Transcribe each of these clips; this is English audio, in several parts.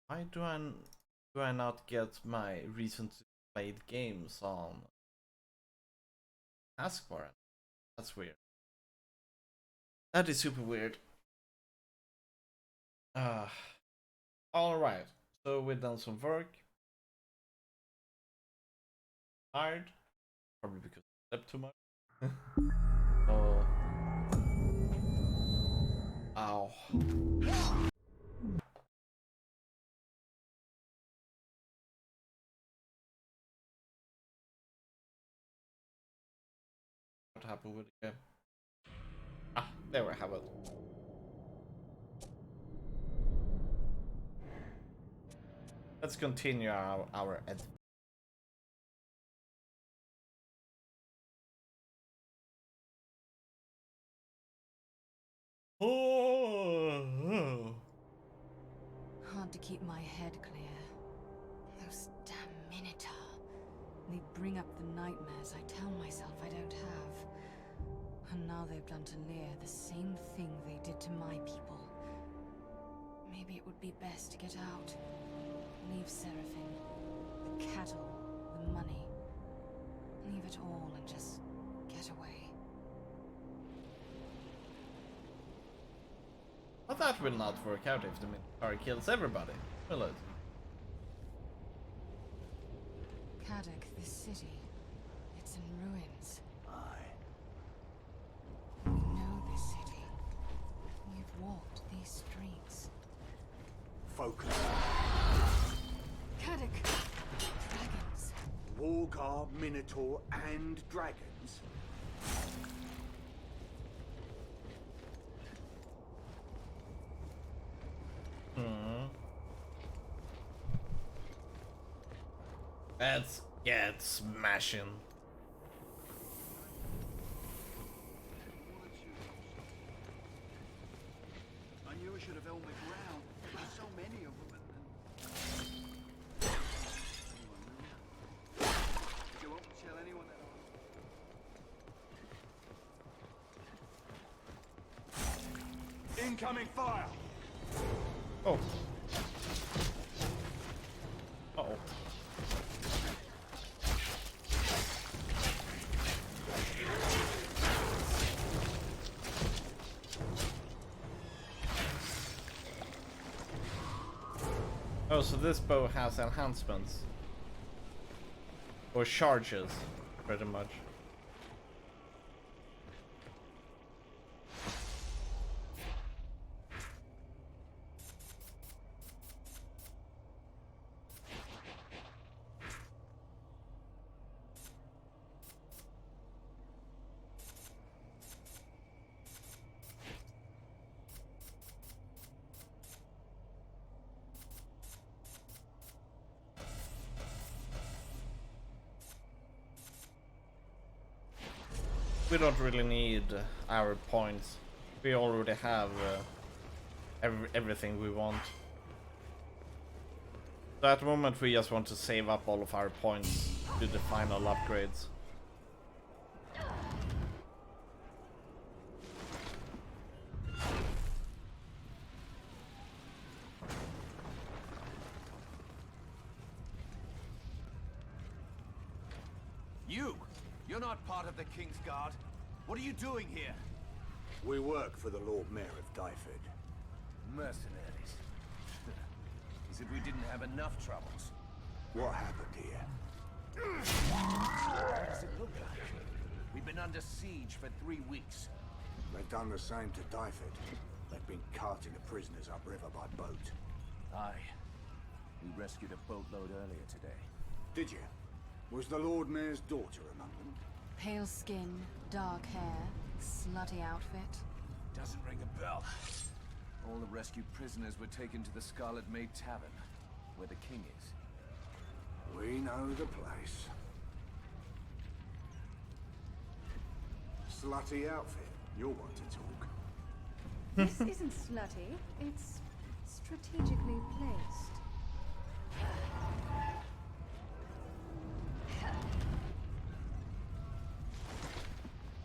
Why do I not get my recent played games on taskbar? That's weird. That is super weird. Alright. So we've done some work. Tired. Probably because I slept too much. Oh. Ow. What happened with the game? Ah, there we have it. Let's continue our Oh. Hard to keep my head clear. Those damn Minotaur. They bring up the nightmares I tell myself I don't have. And now they've done to Lear the same thing they did to my people. Maybe it would be best to get out. Leave Seraphim. The cattle. The money. Leave it all and just get away. But that will not work out if the Minotaur kills everybody, will it? Khadak, this city. It's in ruins. Aye. We know this city. We've walked these streets. Focus. Khadak! Dragons. Wargar, Minotaur, and dragons. Let's get smashing. I knew I should have held my ground. There's so many of them, and you won't tell anyone that. Incoming fire! Oh. Uh oh. Oh, so this bow has enhancements. Or charges, pretty much. We don't really need our points. We already have everything we want. So at the moment we just want to save up all of our points to the final upgrades. You're not part of the King's Guard. What are you doing here? We work for the Lord Mayor of Dyfed. Mercenaries. He said we didn't have enough troubles. What happened here? What does it look like? We've been under siege for 3 weeks. They've done the same to Dyfed. They've been carting the prisoners upriver by boat. Aye. We rescued a boatload earlier today. Did you? Was the Lord Mayor's daughter among them? Pale skin, dark hair, slutty outfit. Doesn't ring a bell. All the rescued prisoners were taken to the Scarlet Maid Tavern, where the king is. We know the place. Slutty outfit. You'll want to talk. This isn't slutty, it's strategically placed.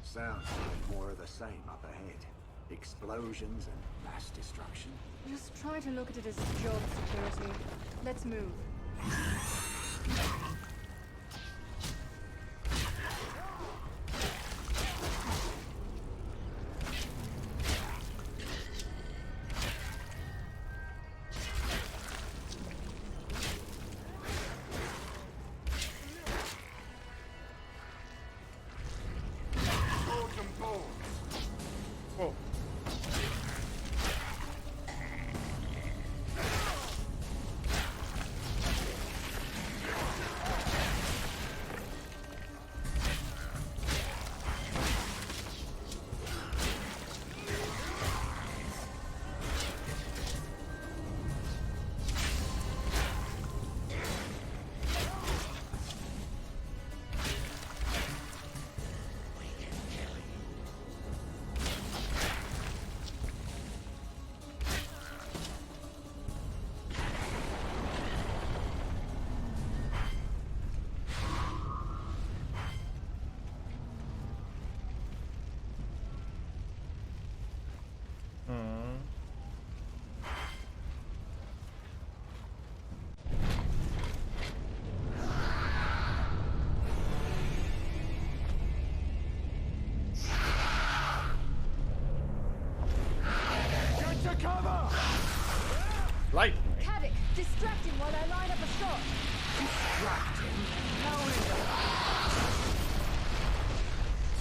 Sounds like more of the same up ahead. Explosions and mass destruction. just try to look at it as job security. Let's move. Whoa. Hmm. Get to cover! Lightning. Caddick, distract him while I line up a shot. Distract him.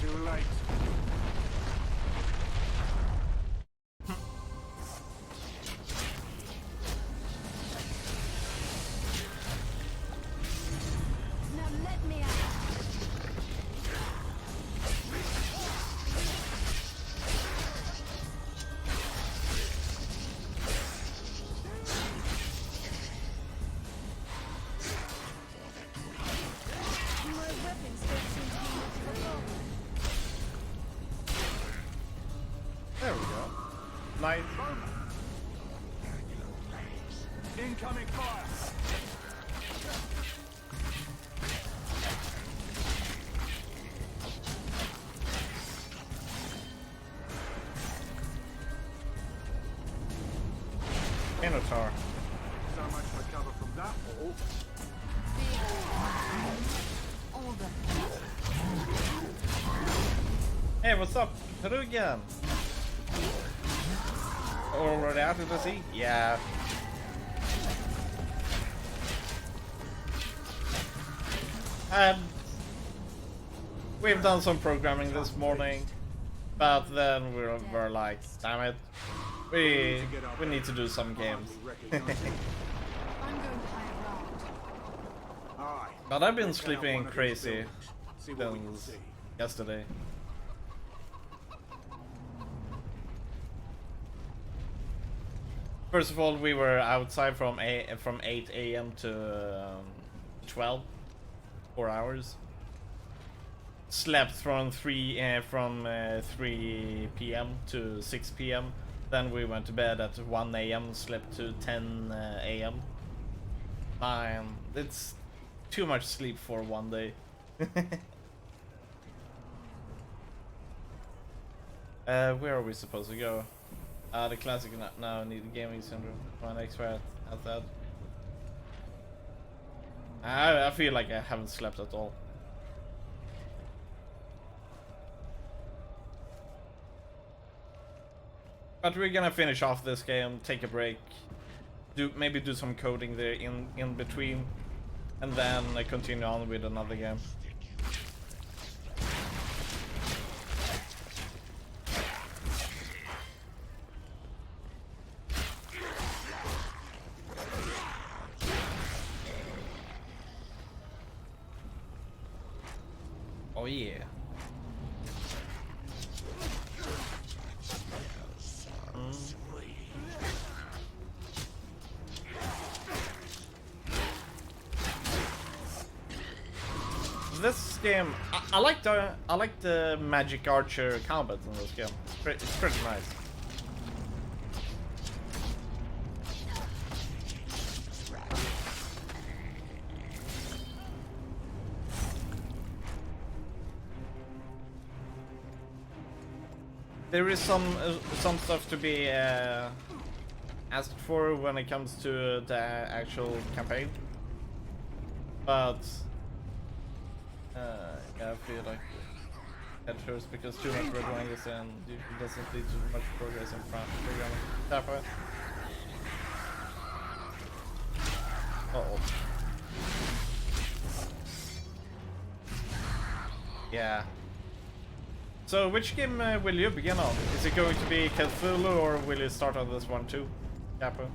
Too late. Now let me out. My weapons don't seem to be much of a problem. There we go. Nice. Incoming fire! Minotaur. So much for cover from that wall. All the Hey, what's up? Perugian? Already out of the sea? Yeah. And we've done some programming this morning, but then we're like, damn it, we need to do some games. I'm going to high ground. Aye. But I've been Let's get out sleeping one of these crazy buildings. See what we can since see. yesterday. First of all, we were outside from 8 a.m. to 12, 4 hours. Slept from 3 p.m. to 6 p.m. Then we went to bed at 1 a.m. Slept to 10 a.m. It's too much sleep for one day. Where are we supposed to go? The classic now need a gaming syndrome. One expert at that. I feel like I haven't slept at all. But we're gonna finish off this game, take a break, maybe do some coding there in between, and then continue on with another game. Oh yeah. This game, I like the magic archer combat in this game. It's pretty nice. There is some stuff to be asked for when it comes to the actual campaign. But yeah, I feel like head first because too much red wines and it doesn't lead to much progress in front programming. Därför. Uh-oh. Yeah. So which game will you begin on? Is it going to be Cthulhu or will you start on this one too, Capo?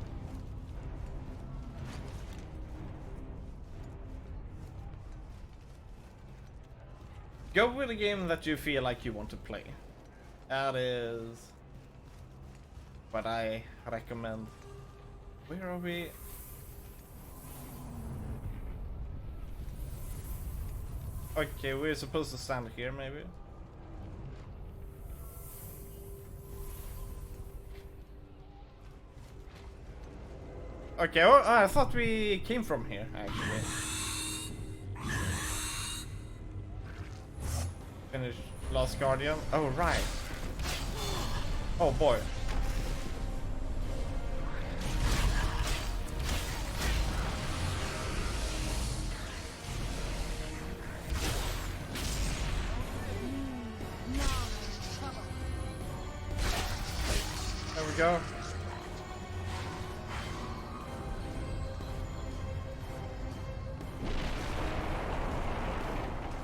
Go with a game that you feel like you want to play. That is what I recommend. Where are we? Okay, we're supposed to stand here maybe. Okay, oh, I thought we came from here, actually. Finish Last Guardian. Oh, right. Oh, boy. There we go.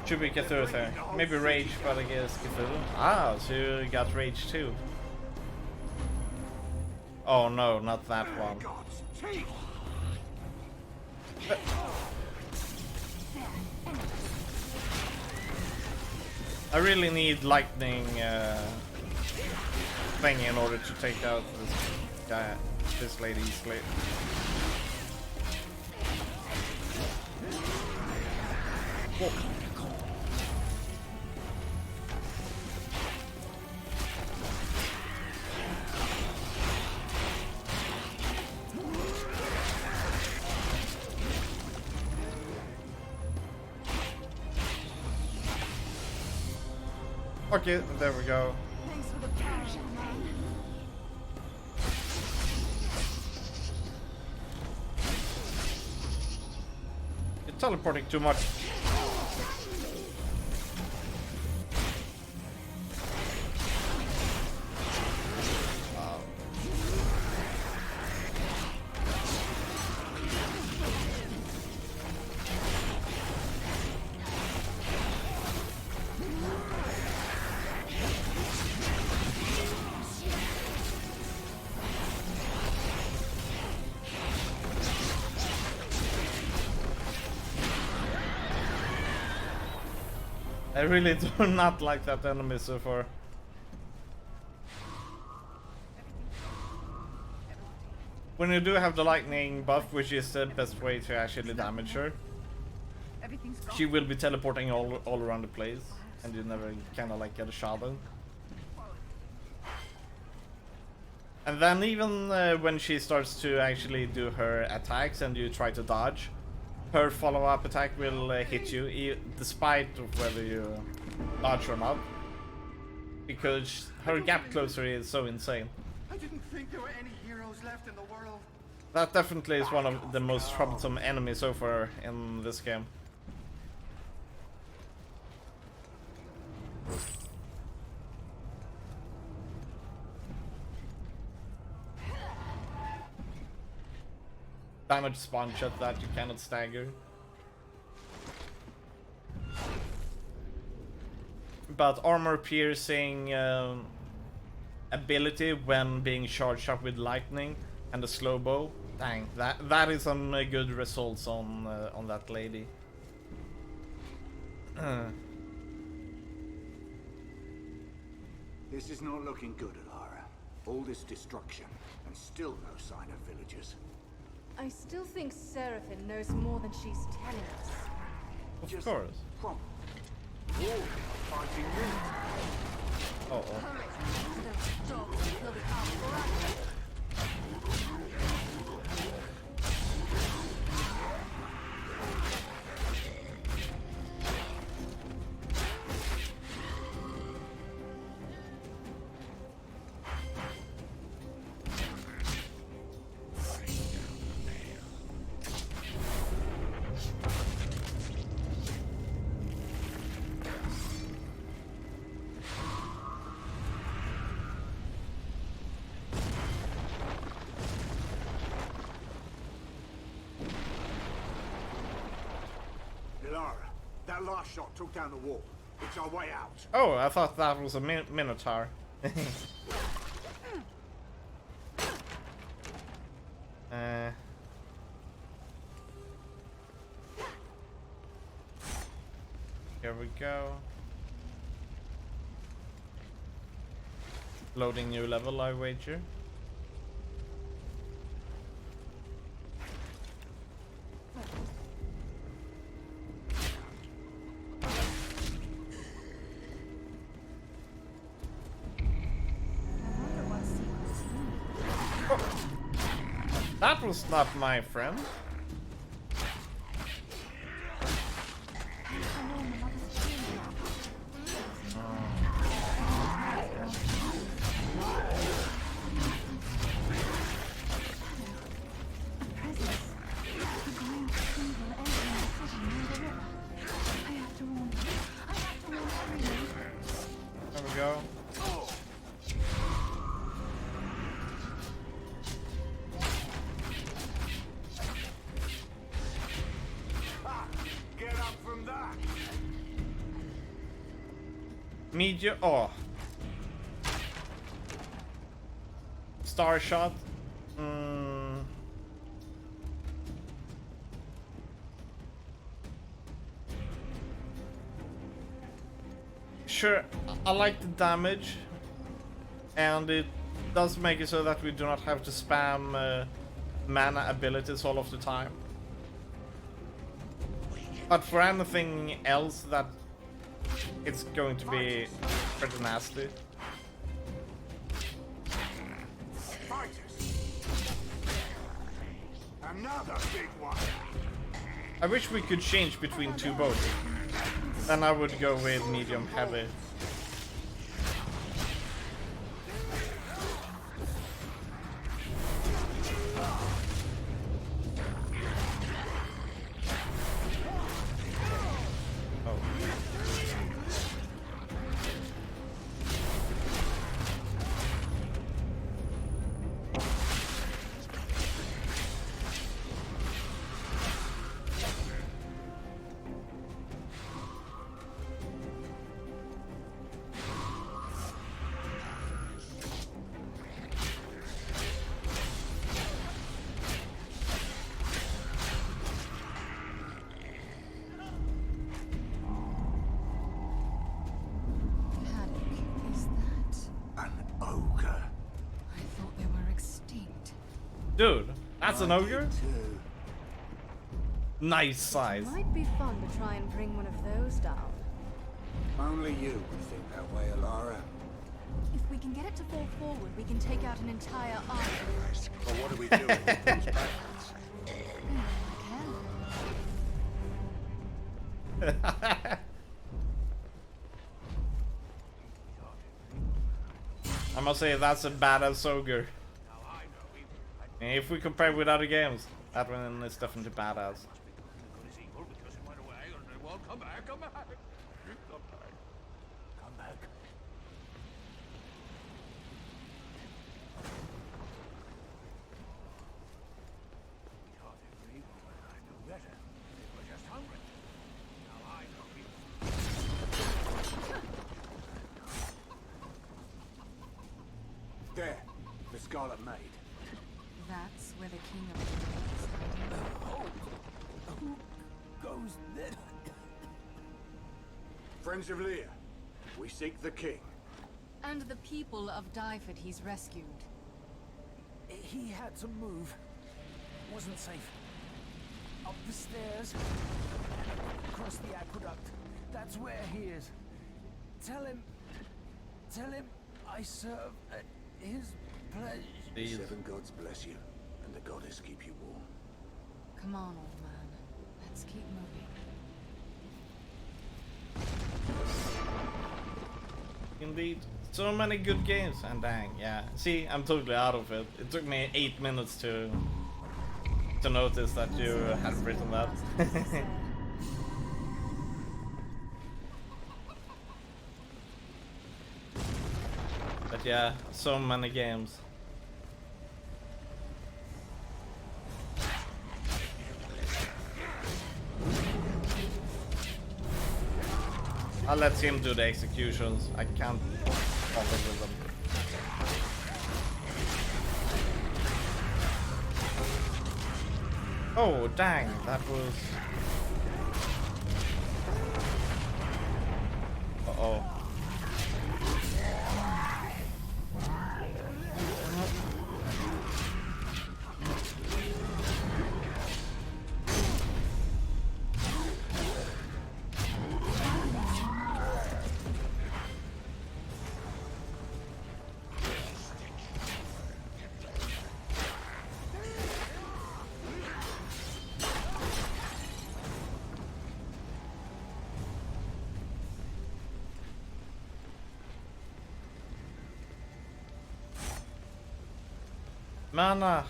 Should be Cthulhu there. Maybe Rage, but I guess Cthulhu. Ah, so you got Rage too. Oh no, not that one. I really need lightning thing in order to take out this guy, this lady easily. Whoa. Okay, there we go. Thanks for the passion, man. You're teleporting too much. I really do not like that enemy so far. When you do have the lightning buff, which is the best way to actually damage her, she will be teleporting all around the place, and you never kind of like get a shadow. And then even when she starts to actually do her attacks and you try to dodge, her follow-up attack will hit you, despite of whether you dodge or not, because her gap closer is so insane. I didn't think there were any heroes left in the world. That definitely is one of the most troublesome enemies so far in this game. Damage spawn shot that you cannot stagger. But armor piercing ability when being charged up with lightning and a slow bow. Dang, that is some good results on that lady. This is not looking good, Alara. All this destruction, and still no sign of villagers. I still think Seraphine knows more than she's telling us. Of course. Prompt. War fighting minutes. Oh, oh. That last shot took down the wall. It's our way out. Oh, I thought that was a minotaur. Here we go. Loading new level, I wager. That was not my friend. There we go. Get up from that. Media. Oh. Star shot. Sure, I like the damage, and it does make it so that we do not have to spam mana abilities all of the time. But for anything else, that it's going to be pretty nasty. Fighters. Another big one. I wish we could change between two boats. Then I would go with medium heavy. Dude, that's an ogre? Nice size. Might be fun to try and bring one of those down. Only you would think that way, Alara. If we can get it to fall forward, we can take out an entire army. But what do we do with those backwards? I must say that's a badass ogre. If we compare with other games, that one is definitely badass. Come back, come back. Come back. Come back. We thought they were evil, but I knew better. They were just hungry. Now I know evil. There, the Scarlet Maid. That's where the king of the Who goes there? Friends of Lear, we seek the king. and the people of Dyfed he's rescued. He had to move. Wasn't safe. Up the stairs. Across the aqueduct. That's where he is. Tell him I serve at his pleasure. The seven gods bless you, and the goddess keep you warm. Come on, old man. Let's keep moving. Indeed. So many good games, and dang, yeah. See, I'm totally out of it. It took me 8 minutes to notice that you had written that. But yeah, so many games. I'll let him do the executions. I can't bother with them. Oh, dang, that was... Uh-oh. Mana.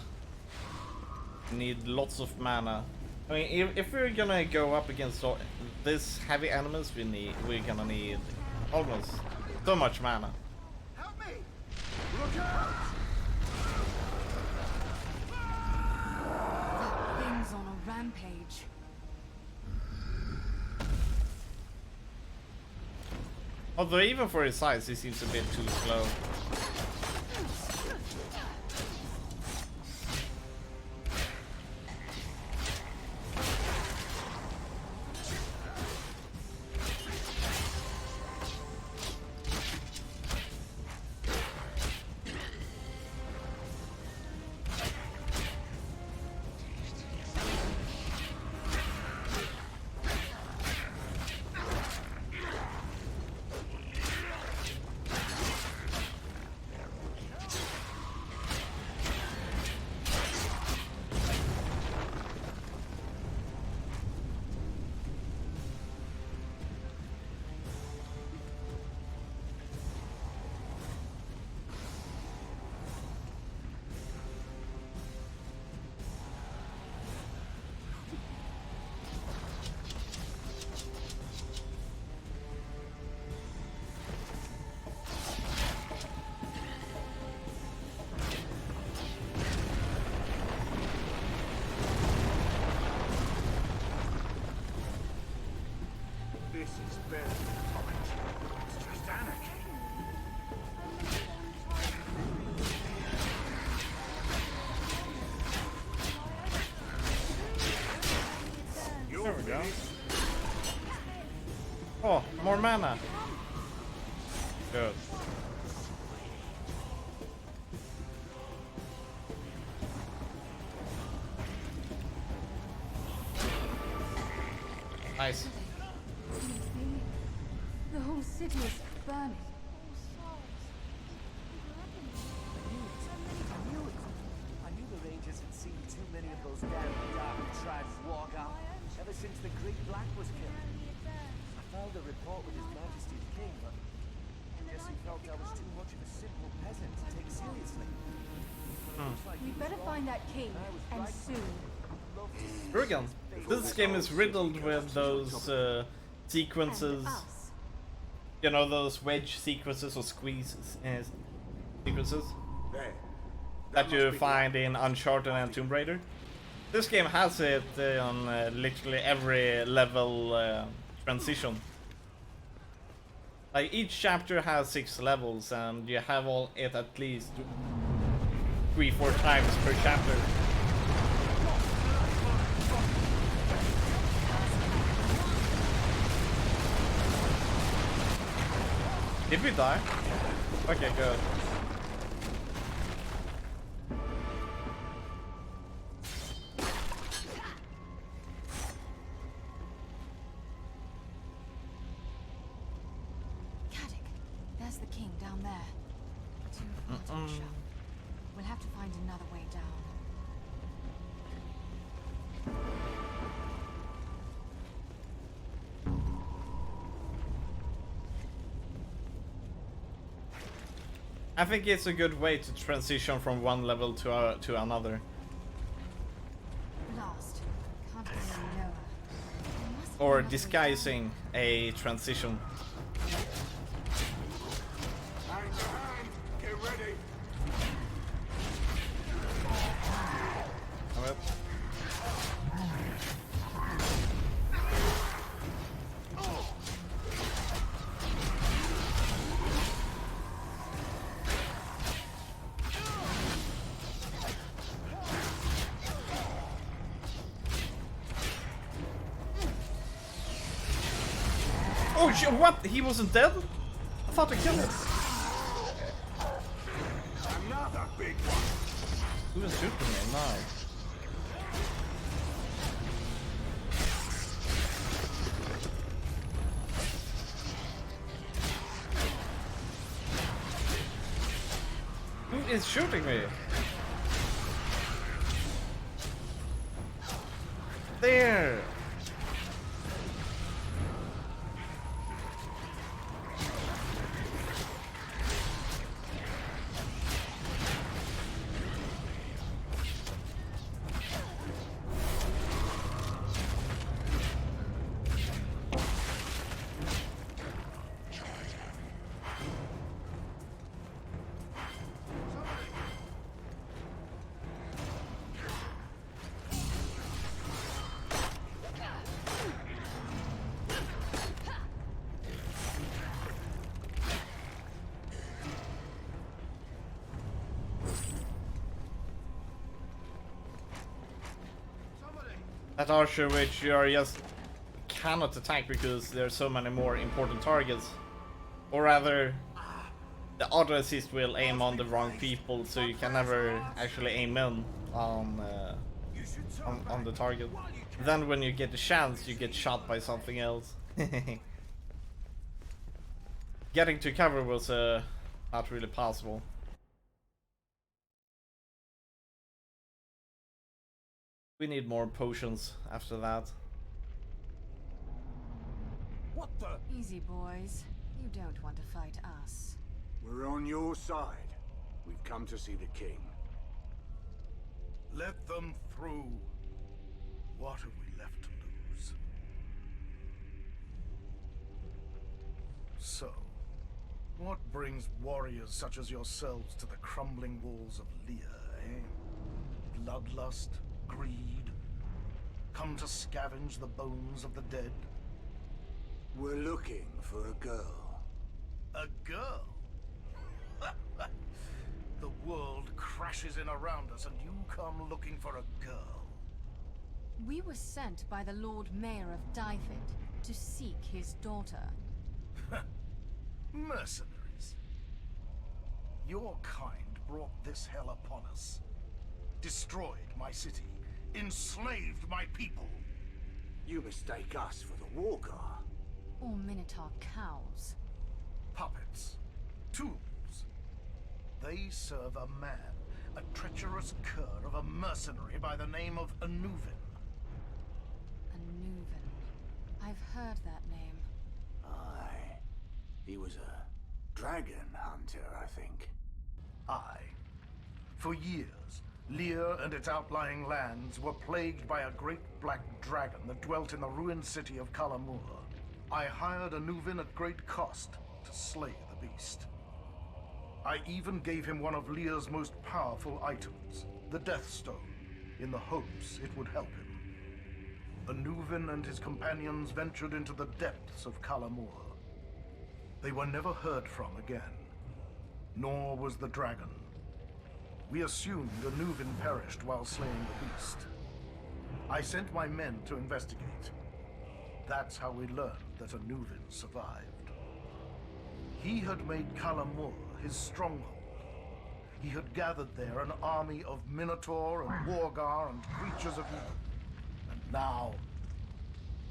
Need lots of mana. I mean, if we're gonna go up against this heavy enemies, we're gonna need almost so much mana. Help me! Look out! That thing's on a rampage. Although even for his size, he seems a bit too slow. This is better than torment. It's just anarchy. There we go. Oh, more mana. Good. Nice. The whole city is burning. I knew the Rangers had seen too many of those damn dark tribes walk out ever since the Great Black was killed. I filed a report with His Majesty's King, but I guess he felt I was too much of a simple peasant to take seriously. Looks like We he was better wrong. find that king, and soon. Rugen. This game is riddled with those sequences. And us. You know, those wedge sequences or squeeze sequences There. that must you be find in Uncharted and Tomb Raider. This game has it on literally every level transition. Like each chapter has 6 levels, and you have it at least 3-4 times per chapter. Did we die? Okay, good. Caddick, there's the king down there. Too far to push up. We'll have to find another way down. I think it's a good way to transition from one level to another. Blast. Can't really know her. There must be Or another way disguising a transition. Hand to hand. Get ready. Alright. Oh shit, what? He wasn't dead? I thought I killed him. Another big one. Who was shooting me? Nice. Who is shooting me? There! That archer which you are just cannot attack because there are so many more important targets. Or rather, the auto assist will aim on the wrong people, so you can never actually aim in on the target. Then when you get the chance, you get shot by something else. Getting to cover was not really possible. We need more potions after that. What the? Easy, boys. You don't want to fight us. We're on your side. We've come to see the king. Let them through. What have we left to lose? So, what brings warriors such as yourselves to the crumbling walls of Lear, eh? Bloodlust? Greed? Come to scavenge the bones of the dead? We're looking for a girl. A girl? The world crashes in around us and you come looking for a girl. We were sent by the Lord Mayor of Dyfed to seek his daughter. Mercenaries. Your kind brought this hell upon us. Destroyed my city. Enslaved my people. You mistake us for the Wargar. Or Minotaur cows. Puppets. Tools. They serve a man, a treacherous cur of a mercenary by the name of Anuvin. Anuvin. I've heard that name. Aye. He was a dragon hunter, I think. Aye. For years, Lear and its outlying lands were plagued by a great black dragon that dwelt in the ruined city of Kalamur. I hired Anuvin at great cost to slay the beast. I even gave him one of Lear's most powerful items, the Death Stone, in the hopes it would help him. Anuvin and his companions ventured into the depths of Kalamur. They were never heard from again, nor was the dragon. We assumed Anuvin perished while slaying the beast. I sent my men to investigate. That's how we learned that Anuvin survived. He had made Kalamur his stronghold. He had gathered there an army of Minotaur and Wargar and creatures of evil. And now,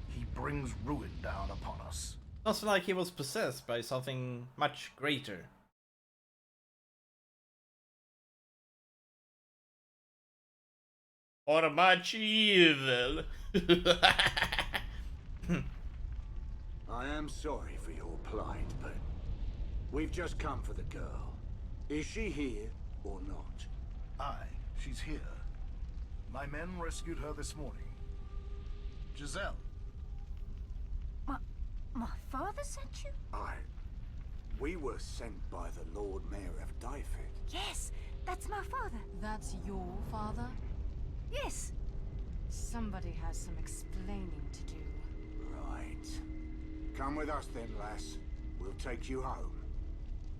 he brings ruin down upon us. Sounds like he was possessed by something much greater. Or much evil. I am sorry for your plight, but we've just come for the girl. Is she here or not? Aye, she's here. My men rescued her this morning. Giselle. My father sent you? Aye. We were sent by the Lord Mayor of Dyfed. Yes, that's my father. That's your father? Yes. Somebody has some explaining to do. Right. Come with us then, lass. We'll take you home.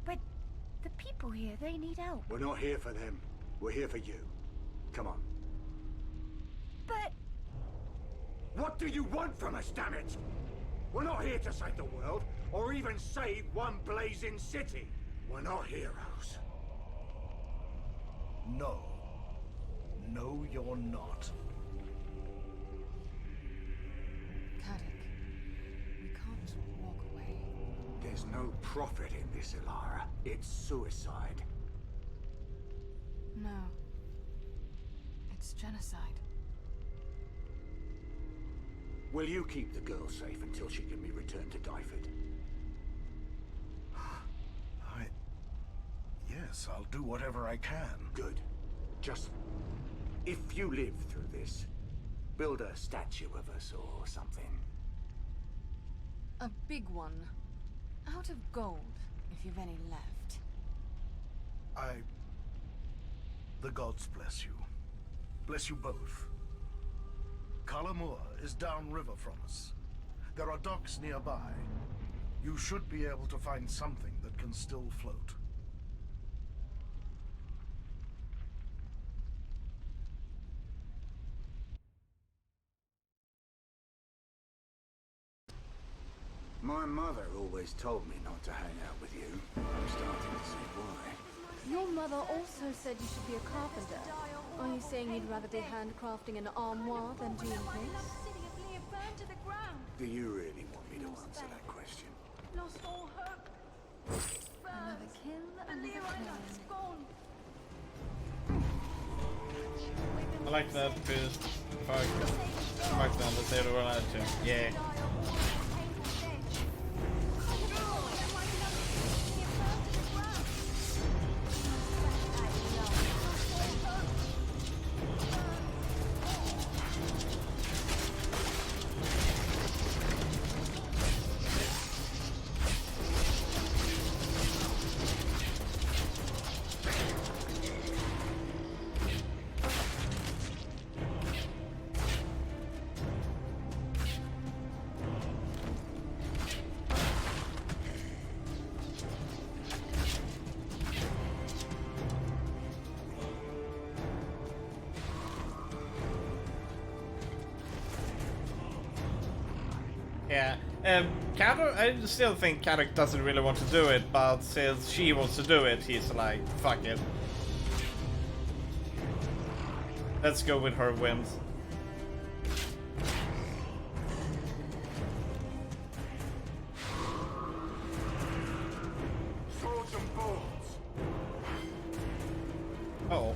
But the people here, they need help. We're not here for them. We're here for you. Come on. But What do you want from us, damn it? We're not here to save the world, or even save one blazing city. We're not heroes. No. No, you're not. Caddoc, we can't walk away. There's no profit in this, Ilara. It's suicide. No. It's genocide. Will you keep the girl safe until she can be returned to Dyford? Yes, I'll do whatever I can. Good. Just, if you live through this, build a statue of us or something. A big one. Out of gold, if you've any left. The gods bless you. Bless you both. Kalamur is downriver from us. There are docks nearby. You should be able to find something that can still float. My mother always told me not to hang out with you. I'm starting to see why. Your mother also said you should be a carpenter. Are you saying you'd rather be handcrafting an armoire than doing this? Do you really want me to answer that question? Lost all hope. Another kill, another kill. I like that boost. Fuck them, but they don't run out too. Yeah. Yeah, Caddoc, I still think Caddoc doesn't really want to do it, but since she wants to do it, he's like, fuck it. Let's go with her whims. Swords and bones. Oh.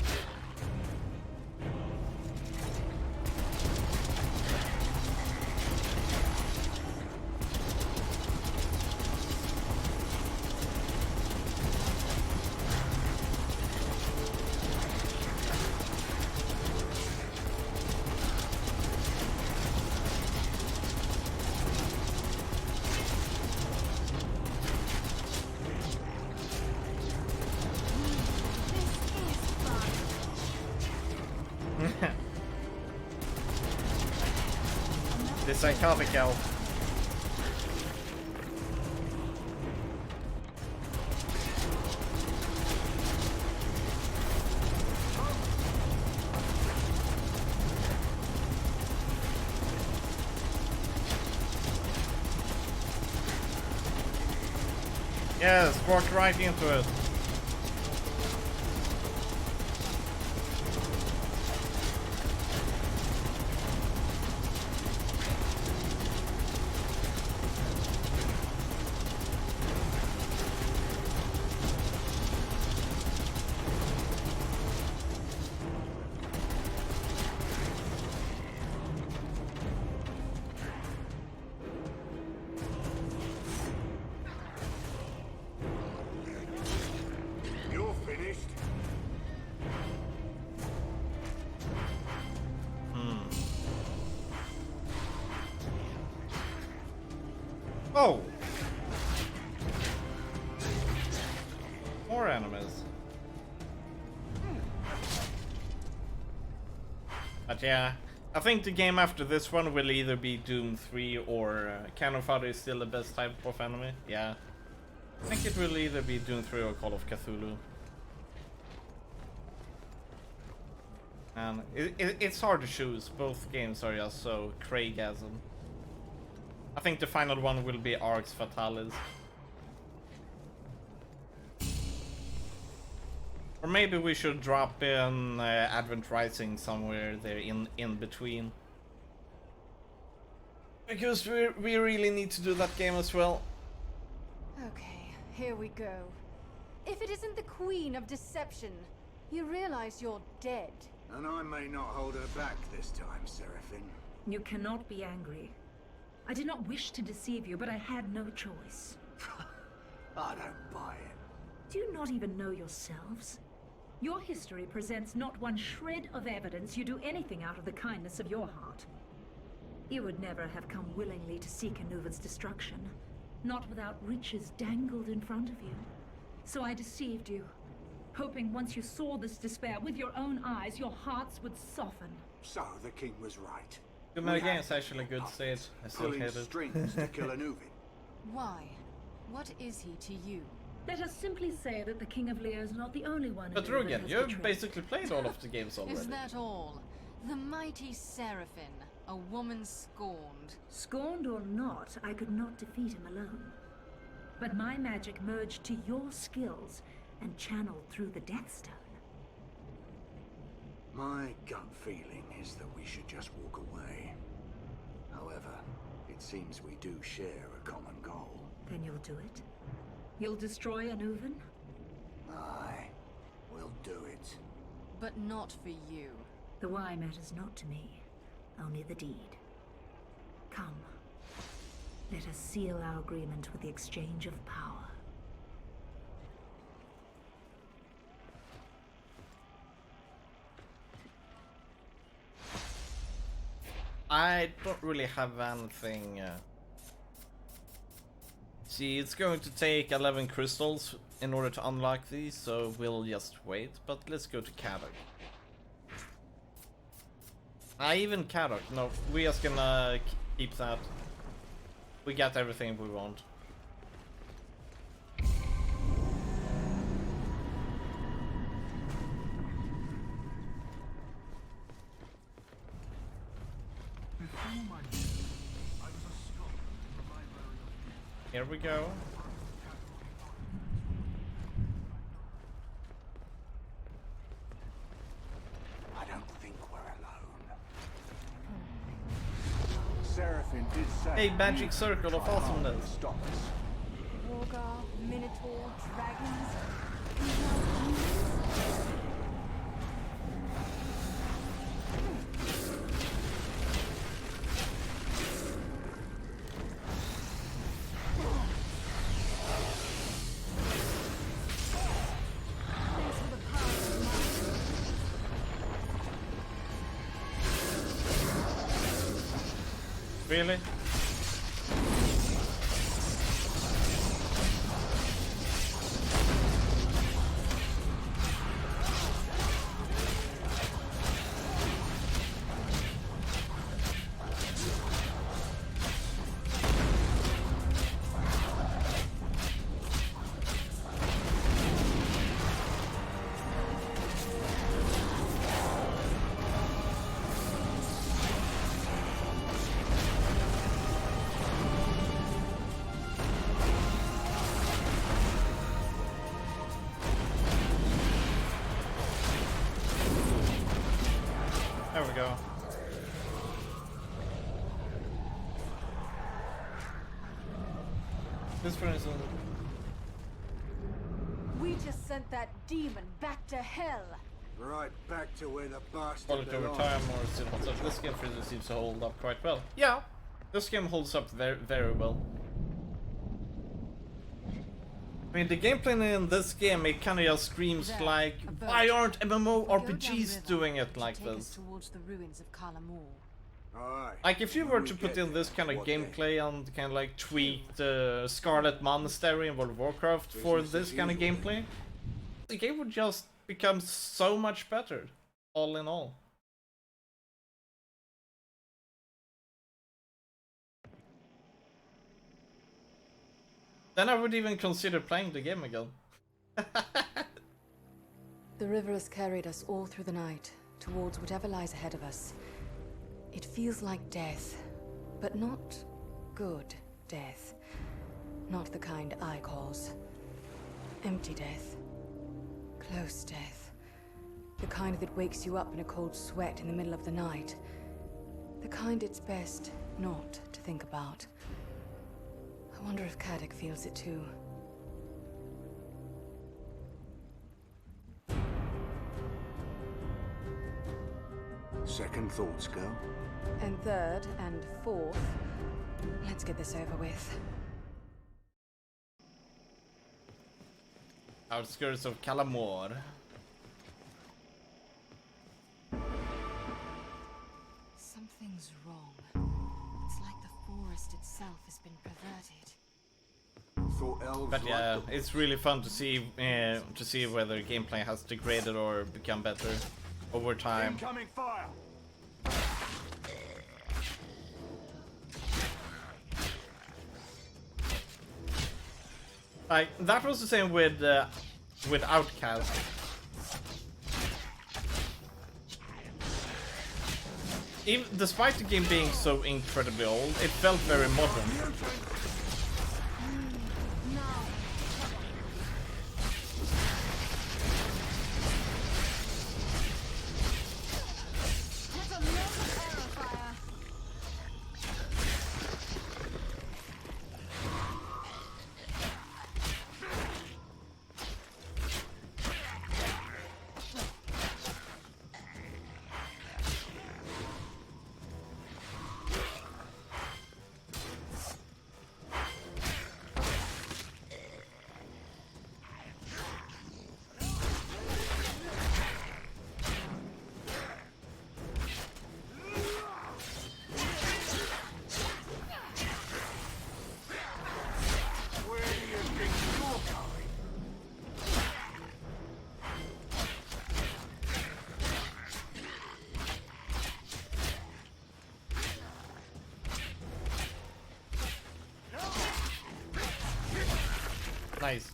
The psychotic elf. Yes, walked right into it. You're finished. Oh! More enemies. But yeah, I think the game after this one will either be Doom 3 or Cannon Fodder is still the best type of enemy. Yeah. I think it will either be Doom 3 or Call of Cthulhu. And it's hard to choose. Both games are just so Craigasm. I think the final one will be Arx Fatalis. Or maybe we should drop in Advent Rising somewhere there in between. Because we really need to do that game as well. Okay, here we go. If it isn't the Queen of Deception, you realize you're dead. And I may not hold her back this time, Seraphine. You cannot be angry. I did not wish to deceive you, but I had no choice. I don't buy it. Do you not even know yourselves? Your history presents not one shred of evidence you do anything out of the kindness of your heart. You would never have come willingly to seek Anuvin's destruction, not without riches dangled in front of you. So I deceived you, hoping once you saw this despair with your own eyes, your hearts would soften. So the king was right. Good meta game is actually a good stage. I still Pulling hate it. strings to kill Anuvin. Why? What is he to you? Let us simply say that the King of Lear is not the only one But Anuvin Rugen, has you've betrayed. basically played all of the games already. Is that all? The mighty Seraphine, a woman scorned. Scorned or not, I could not defeat him alone. But my magic merged to your skills and channeled through the Death Stone. My gut feeling is that we should just walk away. However, it seems we do share a common goal. Then you'll do it? You'll destroy Anuvin? Aye, we'll do it. But not for you. The why matters not to me, only the deed. Come, let us seal our agreement with the exchange of power. I don't really have anything. See, it's going to take 11 crystals in order to unlock these, so we'll just wait. But let's go to Kadok. Even Kadok. No, we're just gonna keep that. We got everything we want. Here we go. I don't think we're alone. Seraphine did say... A magic circle of awesomeness. Stop us. Rogar, Minotaur, dragons. Thanks for the power of might. Really? There we go. This one is We just sent that demon back to hell. Right back to where the bastard quality over belongs. time or still holds up. This game really seems to hold up quite well. Yeah, this game holds up very, very well. I mean, the gameplay in this game, it kind of just screams There, like, a boat. why aren't Go down the MMORPGs river. doing it Should like take us this? towards the ruins of Kalamur. Aye. Like, if you When were we to put get in this kind of what then? gameplay and kind of like tweak the Scarlet Monastery in World of Warcraft for Business this as kind of usual gameplay, the game would just become so much better, all in all. Then I would even consider playing the game again. The river has carried us all through the night, towards whatever lies ahead of us. It feels like death, but not good death. Not the kind I cause. Empty death. Close death. The kind that wakes you up in a cold sweat in the middle of the night. The kind it's best not to think about. I wonder if Caddoc feels it too. Second thoughts, girl? And third and fourth, let's get this over with. Outskirts of Kalamor. Something's wrong. It's like the forest itself has been perverted. Thought elves But yeah, liked them. it's really fun to see whether gameplay has degraded or become better over time. Incoming fire! Like that was the same with Outcast. Even despite the game being so incredibly old, it felt very modern. Where do you think you're going? Nice.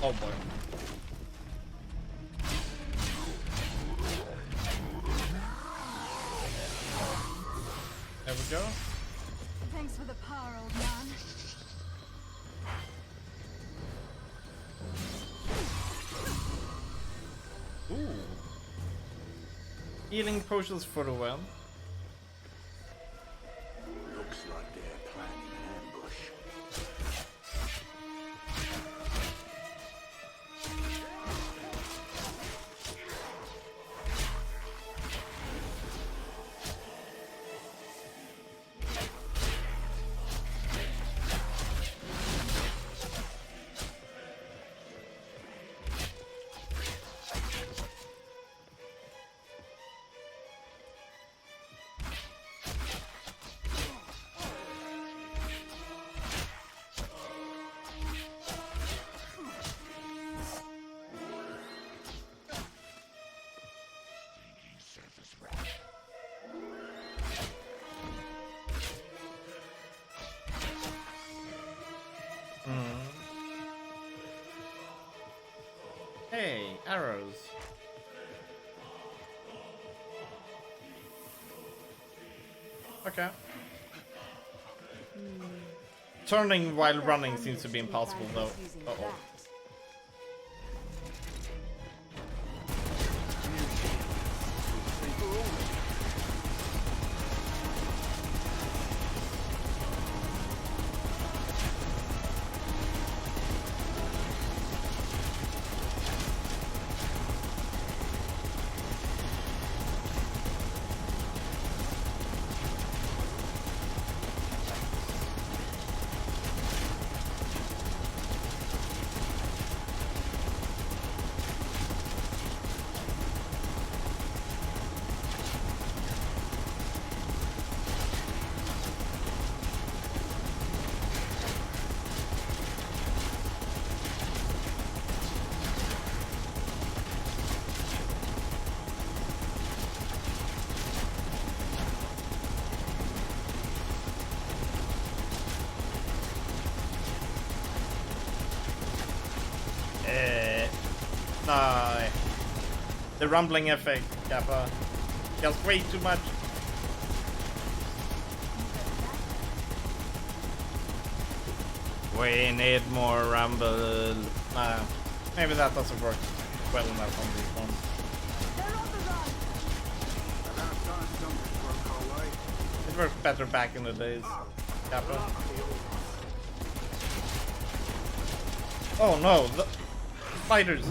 Oh boy. There we go. Thanks for the power, old man. Ooh. Healing potions for the well. Looks like they're planning an ambush. Hey, arrows. Okay. Turning while running seems to be impossible though. Uh-oh. No. The rumbling effect, Kappa. Just way too much. We need more rumble. Maybe that doesn't work well enough on this one. About time something broke our way. It worked better back in the days. Kappa. Oh no, the spiders!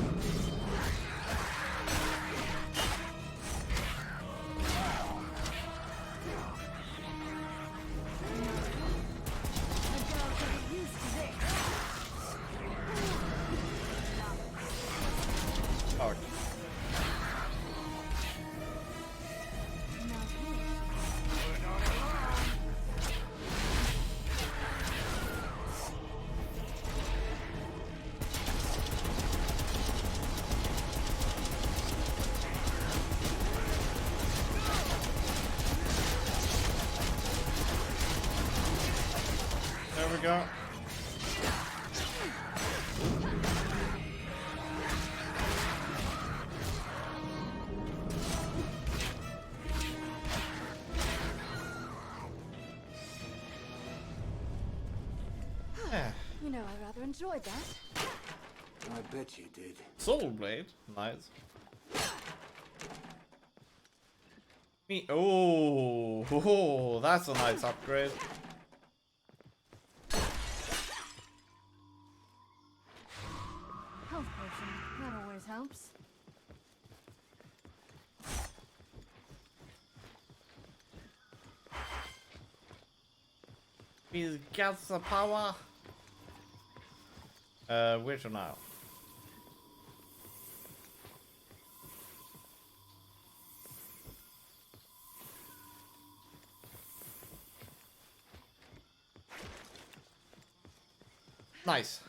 Oh. There we go. Yeah. You know, I rather enjoyed that. I bet you did. Soul Blade, nice. Me, oh, that's a nice upgrade. Health potion, that always helps. He's got the power. Where to now? Nice.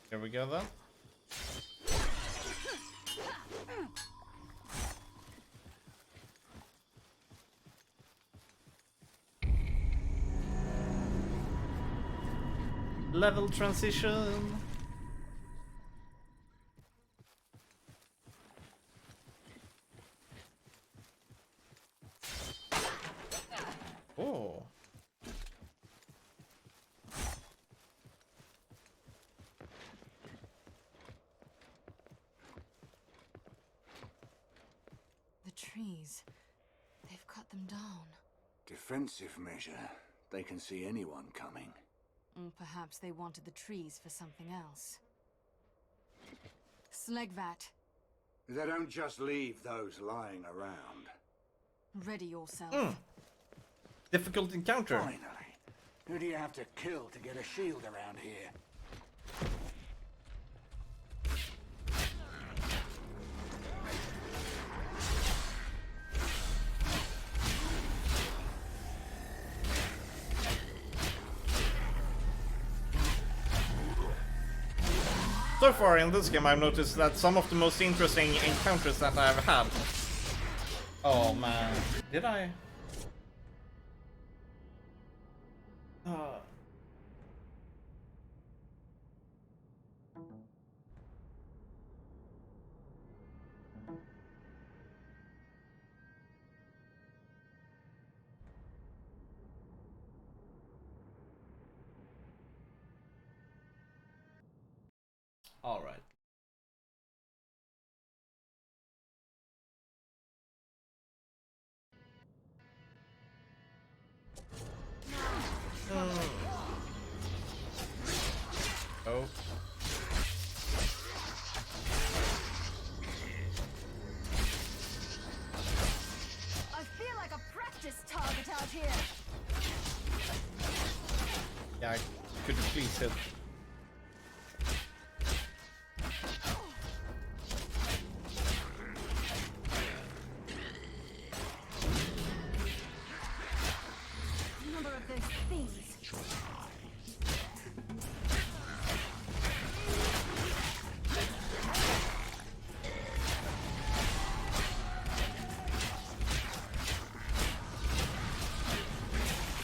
Here we go then. Level transition. Oh. The trees. They've cut them down. Defensive measure. They can see anyone coming. Perhaps they wanted the trees for something else. Slegvat, They don't just leave those lying around. ready yourself. Difficult encounter. Finally. Who do you have to kill to get a shield around here? So far in this game I've noticed that some of the most interesting encounters that I've had. Oh man. Did I? All right. Oh. I feel like a practice target out here. Yeah, could you please hit? Number of those things.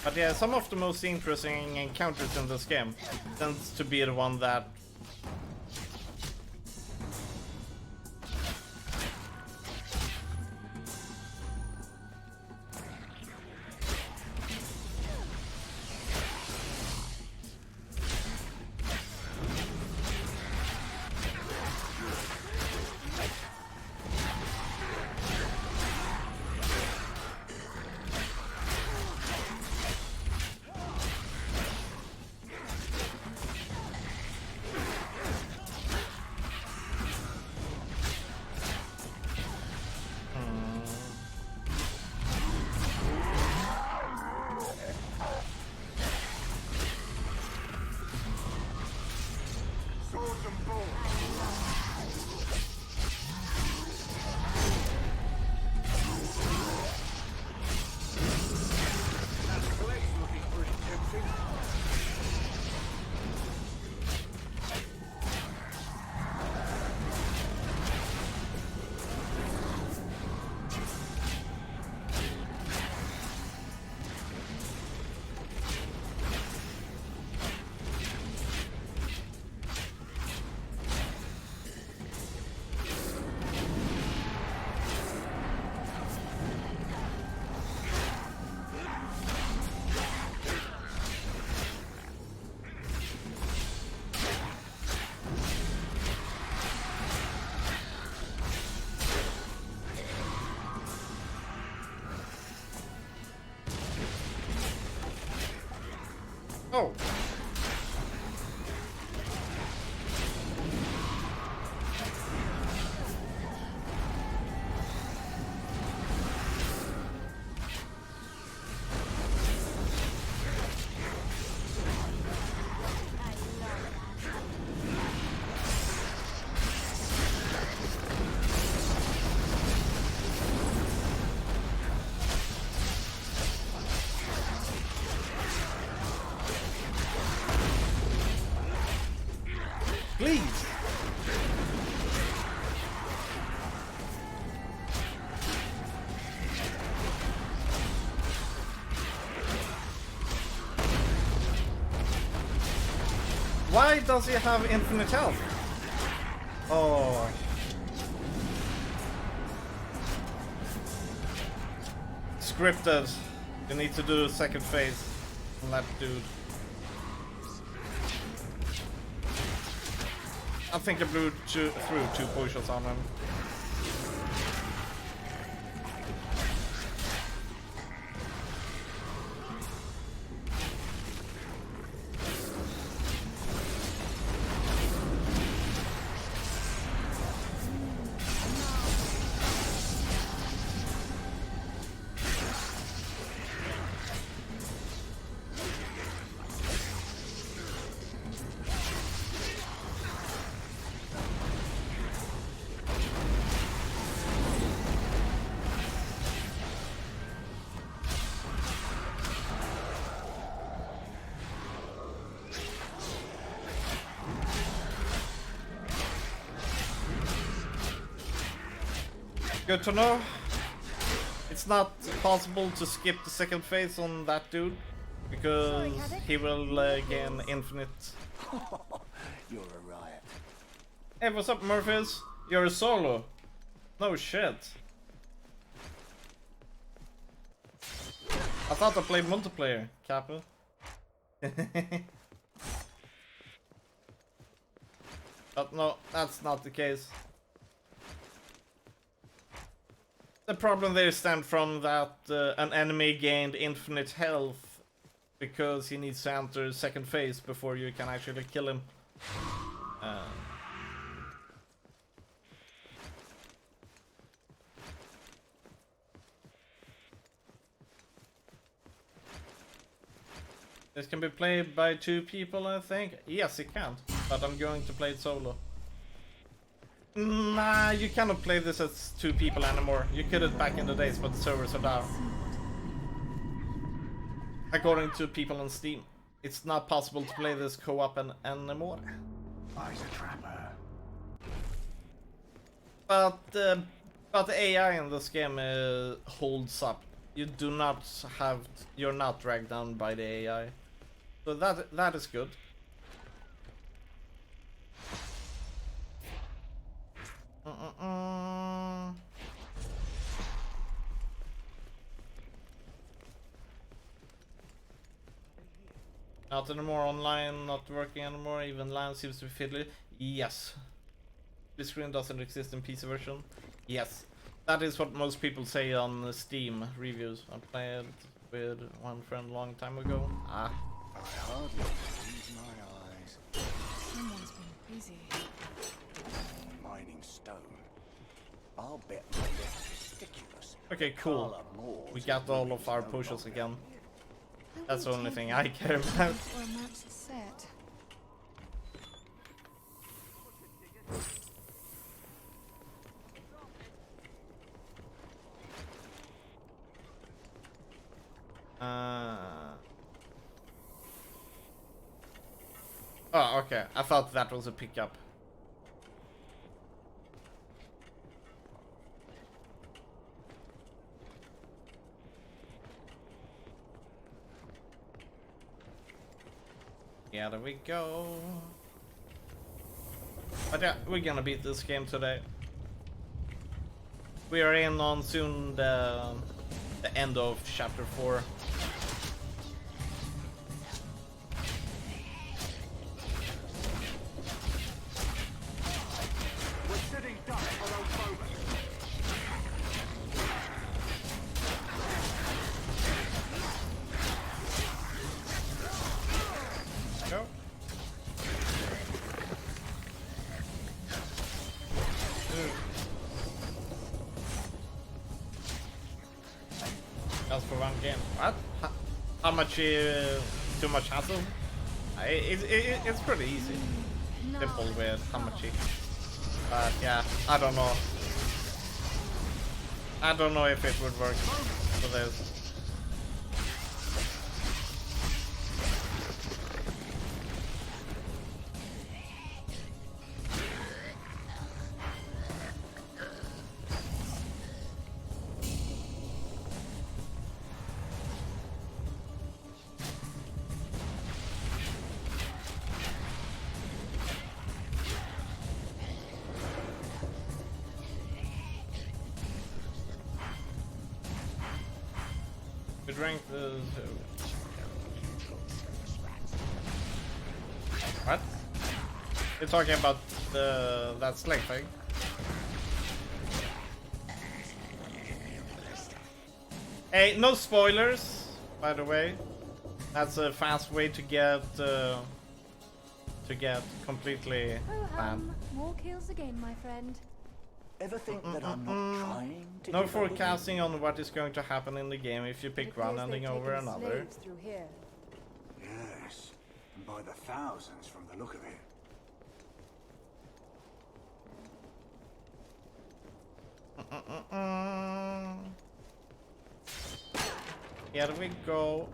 But yeah, some of the most interesting encounters in this game tends to be the one that Oh. Please. Why does he have infinite health? Oh. Scripted. You need to do second phase on that dude. I think I blew through 2 potions on him. Good to know. It's not possible to skip the second phase on that dude because he will gain infinite. You're a riot. Hey, what's up, Murphys? You're a solo. No shit. I thought I played multiplayer, Kappa. But no, that's not the case. The problem there stemmed from that an enemy gained infinite health because he needs to enter second phase before you can actually kill him. This can be played by 2 people, I think. Yes, it can, but I'm going to play it solo. Nah, you cannot play this as 2 people anymore. You could it back in the days, but the servers are down. According to people on Steam, it's not possible to play this co-op anymore. I's a trapper. But the AI in this game holds up. You do not have, you're not dragged down by the AI, so that is good. Not anymore online, not working anymore, even LAN seems to be fiddly. Yes. This screen doesn't exist in PC version. Yes. That is what most people say on Steam reviews. I played with one friend a long time ago. I hardly believe my eyes. Someone's been busy. Mining stone. I'll bet my left testiculus. Okay, cool. We got all of our potions again. That's the only thing I care about. Or a match set. Oh, okay. I thought that was a pickup. Yeah, there we go. But yeah, we're gonna beat this game today. We are in on soon the end of chapter 4. We're sitting ducks for those moments. Just for one game. What? How much? Too much hassle? It's pretty easy. Simple with Hamachi. But yeah, I don't know. I don't know if it would work for this. We drank the... What? You're talking about that slave thing? Hey, no spoilers, by the way. That's a fast way to get completely banned. More kills again, my friend. Ever think that I'm not trying to No give up with you? forecasting on what is going to happen in the game if you pick one ending over another. Through here. Yes, and by the thousands from the look of it. Here we go.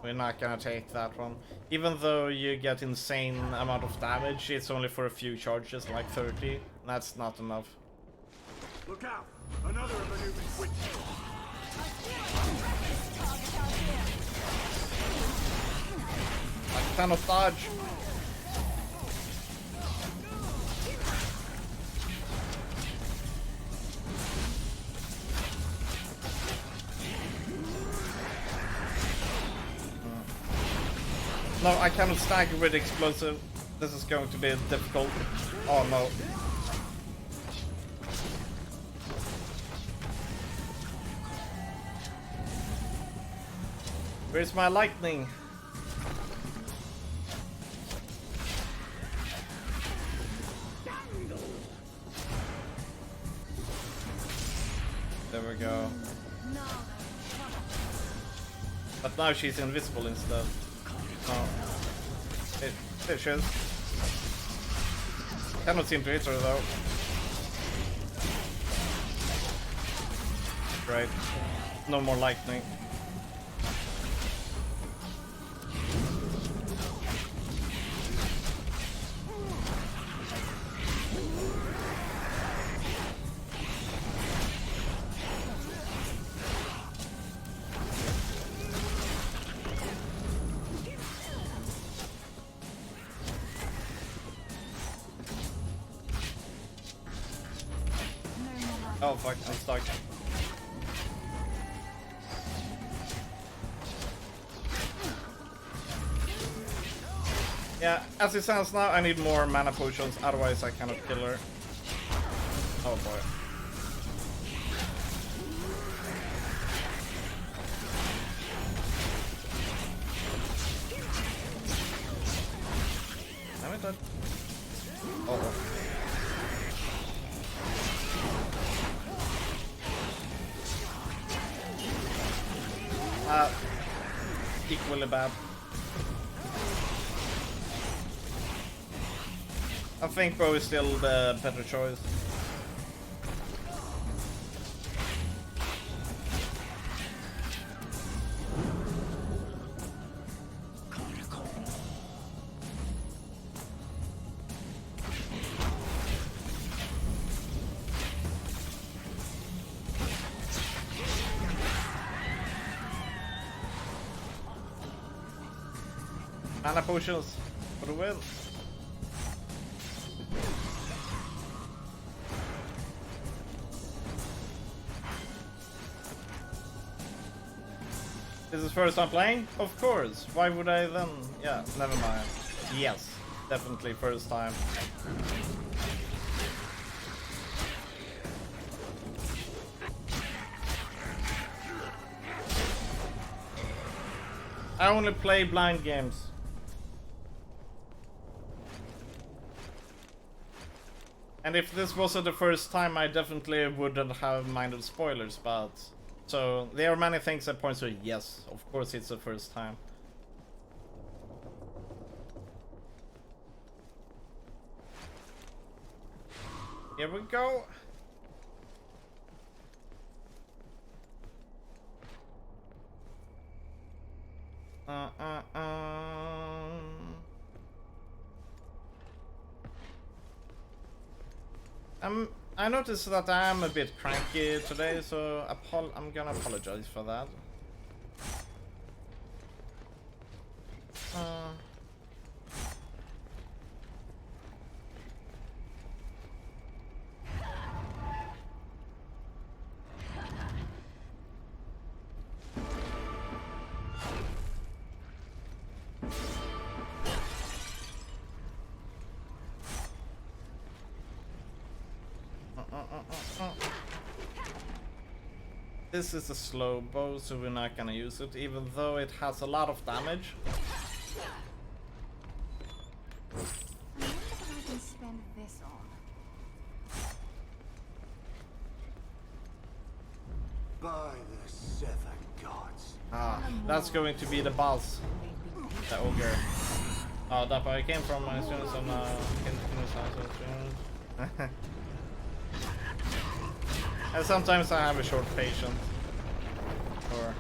We're not gonna take that one. Even though you get insane amount of damage, it's only for a few charges, like 30. That's not enough. Look out! Another of Anubis witches! I cannot dodge. No, I cannot stack it with explosive. This is going to be difficult. Oh no. Where's my lightning? There we go. But now she's invisible instead. Oh. There she is. Cannot seem to hit her though. Right. No more lightning. Oh fuck, I'm stuck. Yeah, as it stands now, I need more mana potions, otherwise I cannot kill her. Oh boy. Damn it, that... Oh. Equally bad. I think Bo is still the better choice. Mana potions for the win. This is first time playing? Of course. Why would I then? Yeah, never mind. Yes, definitely first time. I only play blind games. And if this wasn't the first time, I definitely wouldn't have minded spoilers, but... So, there are many things that point to yes, of course it's the first time. Here we go. I noticed that I am a bit cranky today, so I'm gonna apologize for that. This is a slow bow, so we're not gonna use it, even though it has a lot of damage. I wonder what I can spend this on. By the seven gods. Ah, that's going to be the boss. The ogre. Oh, that's where I came from as soon as I'm and sometimes I have a short patience. Or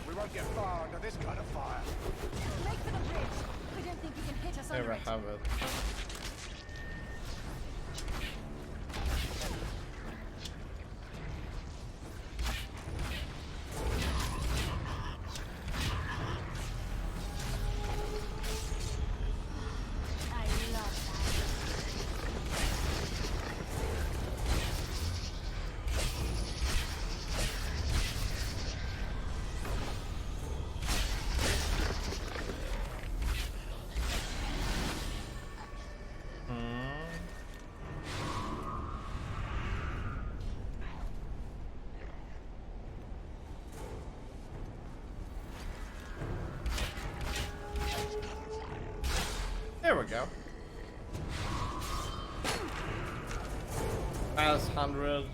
We won't get far under this kind of fire. Make for the bridge. I don't think you can hit us never under it. have it. I love There we go. As 100.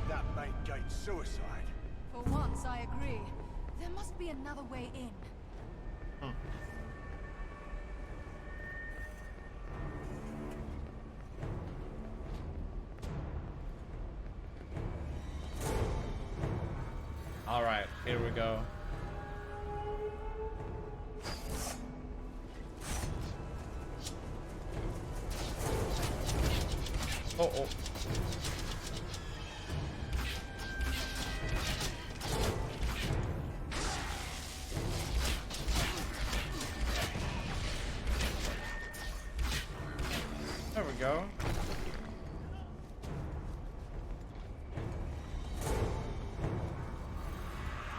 That main gate's suicide. For once, I agree. There must be another way in. All right, here we go. Oh. There we go.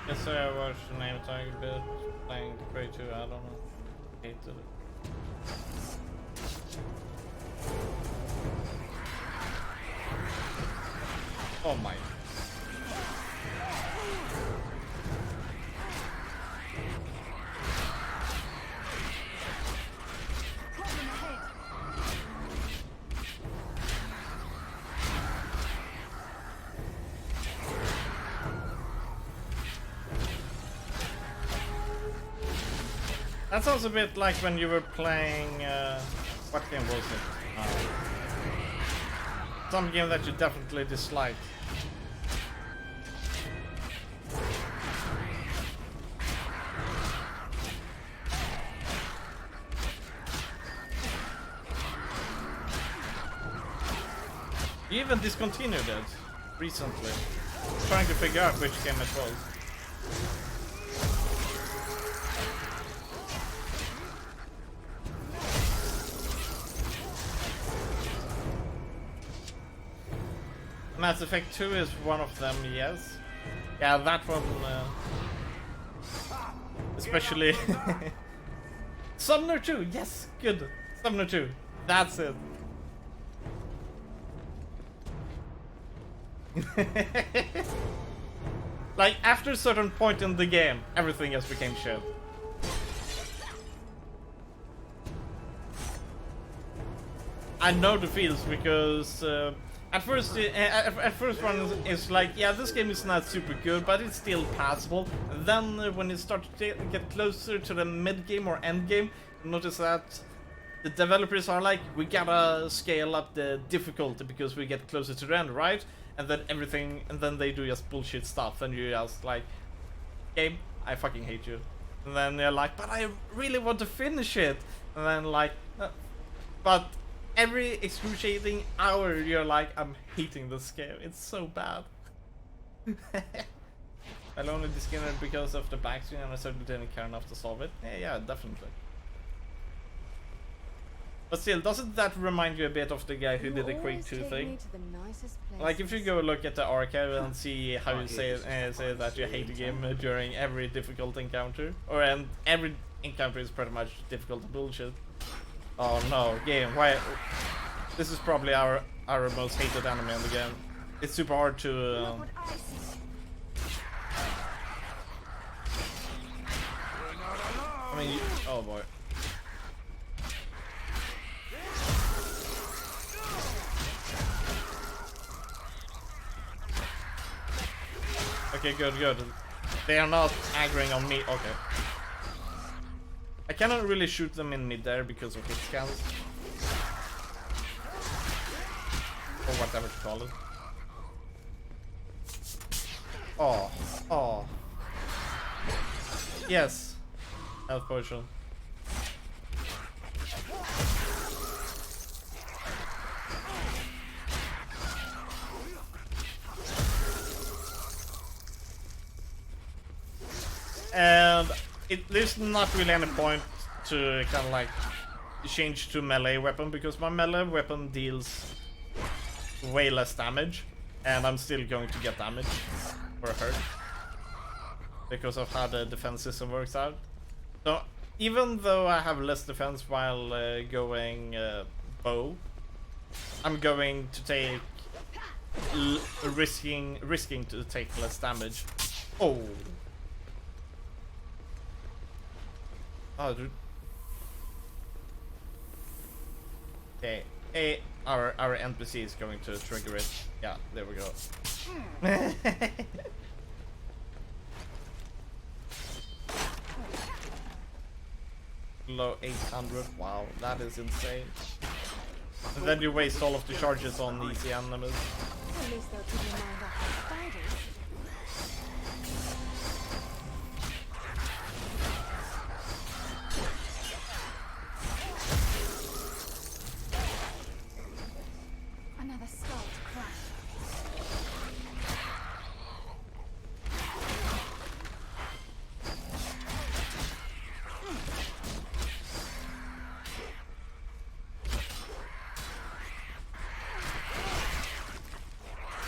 Guess I watched the name tag a bit, playing the Prey 2, I don't know. Hated it. Oh my. Problem ahead. That sounds a bit like when you were playing, what game was it? Some game that you definitely disliked. You even discontinued it recently. Trying to figure out which game it was. Mass Effect 2 is one of them, yes. Yeah, that one, especially. Summoner 2, yes, good. Summoner 2, that's it. Like, after a certain point in the game, everything just became shit. I know the feels because at first one is like, yeah, this game is not super good, but it's still passable. And then when you start to get closer to the mid game or end game, you notice that the developers are like, we gotta scale up the difficulty because we get closer to the end, right? And then they do just bullshit stuff, and you just like, game, I fucking hate you. And then you're like, but I really want to finish it. And then like, but every excruciating hour you're like, I'm hating this game, it's so bad. I'll only discover it because of the backstory, and I certainly didn't care enough to solve it. Yeah, definitely. But still, doesn't that remind you a bit of the guy who did the Quake 2 thing? Like, if you go look at the archive and see how you say that you hate the game during every difficult encounter, or and every encounter is pretty much difficult bullshit. Oh no, game, why? This is probably our most hated enemy in the game. It's super hard to... I mean, oh boy. Okay, good. They are not aggroing on me. Okay. I cannot really shoot them in mid-air because of hit scans. Or whatever to call it. Oh. Yes. Health potion. And there's not really any point to kind of like change to melee weapon, because my melee weapon deals way less damage, and I'm still going to get damage or hurt because of how the defense system works out. So even though I have less defense while going bow, I'm going to take risking to take less damage. Oh, dude. Okay, our NPC is going to trigger it. Yeah, there we go. Low 800. Wow, that is insane. And then you waste all of the charges on easy enemies. At least they'll keep your mind off the spiders. Another skull to crush.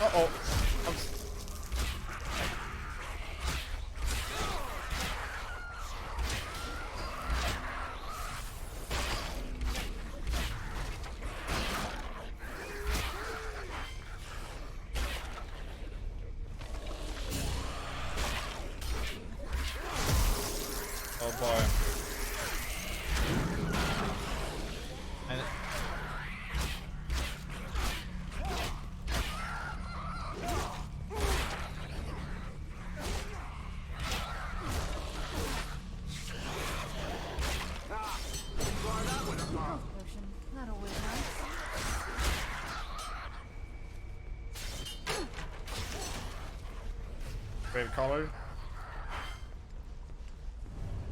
Uh-oh. Oh boy. And Potion. Not always nice. Brave color.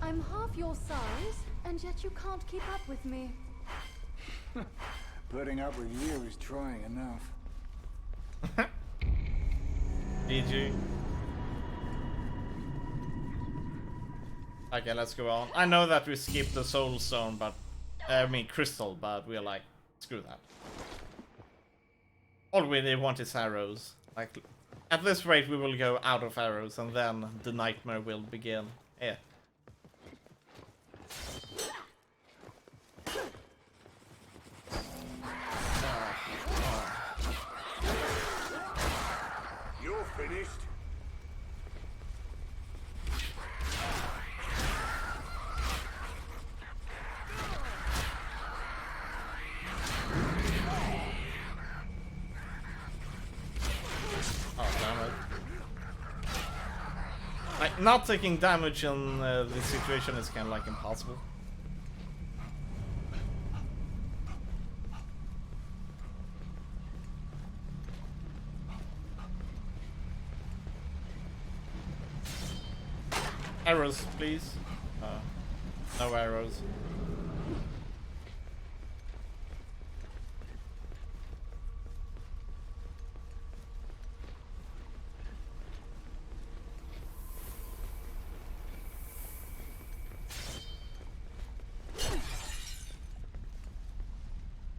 I'm half your size, and yet you can't keep up with me. Putting up with you is trying enough. GG. Okay, let's go on. I know that we skipped the soul stone, but I mean crystal, but we're like, screw that. All we want is arrows. Like, at this rate, we will go out of arrows, and then the nightmare will begin. Yeah. You're finished. not taking damage in this situation is kind of like impossible. Arrows, please. No arrows.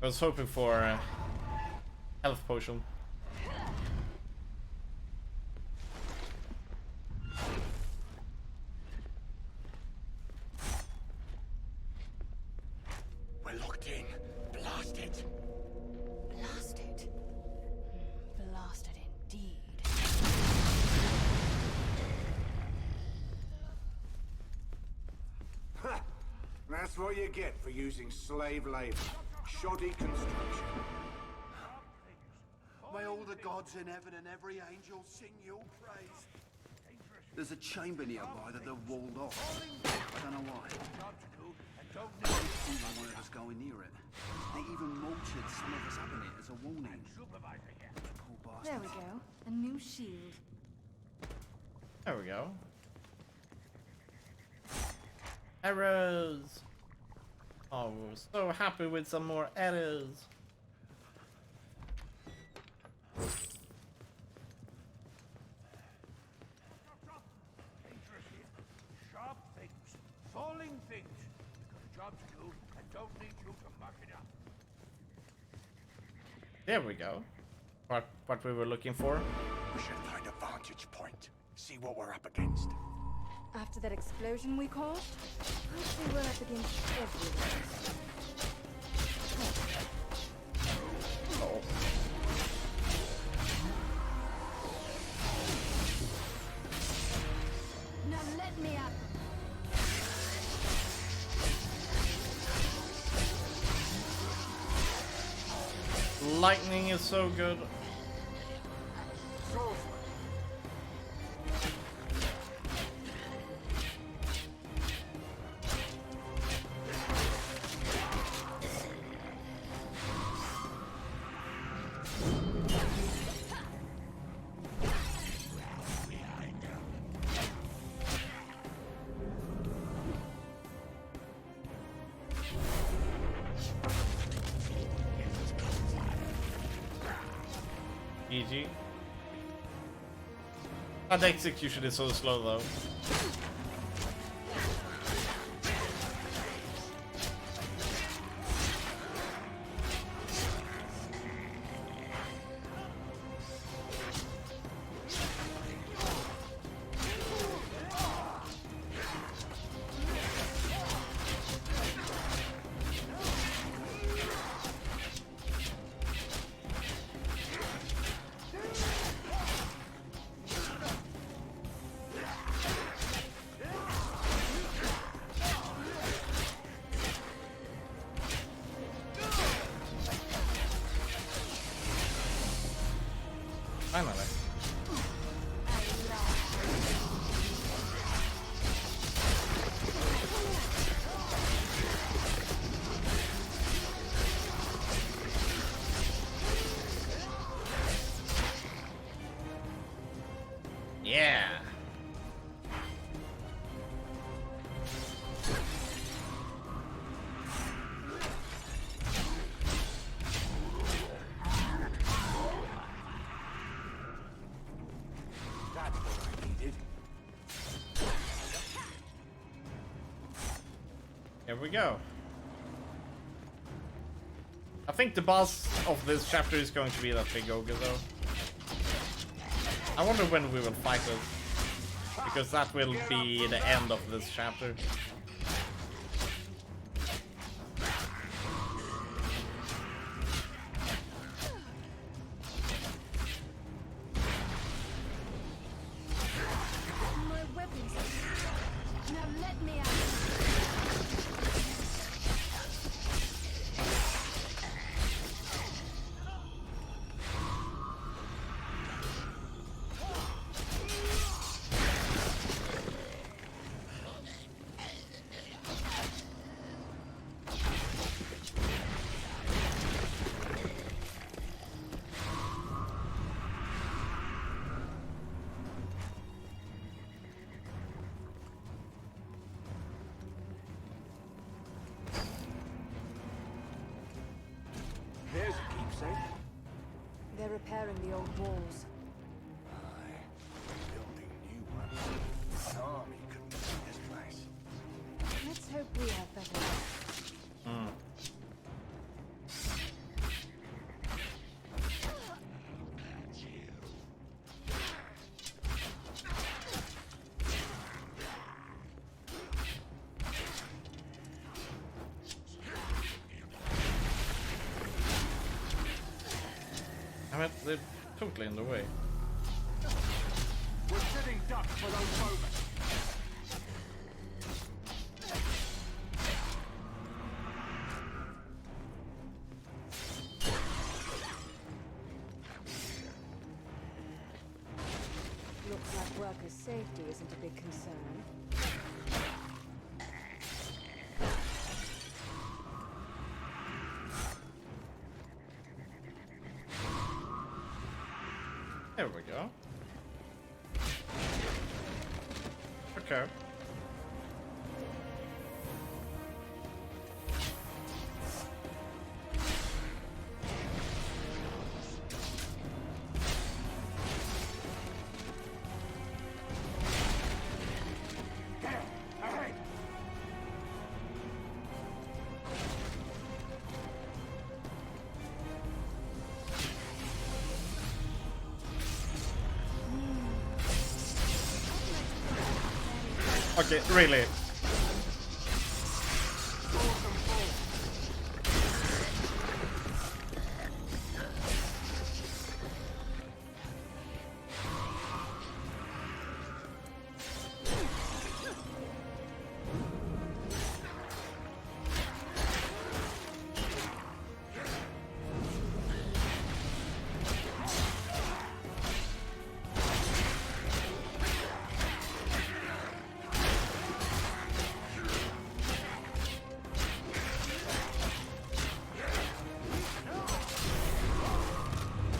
I was hoping for a health potion. We're locked in. Blast it. Blast it. Blast it indeed. Ha! That's what you get for using slave labor. Shoddy construction. May all the gods in heaven and every angel sing your praise. There's a chamber nearby that they've walled off. I don't know why. They don't want us going near it. They even mortared some of us up in it as a warning. Poor There we bastards. go. A new shield. There we go. Arrows. Oh, we're so happy with some more arrows. Sharp things, falling things. We've got a job to do and don't need you to muck it up. There we go. What we were looking for. We should find a vantage point. See what we're up against. After that explosion we caused, I'd say we're up against everyone. Oh. Now let me out. Lightning is so good. GG. Oh, the execution is so slow though. Finally. Yeah. That's what I needed. Here we go. I think the boss of this chapter is going to be that big ogre though. I wonder when we will fight it, because that will be the end of this chapter. My weapons. Now let me out. They're repairing the old walls. Aye. Building new ones. This army couldn't defend this place. Let's hope we have better luck. I mean, they're totally in the way. We're sitting ducks for those moments. Looks like workers' safety isn't a big concern. There we go. Okay. Okay, really.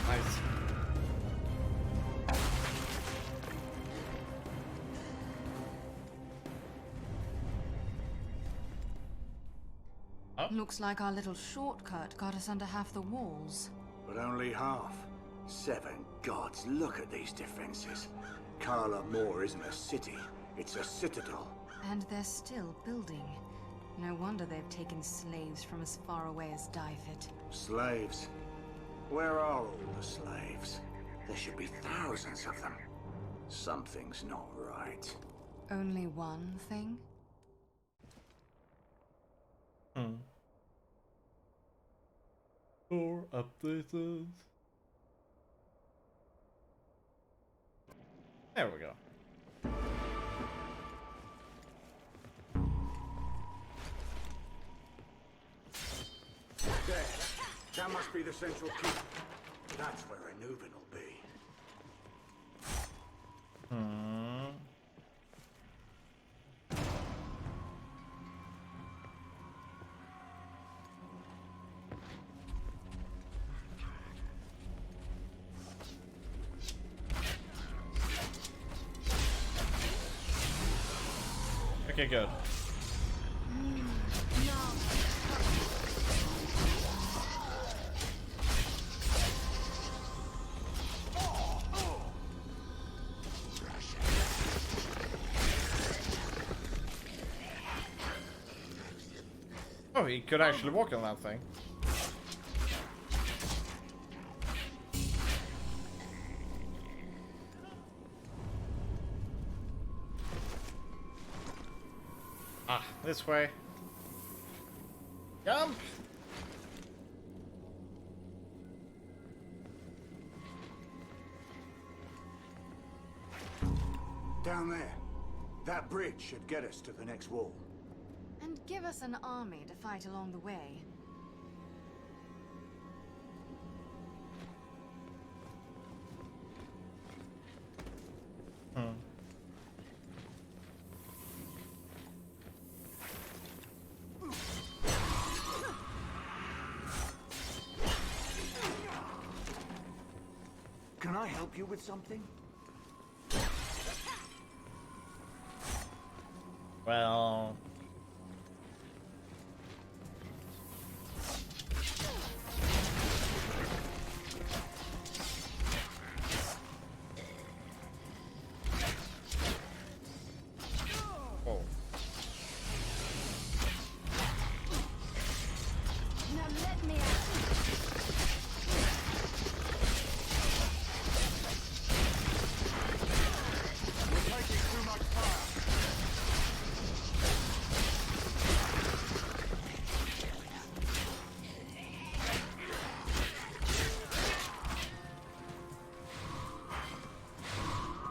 Nice. Looks like our little shortcut got us under half the walls. But only half. 7 gods, look at these defenses. Karla Moor isn't a city, it's a citadel. And they're still building. No wonder they've taken slaves from as far away as Dyfed. Slaves? Where are all the slaves? There should be thousands of them. Something's not right. Only one thing? Or updated. There we go. There. That must be the central keep. That's where Anubin will be. Okay, good. Oh, he could actually walk on that thing. Ah, this way. Jump! Down there. That bridge should get us to the next wall. And give us an army to fight along the way. Can I help you with something? Well...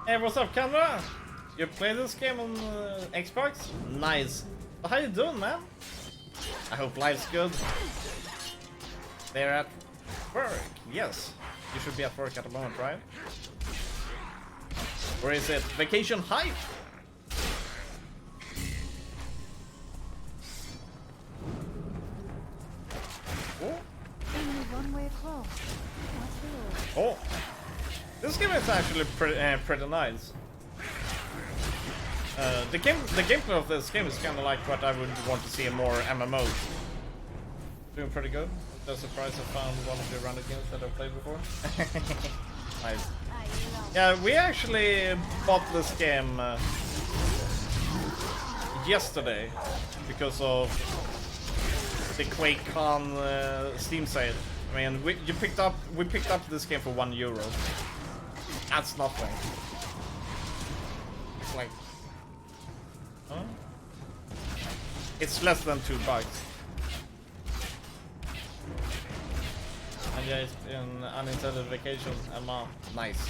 Hey, what's up, Kendra? You play this game on Xbox? Nice. How you doing, man? I hope life's good. They're at work. Yes. You should be at work at the moment, right? Or is it vacation hype? Oh. Only one way across. What's the Oh. This game is actually pretty nice. The gameplay of this game is kind of like what I would want to see in more MMOs. Doing pretty good. Just surprised I found one of the random games that I've played before. Nice. Yeah, we actually bought this game yesterday because of the QuakeCon Steam sale. I mean, we picked up this game for €1. That's nothing. It's like, huh? It's less than $2. And yeah, it's in unintended vacation and mom. Nice.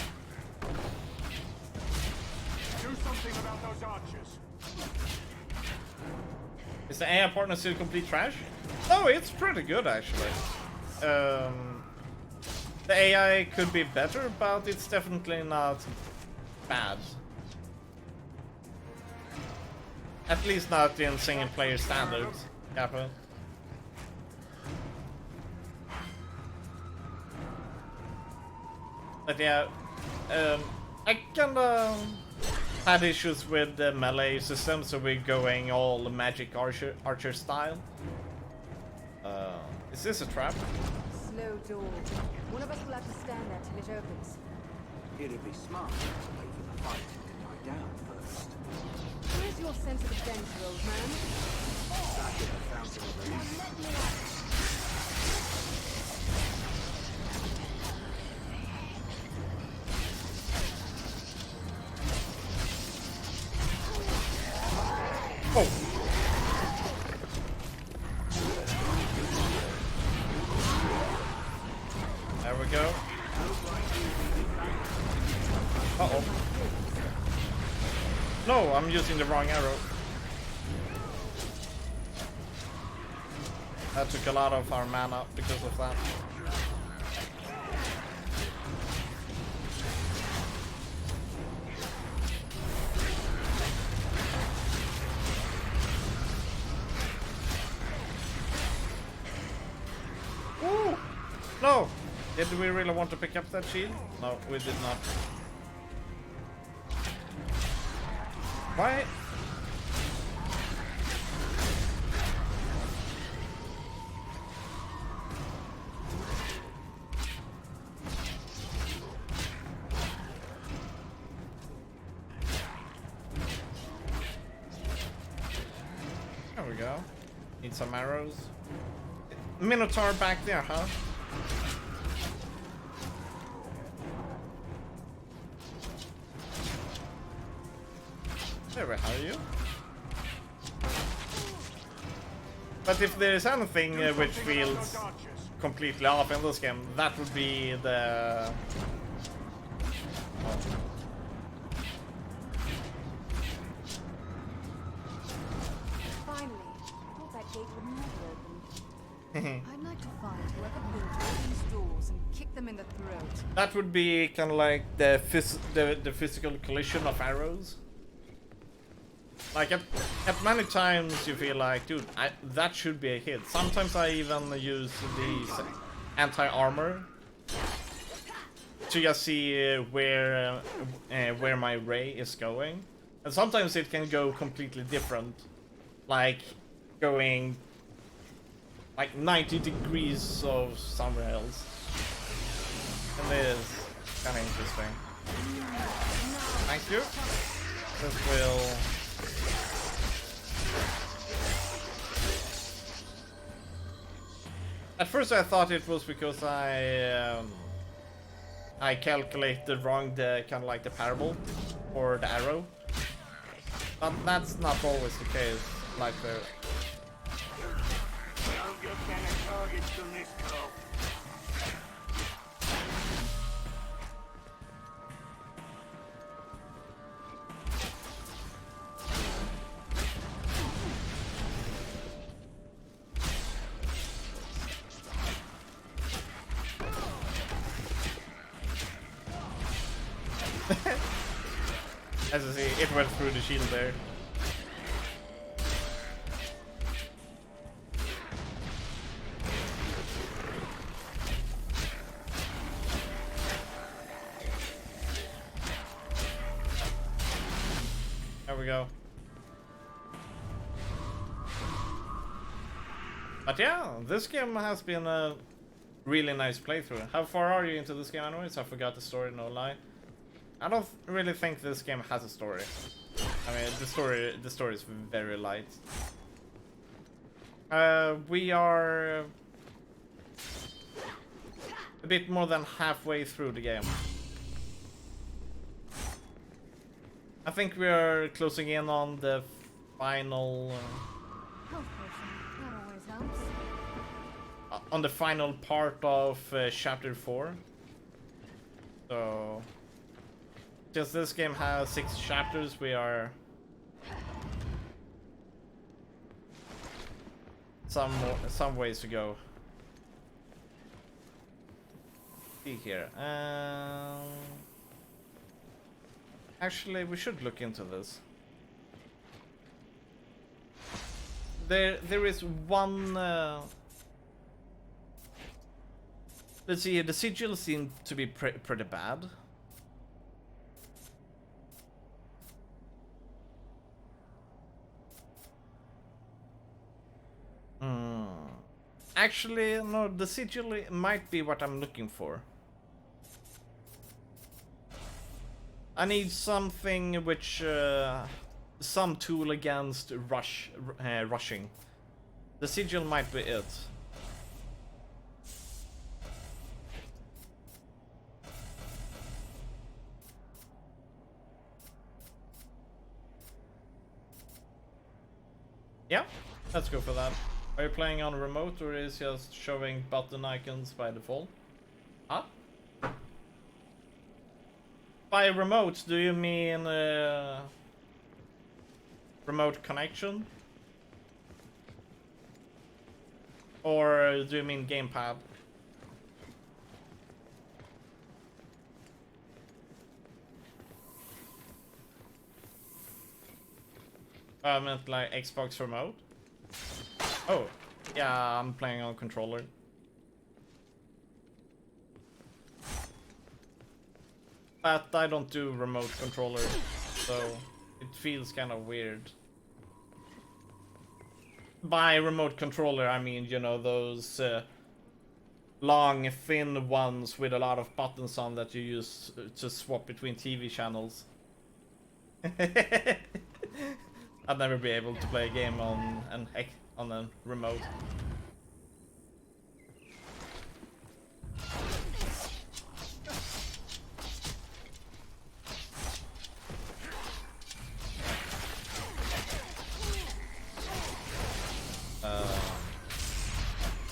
Do something about those archers. Is the AI partner still complete trash? No, it's pretty good actually. The AI could be better, but it's definitely not bad. At least not in single player standards. Yeah, but yeah, I kinda had issues with the melee system, so we're going all magic archer style. Is this a trap? Slow door. One of us will have to stand there till it opens. It'd be smart to wait for the fight to die down first. Where's your sense of adventure, old man? Back at the Fountain of Youth. Oh! There we go. Uh-oh. No, I'm using the wrong arrow. That took a lot of our mana because of that. Ooh! No! Did we really want to pick up that shield? No, we did not. Why? There we go. Need some arrows. Minotaur back there, huh? There we are, you. But if there is anything which feels completely off in this game, that would be the... Oh. Finally, I thought that gate would never open. I'd like to find whoever built all these doors and kick them in the throat. That would be kind of like the physical collision of arrows. Like at many times you feel like, dude, that should be a hit. Sometimes I even use the anti-armor to just see where my ray is going, and sometimes it can go completely different, like going like 90 degrees of somewhere else, and it is kind of interesting. Thank you. This will. At first I thought it was because I calculated wrong the kind of like the parable or the arrow, but that's not always the case. Like the. Don't get any targets from this cop. As I see, it went through the shield there. There we go. But yeah, this game has been a really nice playthrough. How far are you into this game anyways? I forgot the story, no lie. I don't really think this game has a story. I mean, the story is very light. We are a bit more than halfway through the game. I think we are closing in on the final Health potion. That always helps. on the final part of chapter 4. So just this game has 6 chapters, we are some ways to go. See here. Actually, we should look into this. There is one. Let's see. The sigils seem to be pretty bad. Actually, no. The sigil might be what I'm looking for. I need something which, some tool against rushing. The sigil might be it. Yeah, let's go for that. Are you playing on remote or is it just showing button icons by default? Huh? By remote, do you mean remote connection? Or do you mean gamepad? I meant like Xbox remote? Oh, yeah, I'm playing on controller. But I don't do remote controller, so it feels kind of weird. By remote controller, I mean, you know, those long, thin ones with a lot of buttons on that you use to swap between TV channels. I'd never be able to play a game on a remote.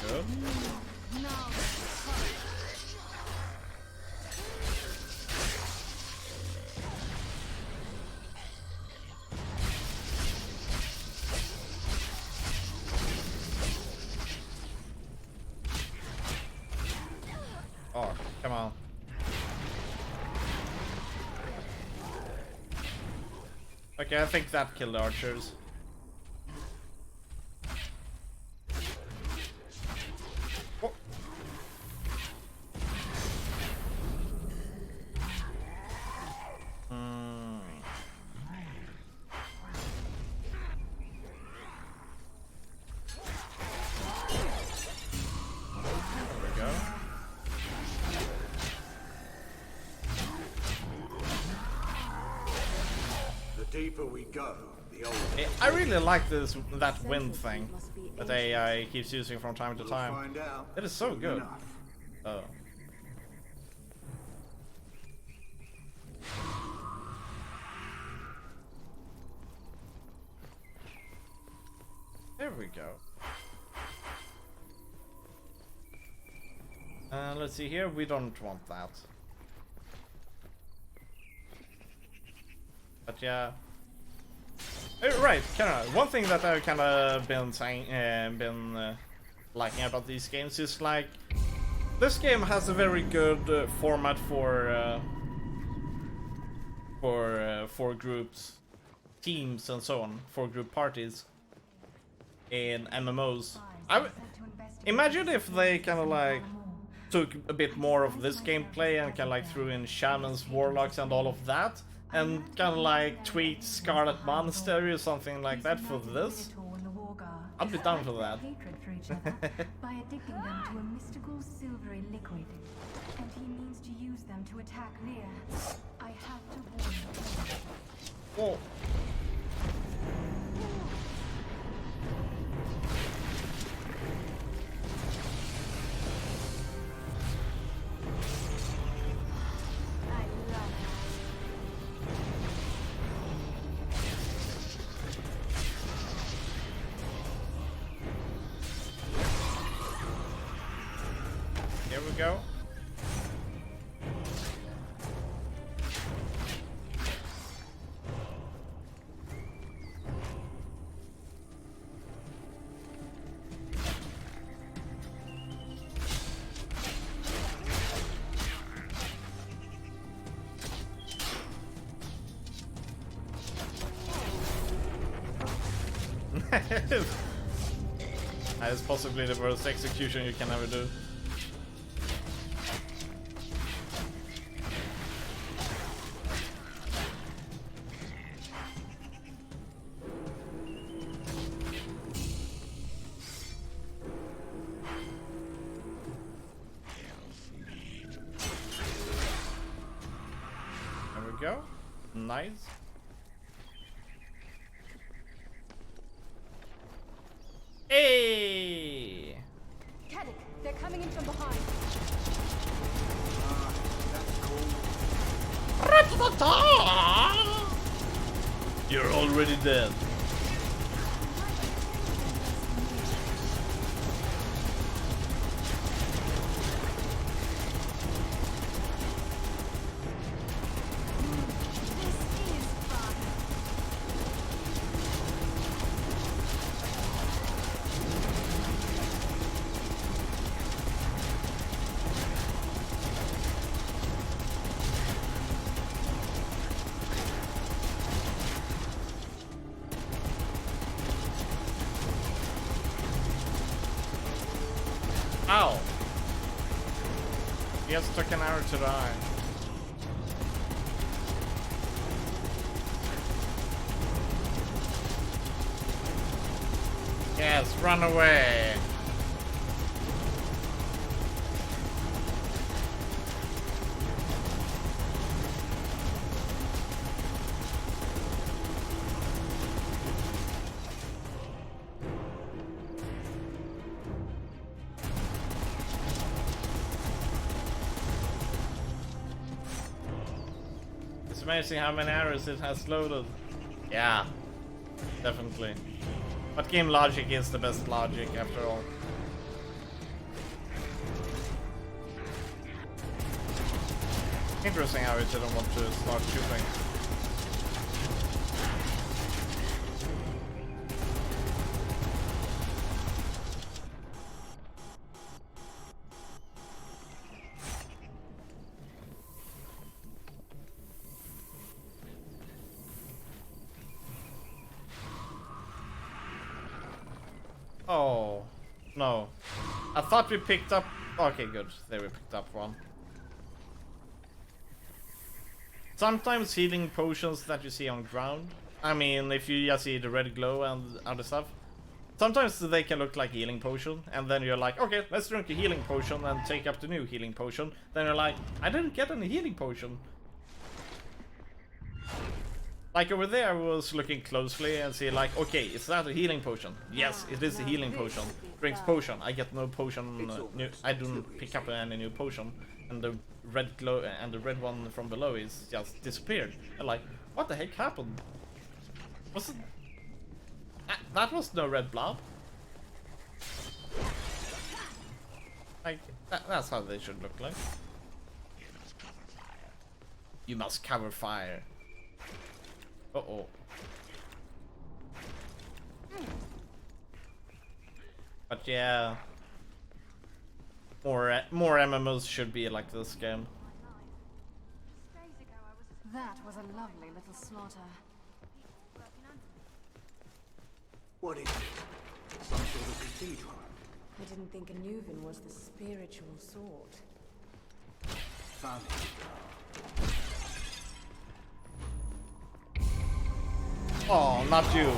Good. Oh, come on. Okay, I think that killed the archers. Oh. There we go. The deeper we go, the older. I really like that wind thing that AI keeps using from time to We'll time. find out It is so soon good. enough. Oh. There we go. Let's see here. We don't want that. But yeah. Right, kinda. One thing that I've kinda been saying, liking about these games is like, this game has a very good format for groups, teams, and so on, for group parties in MMOs. Imagine if they kind of like took a bit more of this gameplay and kind of like threw in shamans, warlocks, and all of that, and kind of like tweaked Scarlet Monastery or something like that for this. I'd be down for that. By addicting them to a mystical silvery liquid, and he means to use them to attack Lear. I have to warn you. Oh. Here we go. That is possibly the worst execution you can ever do. There we go. Nice. Hey! Caddick, they're coming in from behind. You're already dead. Ow! He has stuck an arrow to the eye. Yes, run away! It's amazing how many arrows it has loaded. Yeah, definitely. But game logic is the best logic after all. Interesting how it didn't want to start shooting. Oh, no. I thought we picked up... Okay, good. There we picked up one. Sometimes healing potions that you see on ground, I mean, if you just see the red glow and other stuff, sometimes they can look like healing potion, and then you're like, okay, let's drink a healing potion and take up the new healing potion. Then you're like, I didn't get any healing potion. Like over there, I was looking closely and see like, okay, is that a healing potion? Yes, it is a healing potion. Drinks potion. I get no potion. New, I don't pick up any new potion, and the red glow and the red one from below is just disappeared. And like, what the heck happened? Was it? That was no red blob. Like that's how they should look like. You must cover fire. Uh-oh. But yeah, more MMOs should be like this game. That was a lovely little slaughter. What is it? Some sort of cathedral? I didn't think a Nuven was the spiritual sort. Found it. Oh, not you.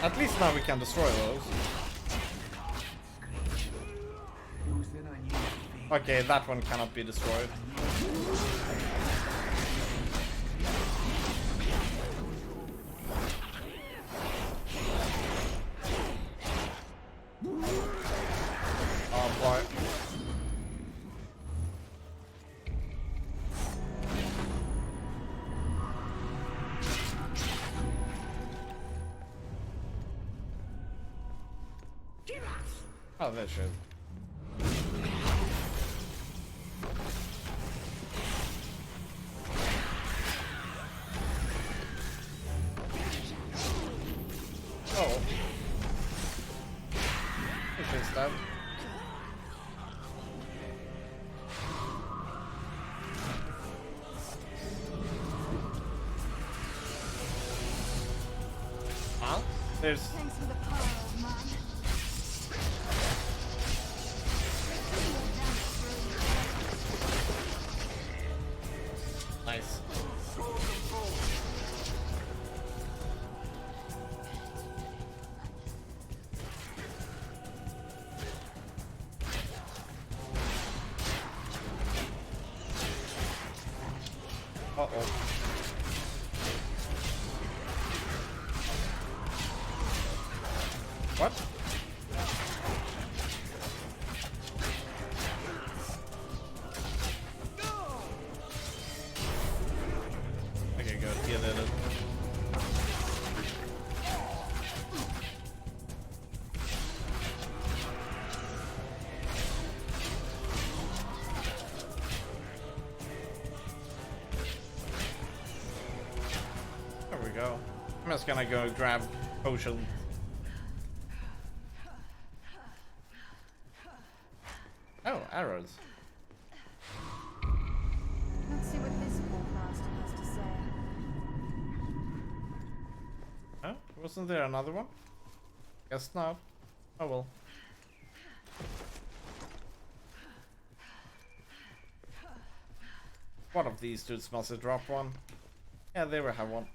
At least now we can destroy those. Okay, that one cannot be destroyed. Oh boy. Oh, that should. Oh. Okay, stop. Huh? There's. Thanks for the power, old man. Nice. Uh-oh. What? Okay, good. Yeah, that is. There we go. I'm just gonna go grab potion. Oh, arrows. Let's see what this poor bastard has to say. Huh? Wasn't there another one? Guess not. Oh well. One of these dudes must have dropped one. Yeah, they will have one.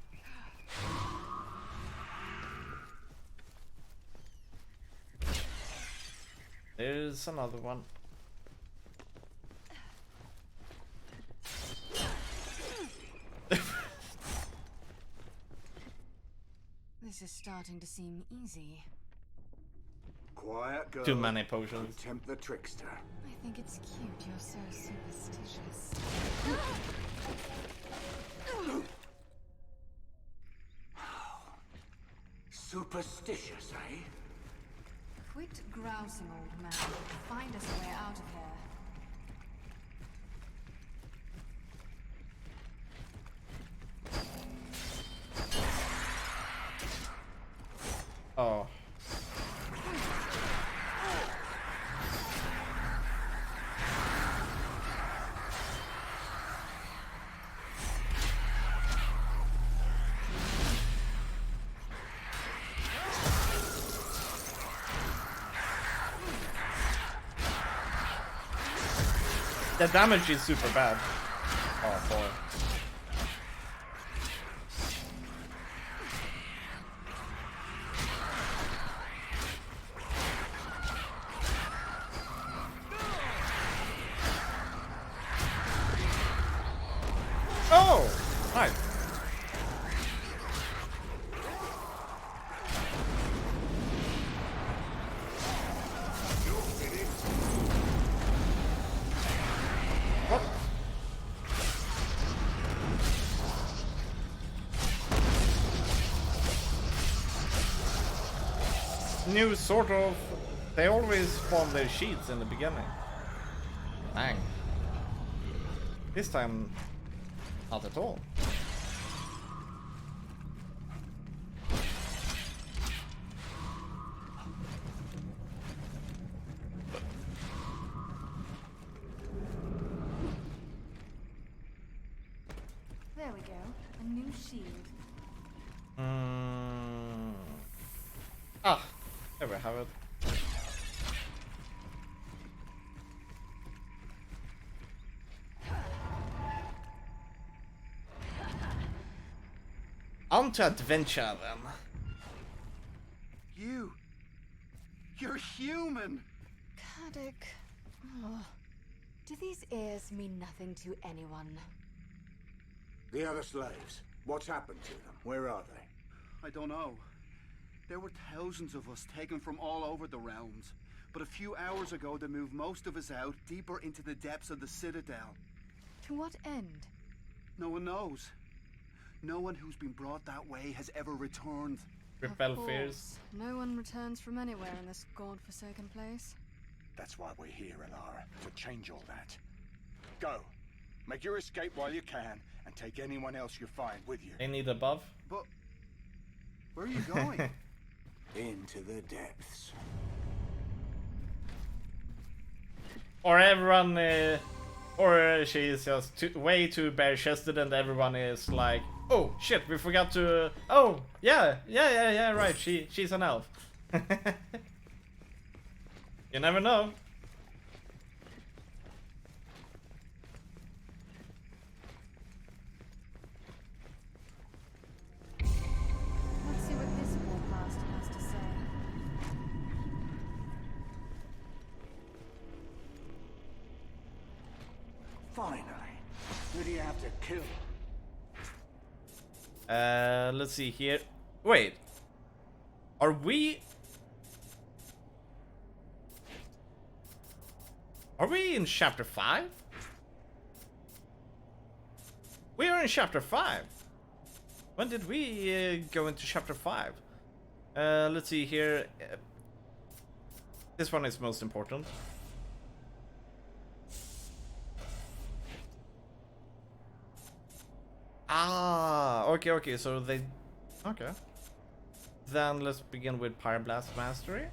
There's another one. This is starting to seem easy. Quiet girl. Too many potions. Don't tempt the trickster. I think it's cute you're so superstitious. Superstitious, eh? Quit grousing, old man. Find us a way out of here. Oh. The damage is super bad. Oh boy. Oh! Nice. What? New sort of. They always spawn their sheets in the beginning. Dang. This time, not at all. we go. A new shield. Ah, there we have it. On to adventure then. You're human! Caddoc. Oh. Do these ears mean nothing to anyone? The other slaves. What's happened to them? Where are they? I don't know. There were thousands of us taken from all over the realms. But a few hours ago they moved most of us out deeper into the depths of the Citadel. To what end? No one knows. No one who's been brought that way has ever returned. Repel Of fears. course. No one returns from anywhere in this god-forsaken place. That's why we're here, Alara, to change all that. Go. Make your escape while you can, and take anyone else you find with you. They need a buff. But where are you going? Into the depths. Or everyone, or she's just way too bare-chested, and everyone is like, "Oh shit, we forgot to." Oh yeah, right. She's an elf. You never know. Let's see what this warcaster has to say. Finally. Who do you have to kill? Let's see here. Wait. Are we... Are we in chapter 5? We are in chapter 5. When did we go into chapter 5? Let's see here. This one is most important. Ah, okay, so they... Okay. Then let's begin with Pyroblast Mastery.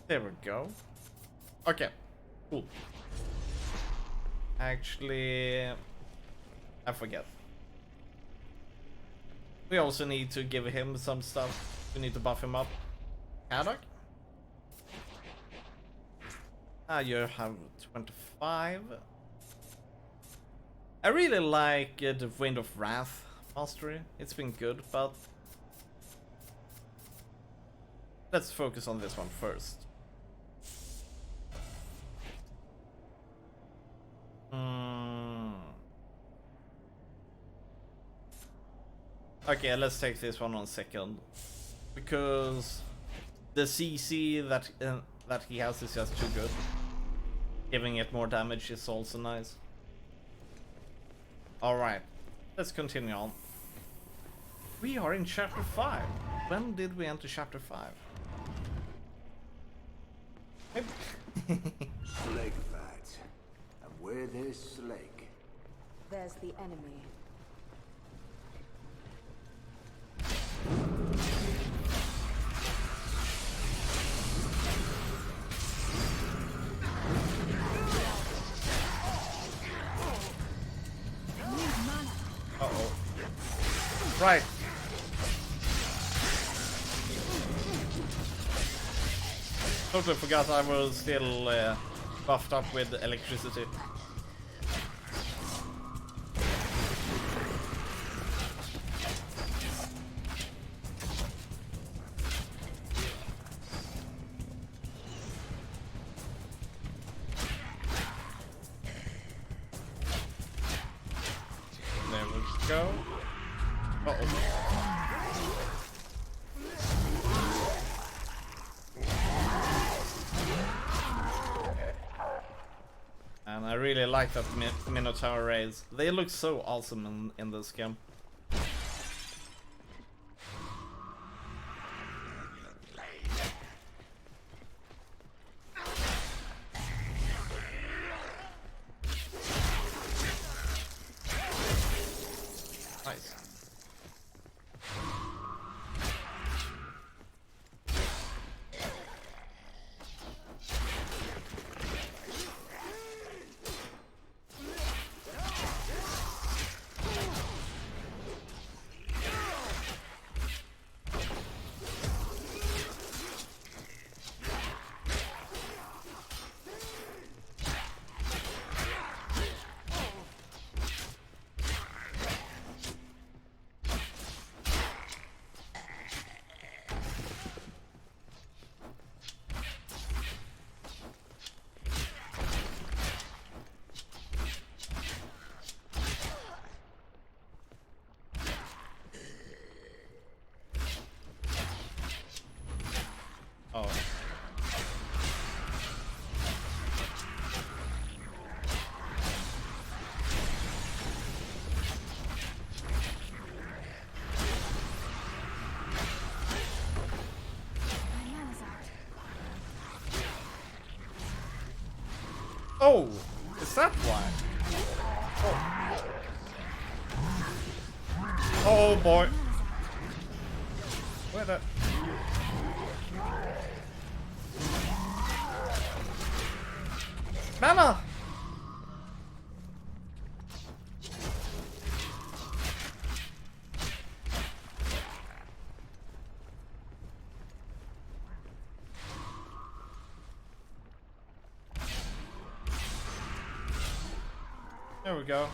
There we go. Okay, cool. Actually, I forget. We also need to give him some stuff. We need to buff him up. Haddock? Ah, you have 25. I really like the Wind of Wrath mastery. It's been good, but let's focus on this one first. Okay, let's take this one on second, because the CC that he has is just too good. Giving it more damage is also nice. Alright, let's continue on. We are in chapter 5. When did we enter chapter 5? Slake fights. And where there's Slake. There's the enemy. Uh-oh. Right. Totally forgot I was still buffed up with electricity. There we go. Uh-oh. And I really like that Minotaur rays. They look so awesome in this game. Nice. Oh, is that why? Oh, oh boy. Where the? Mana! There we go.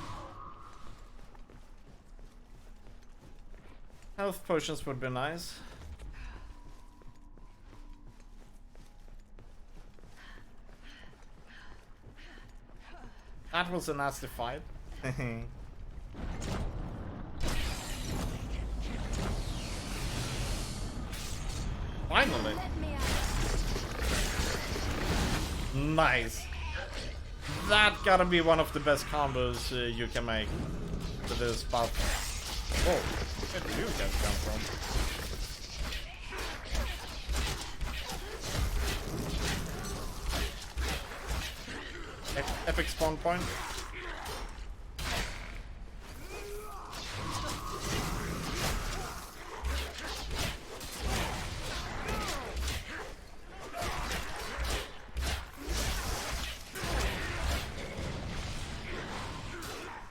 Health potions would be nice. That was a nasty fight. Finally. Nice. That gotta be one of the best combos you can make with this buff. Oh, where did you guys come from? Epic spawn point.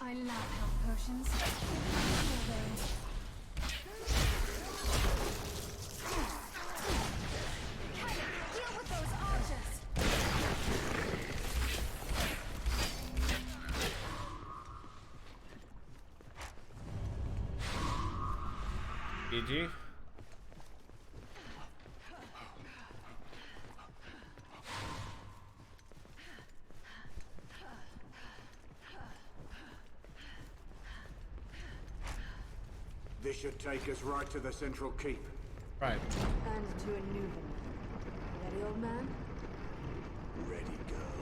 I love health potions. Deal with those archers. GG. This should take us right to the central keep. Right. And to a new one. Ready, old man? Ready, girl.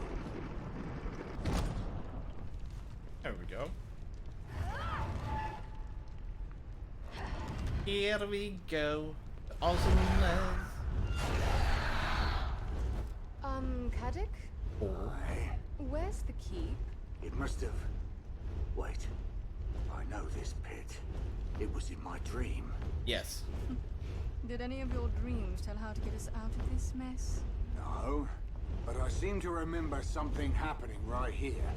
There we go. Here we go. Awesomeness. Caddick? Aye. Where's the keep? It must have... Wait. I know this pit. It was in my dream. Yes. Did any of your dreams tell how to get us out of this mess? No, but I seem to remember something happening right here.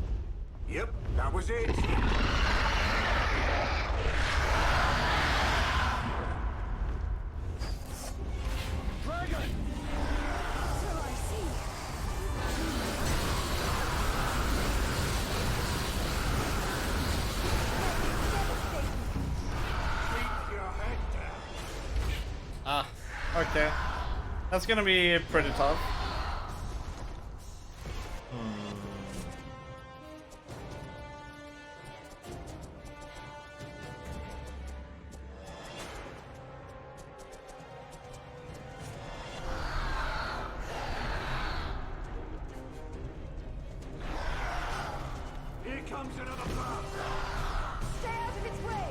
Yep, that was it. Dragon! So I see. Keep your head down. Ah, okay. That's gonna be pretty tough. Here comes another path. Stay out of its way.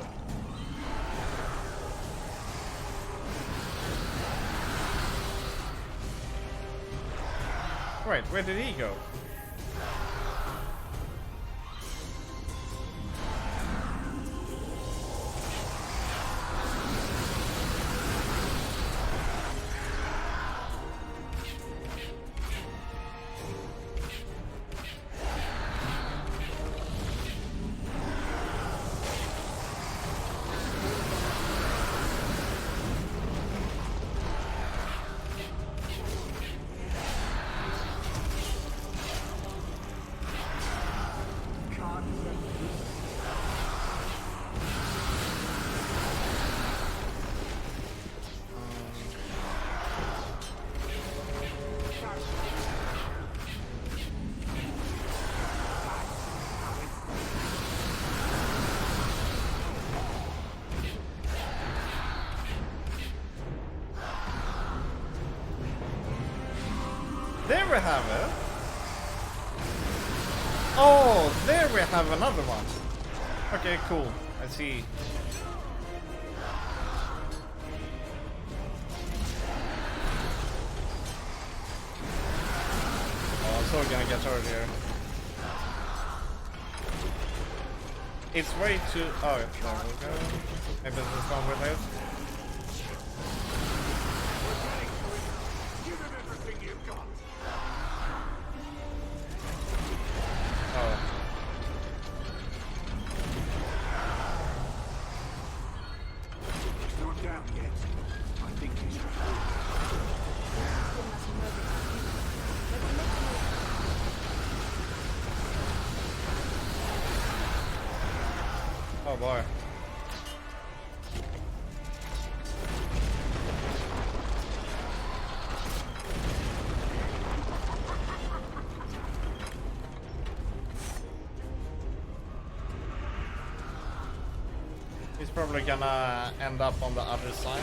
Wait, where did he go? There we have it. Oh, there we have another one. Okay, cool. I see. Oh, I'm so gonna get hurt here. It's way too... Oh, there we go. Maybe this is one with it. Oh. He's not down yet. I think he's Oh boy. He's probably gonna end up on the other side.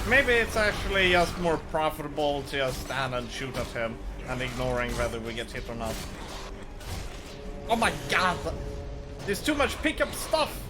Maybe it's actually just more profitable to just stand and shoot at him and ignoring whether we get hit or not. Oh my god! There's too much pickup stuff!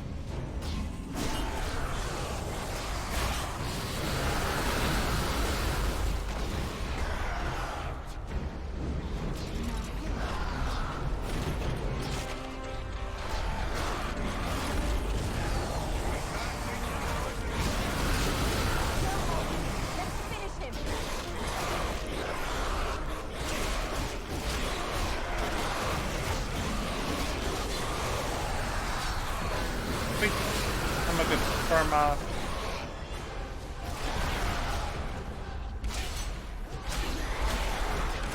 I'm a good karma.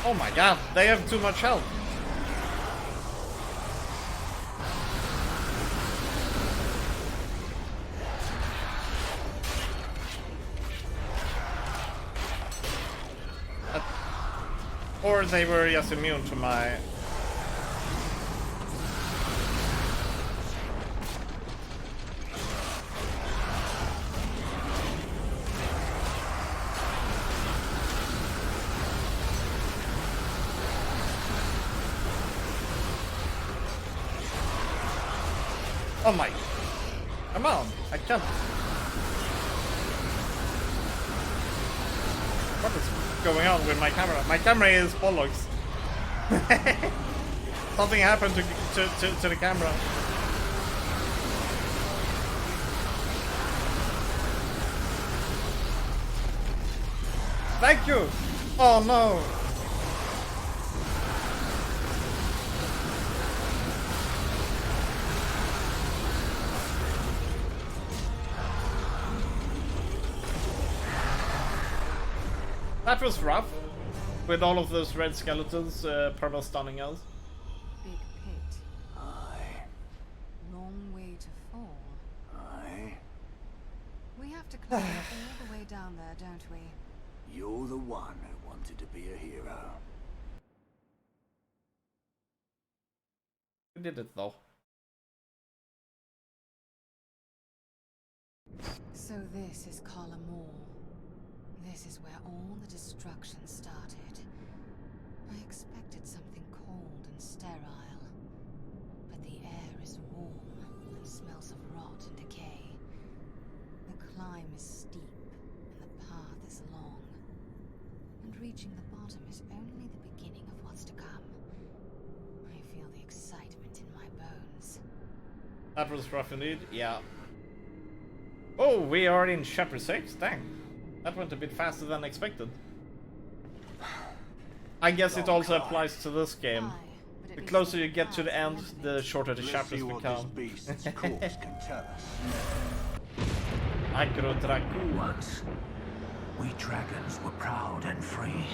Oh my god, they have too much health. Or they were just immune to my... Oh my... Come on, I can't... What is going on with my camera? My camera is bollocks. Something happened to the camera. Thank you! Oh no! That was rough, with all of those red skeletons purple stunning us. Big pit. Aye. Long way to fall. Aye. We have to climb all the way down there, don't we? You're the one who wanted to be a hero. We did it though. So this is Kalam Mor. This is where all the destruction started. I expected something cold and sterile, but the air is warm and smells of rot and decay. The climb is steep and the path is long, and reaching the bottom is only the beginning of what's to come. I feel the excitement in my bones. That was rough indeed, yeah. Oh, we are in chapter 6, dang. That went a bit faster than expected. I guess it also applies to this game. The closer you get to the end, the shorter the chapters become. Agro Dracu. Once, we dragons were proud and free.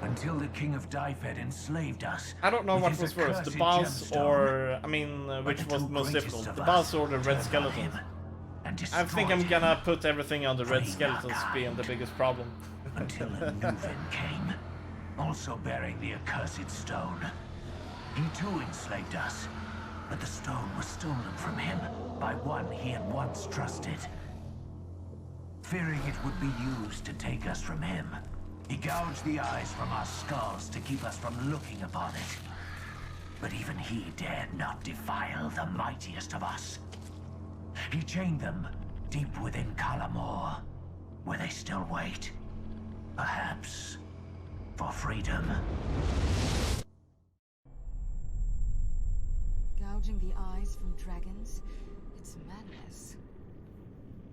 Until the King of Dyfed enslaved us. I don't know what was worse, the boss or... I mean, which was most difficult, the boss or the red skeleton? and destroy I think I'm him. gonna put everything on the red Freeing skeletons our being the kind. biggest problem. Until a Nuvin came, also bearing the accursed stone. He too enslaved us, but the stone was stolen from him by one he had once trusted. Fearing it would be used to take us from him, he gouged the eyes from our skulls to keep us from looking upon it. But even he dared not defile the mightiest of us. He chained them deep within Kalamor, where they still wait. Perhaps for freedom. Gouging the eyes from dragons? It's madness.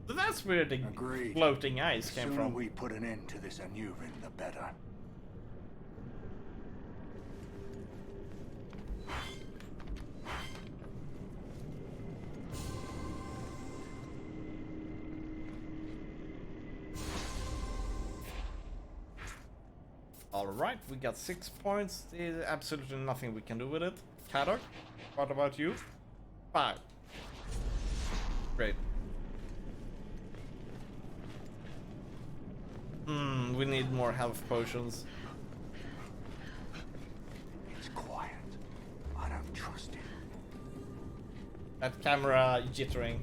So that's where the Agreed. floating eyes The came sooner from. we put an end to this Anuvin, the better. Alright, we got 6 points. There's absolutely nothing we can do with it. Kadok, what about you? 5. Great. We need more health potions. It's quiet. I don't trust it. That camera jittering.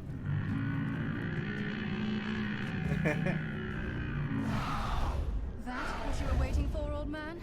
That what you were waiting for, old man?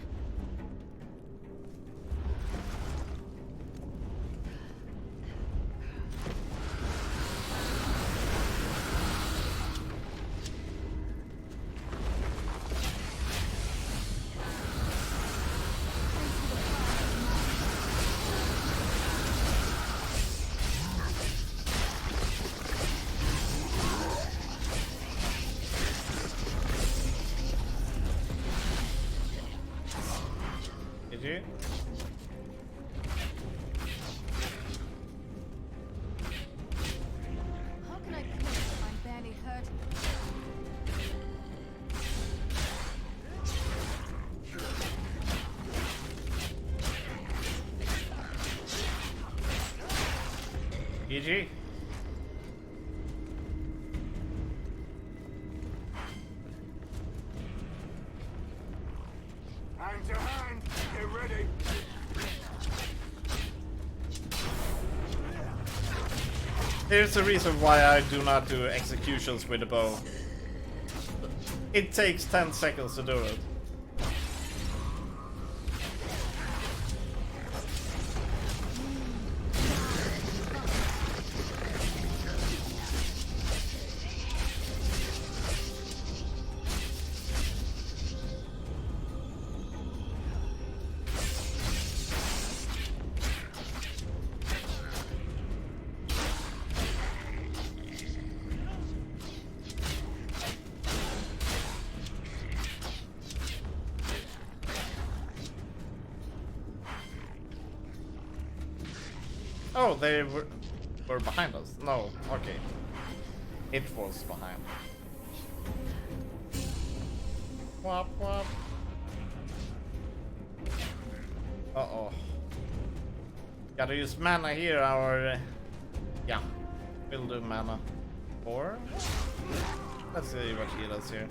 Did you? How can I quit if I'm barely hurt? GG. Hand to hand. Get ready. Here's the reason why I do not do executions with the bow. It takes 10 seconds to do it. Oh, they were behind us. No, okay. It was behind. Wop wop. Uh-oh. Gotta use mana here, or... yeah, we'll do mana. Or... let's see what he does here.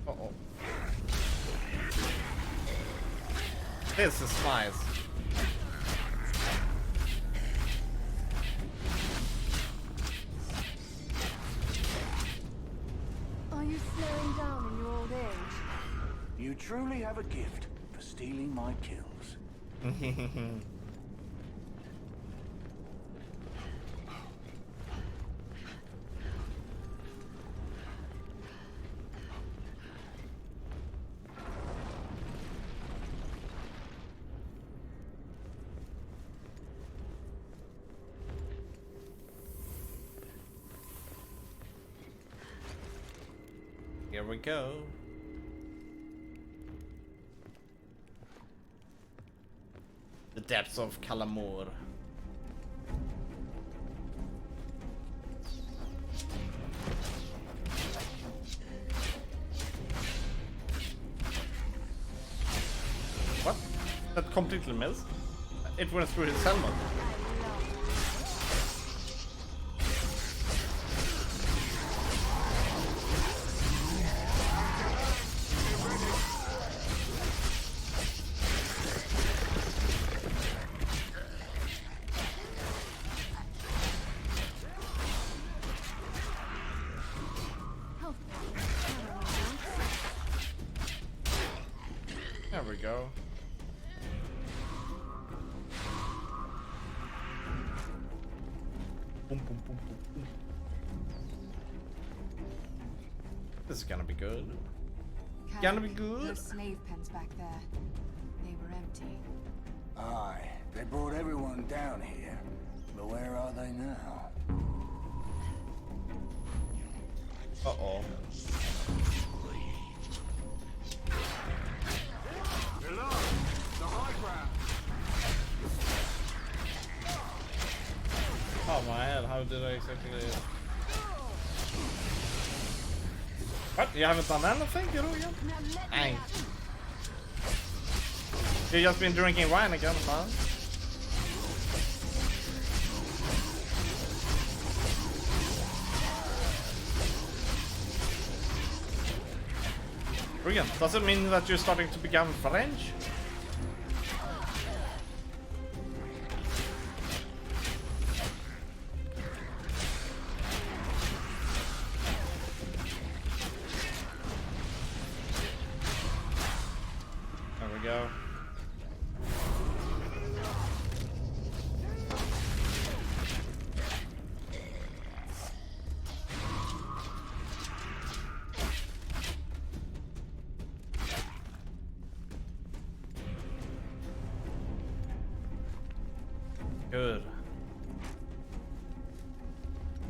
Uh-oh. This is nice. Are you slowing down in your old age? You truly have a gift for stealing my kills. Here we go. The depths of Kalamor. that completely missed. It went through his helmet. There we go. Boom, boom, boom, boom, boom. This is gonna be good. Gonna be good. Those slave pens back there. They were empty. Aye, they brought everyone down here. But where are they now? Uh-oh. Below, the high ground. Oh my head, how did I exactly... What? You haven't done anything, you know, yet? Dang. You've just been drinking wine again, huh? Brilliant. Does it mean that you're starting to become French? There we go. Good.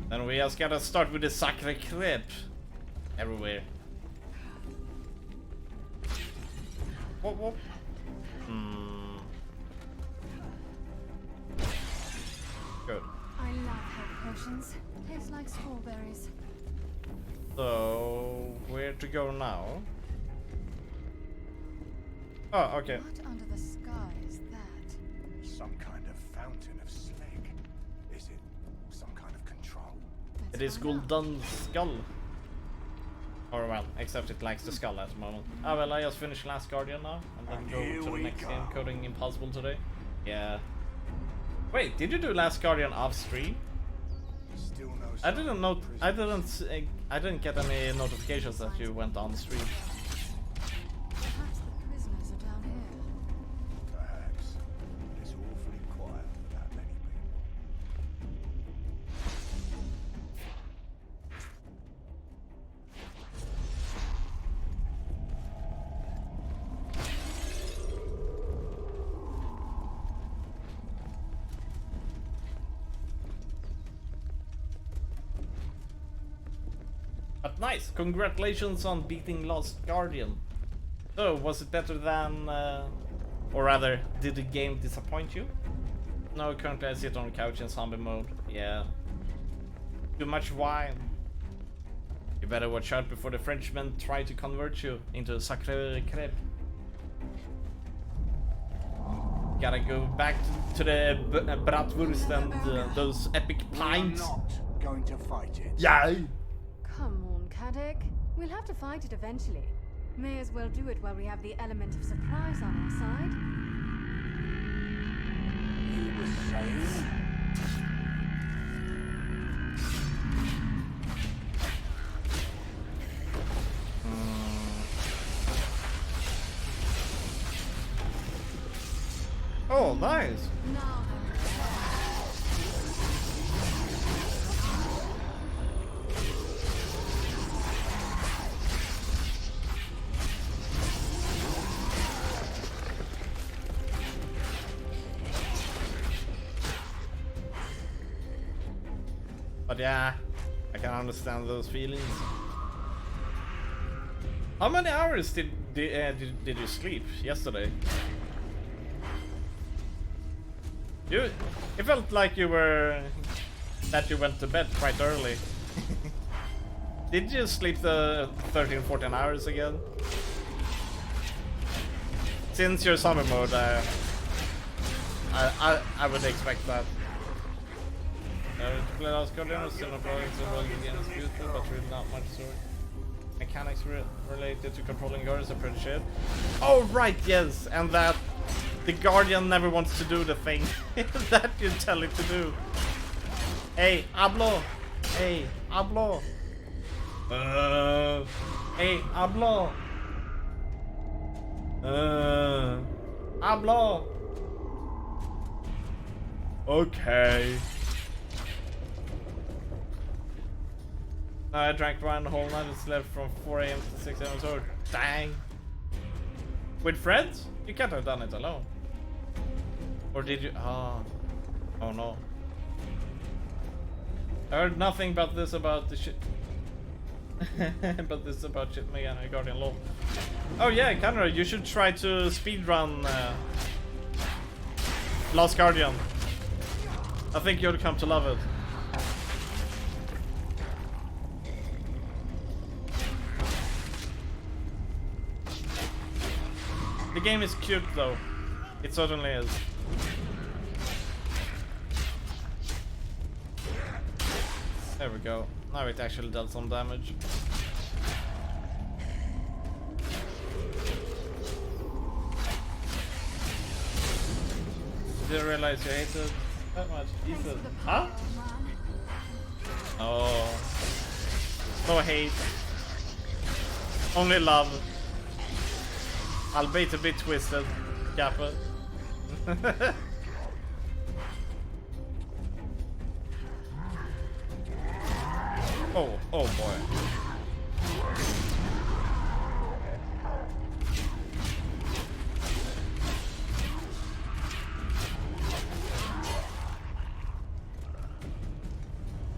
Then we just gotta start with the Sacre Crêpe everywhere. What? Good. I love health potions. Tastes like strawberries. So, where to go now? Oh, okay. What under the sky is that? Some kind of fountain of slag. Is it some kind of control? It is Gul'dan's skull. Or well, except it lacks the skull at the moment. Ah well, I just finished Last Guardian now, and then go to the next game, Coding Impossible today. Yeah. Wait, did you do Last Guardian off stream? Still no I didn't know. I didn't get any notifications that you went on stream. Perhaps the prisoners are down here. Perhaps. It's awfully quiet for that many people. But nice, congratulations on beating Last Guardian. So, was it better than, or rather, did the game disappoint you? No, currently I sit on the couch in zombie mode. Yeah. Too much wine. You better watch out before the Frenchmen try to convert you into a Sacre Crêpe. Gotta go back to the bratwurst and those epic pints. You're not going to fight it. Yeah. Come on, Caddick. We'll have to fight it eventually. May as well do it while we have the element of surprise on our side. You were saying? Oh, nice. Now But yeah, I can understand those feelings. How many hours did you sleep yesterday? It felt like you went to bed quite early. Did you sleep the 13-14 hours again? since you're zombie mode, I would expect that. To play Last Guardian is still not blowing, so well the game is beautiful, but really not much story. Mechanics related to controlling guards are pretty shit. Oh right, yes, and that the Guardian never wants to do the thing that you tell it to do. Hey, hablo. Hey, hablo. Hey, hablo. Hablo. Okay. I drank wine the whole night and slept from 4 AM to 6 AM. So dang. With friends? You can't have done it alone. Or did you? Oh no. I heard nothing about this about the shit. But this is about shit Megan and Guardian Law. Oh yeah, Connor, you should try to speedrun Last Guardian. I think you'll come to love it. The game is cute though. It certainly is. There we go. Now it actually does some damage. Didn't realize you hated that much. Ethan. Huh? Oh. No hate. Only love. Albeit a bit twisted. Kappa. Oh boy.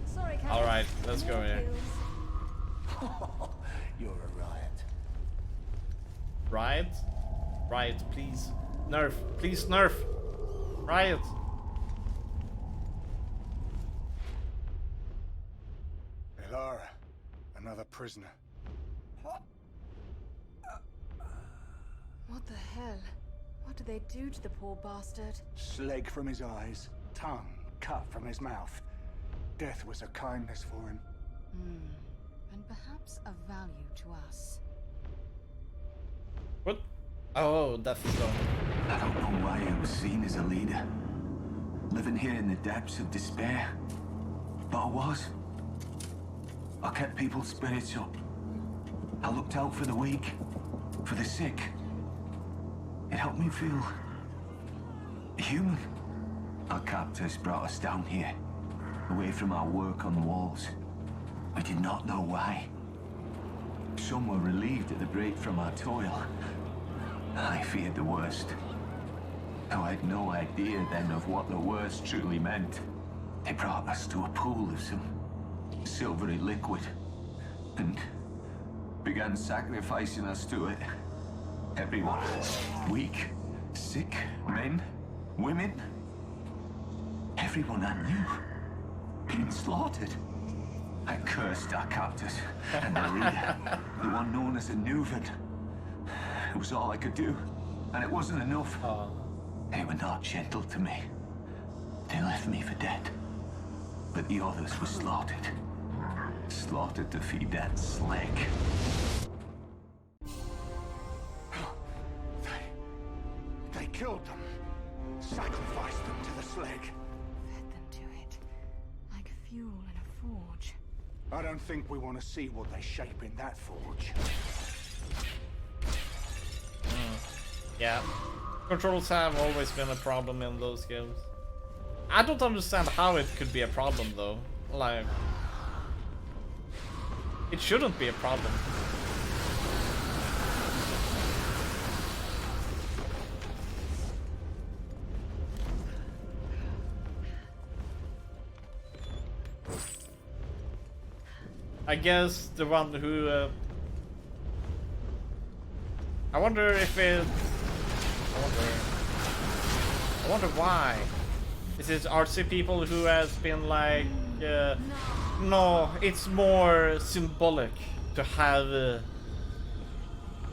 Sorry, Cat. All right, let's go here. You're a riot. Riot? Riot, please. Nerf. Please nerf. Riot. Elara, another prisoner. What the hell? What did they do to the poor bastard? Sleg from his eyes, tongue cut from his mouth. Death was a kindness for him. And perhaps of value to us. What? Oh, Death Stone. I don't know why I was seen as a leader. Living here in the depths of despair. But I was. I kept people's spirits up. I looked out for the weak, for the sick. It helped me feel human. Our captors brought us down here, away from our work on the walls. We did not know why. Some were relieved at the break from our toil. I feared the worst. Though I had no idea then of what the worst truly meant. They brought us to a pool of some silvery liquid and began sacrificing us to it. Everyone. Weak, sick, men, women. Everyone I knew. Being slaughtered. I cursed our captors and their leader, the one known as a Nuven. It was all I could do, and it wasn't enough. They were not gentle to me. They left me for dead. But the others were slaughtered. Slaughtered to feed that Sleg. They killed them. Sacrificed them to the Sleg. Fed them to it. Like fuel in a forge. I don't think we want to see what they shape in that forge. Yeah. Controls have always been a problem in those games. I don't understand how it could be a problem though. Like, it shouldn't be a problem. I guess the one who I wonder if it I wonder why. Is it RC people who has been like no, it's more symbolic to have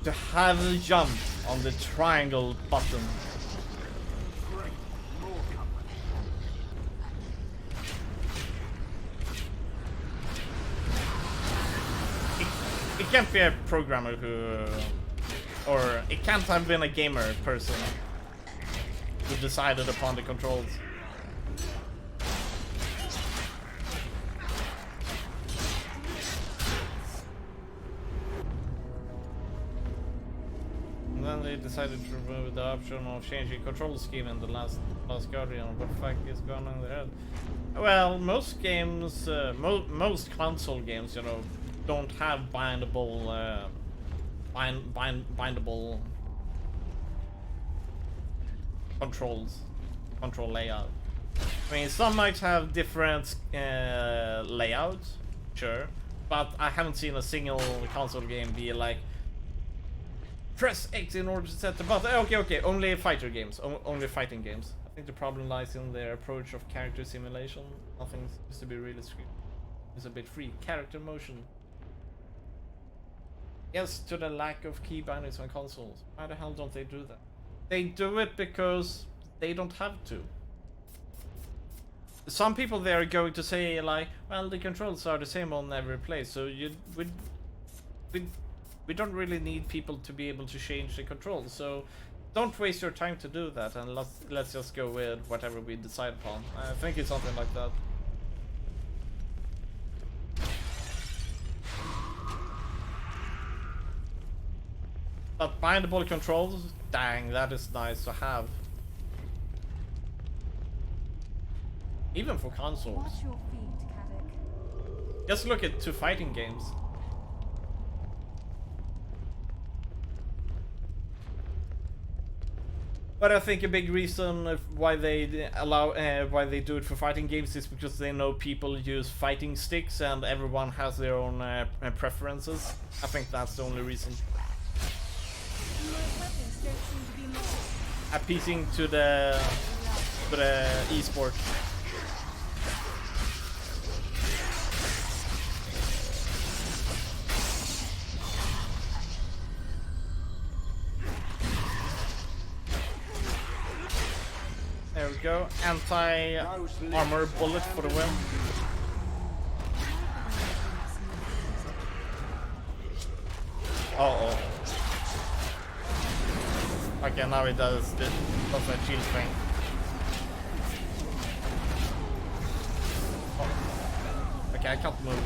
to have a jump on the triangle button. It can't be a programmer who, or it can't have been a gamer person who decided upon the controls. And then they decided to remove the option of changing control scheme in the last Guardian. What the fuck is going on there? Well, most games, most console games, you know, don't have bindable, bindable control layout. I mean, some might have different layouts, sure, but I haven't seen a single console game be like, press X in order to set the button. Okay, only fighter games, only fighting games. I think the problem lies in their approach of character simulation. Nothing seems to be really screwed. It's a bit free. Character motion. Yes, to the lack of key bindings on consoles. Why the hell don't they do that? They do it because they don't have to. Some people there are going to say like, well, the controls are the same on every place, so we don't really need people to be able to change the controls. So don't waste your time to do that, and let's just go with whatever we decide upon. I think it's something like that. But bindable controls, dang, that is nice to have. Even for consoles. Watch your feet, Caddock. Just look at two fighting games. But I think a big reason of why they allow, why they do it for fighting games is because they know people use fighting sticks and everyone has their own preferences. I think that's the only reason. Appeasing to the esport. There we go. Anti-armor bullet for the win. Uh-oh. Okay, now he does that shield thing. Oh. Okay, I can't move.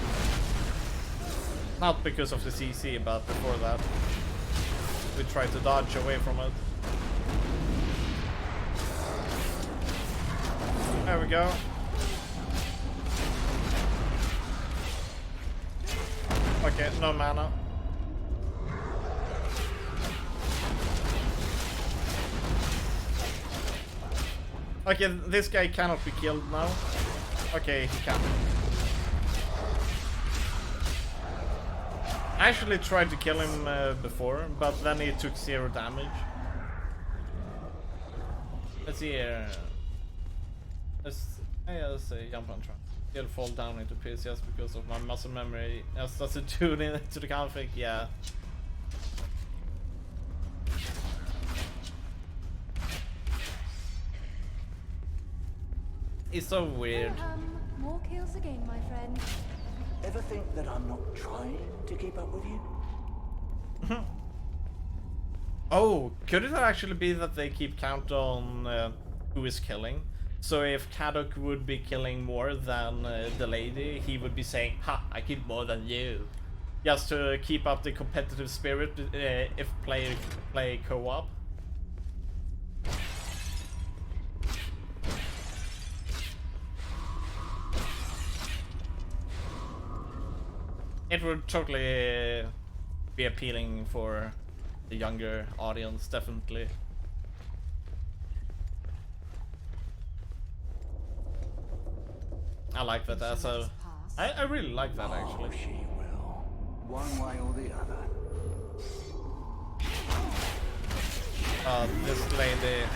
Not because of the CC, but before that. We tried to dodge away from it. There we go. Okay, no mana. Okay, this guy cannot be killed now. Okay, he can. I actually tried to kill him before, but then he took 0 damage. Let's see here. Let's say jump on track. He'll fall down into pieces just because of my muscle memory. Just doesn't tune into the config, yeah. It's so weird. More kills again, my friend. Ever think that I'm not trying to keep up with you? Oh, could it actually be that they keep count on who is killing? So if Caddock would be killing more than the lady, he would be saying, "Ha, I killed more than you." Just to keep up the competitive spirit if play co-op. It would totally be appealing for the younger audience, definitely. I like that as a... I really like that, actually. Oh, she will. One way or the other. This lady...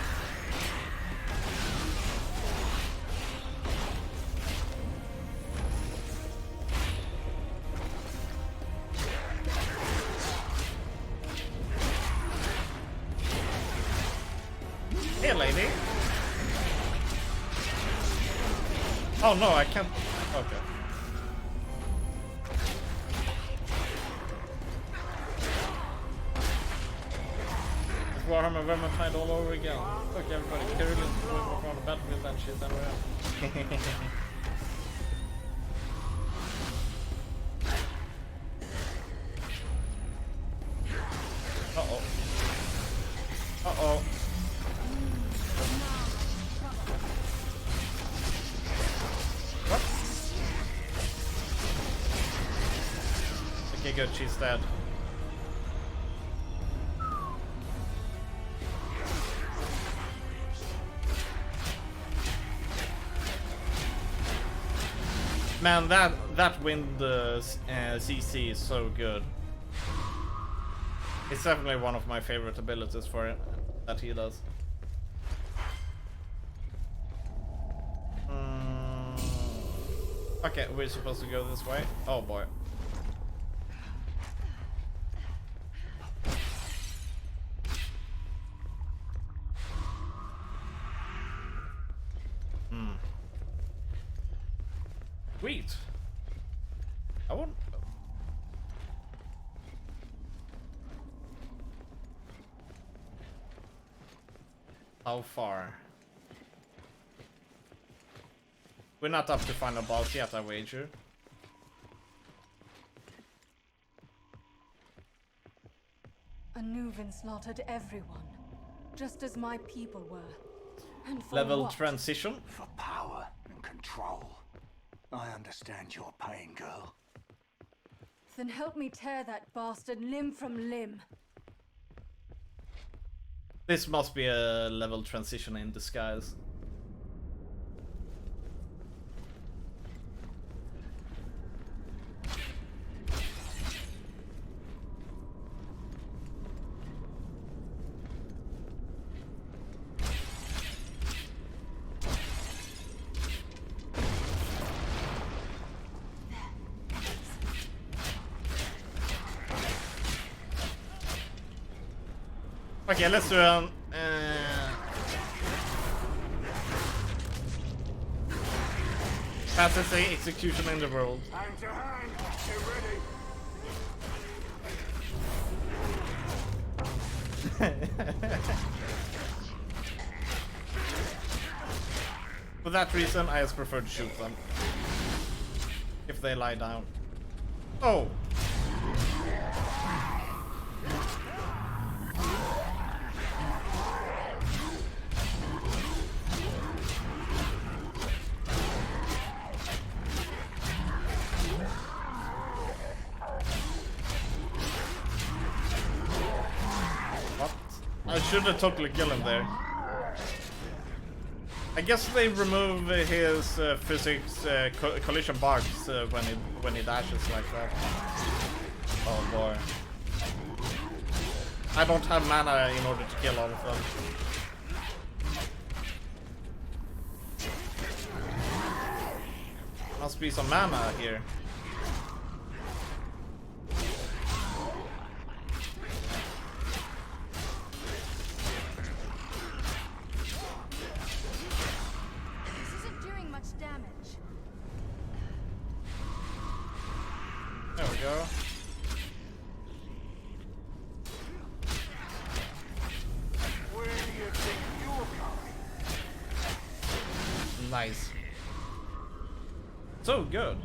Here, lady. Oh no, I can't. Okay. It's Warhammer Vermintide all over again. Fuck everybody. Carolyn's moving from the battlefield and shit everywhere. Uh-oh. Uh-oh. What? Okay, good. She's dead. Man, that wind CC is so good. It's definitely one of my favorite abilities for it that he does. Okay, we're supposed to go this way. Oh boy. Sweet. I won't. How far? We're not up to final boss yet, I wager. Anuvin slaughtered everyone, just as my people were. And for Level what? transition? For power and control. I understand your pain, girl. Then help me tear that bastard limb from limb. This must be a level transition in disguise. Okay, let's do fastest execution in the world. Hand to hand, get ready. For that reason, I just prefer to shoot them. If they lie down. Oh! I should have totally killed him there. I guess they remove his physics collision bars when he dashes like that. Oh boy. I don't have mana in order to kill all of them. Must be some mana here. There we go. Where do you think you're going? Nice. So good.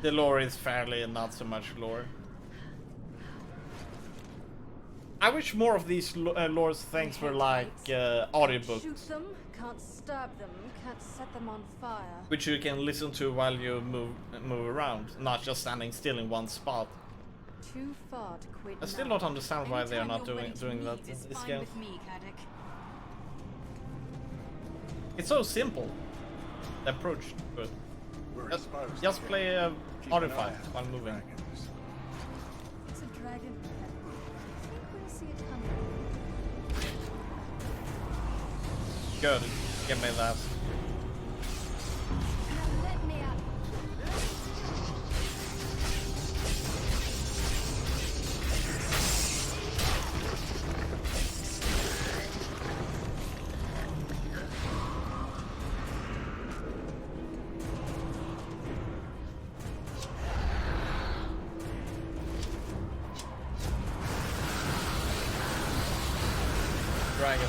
The lore is fairly not so much lore. I wish more of these lore's things were like audiobooks. Shoot them, can't stab them, can't set them on fire. Which you can listen to while you move around, not just standing still in one spot. Too far to quit. I still don't understand why they are not doing that in this game. With me, Caddock. It's so simple. The approach, but just play audio fight while moving. It's a dragon. I think we'll see it coming. Good. Give me that. Now let me out. dragon.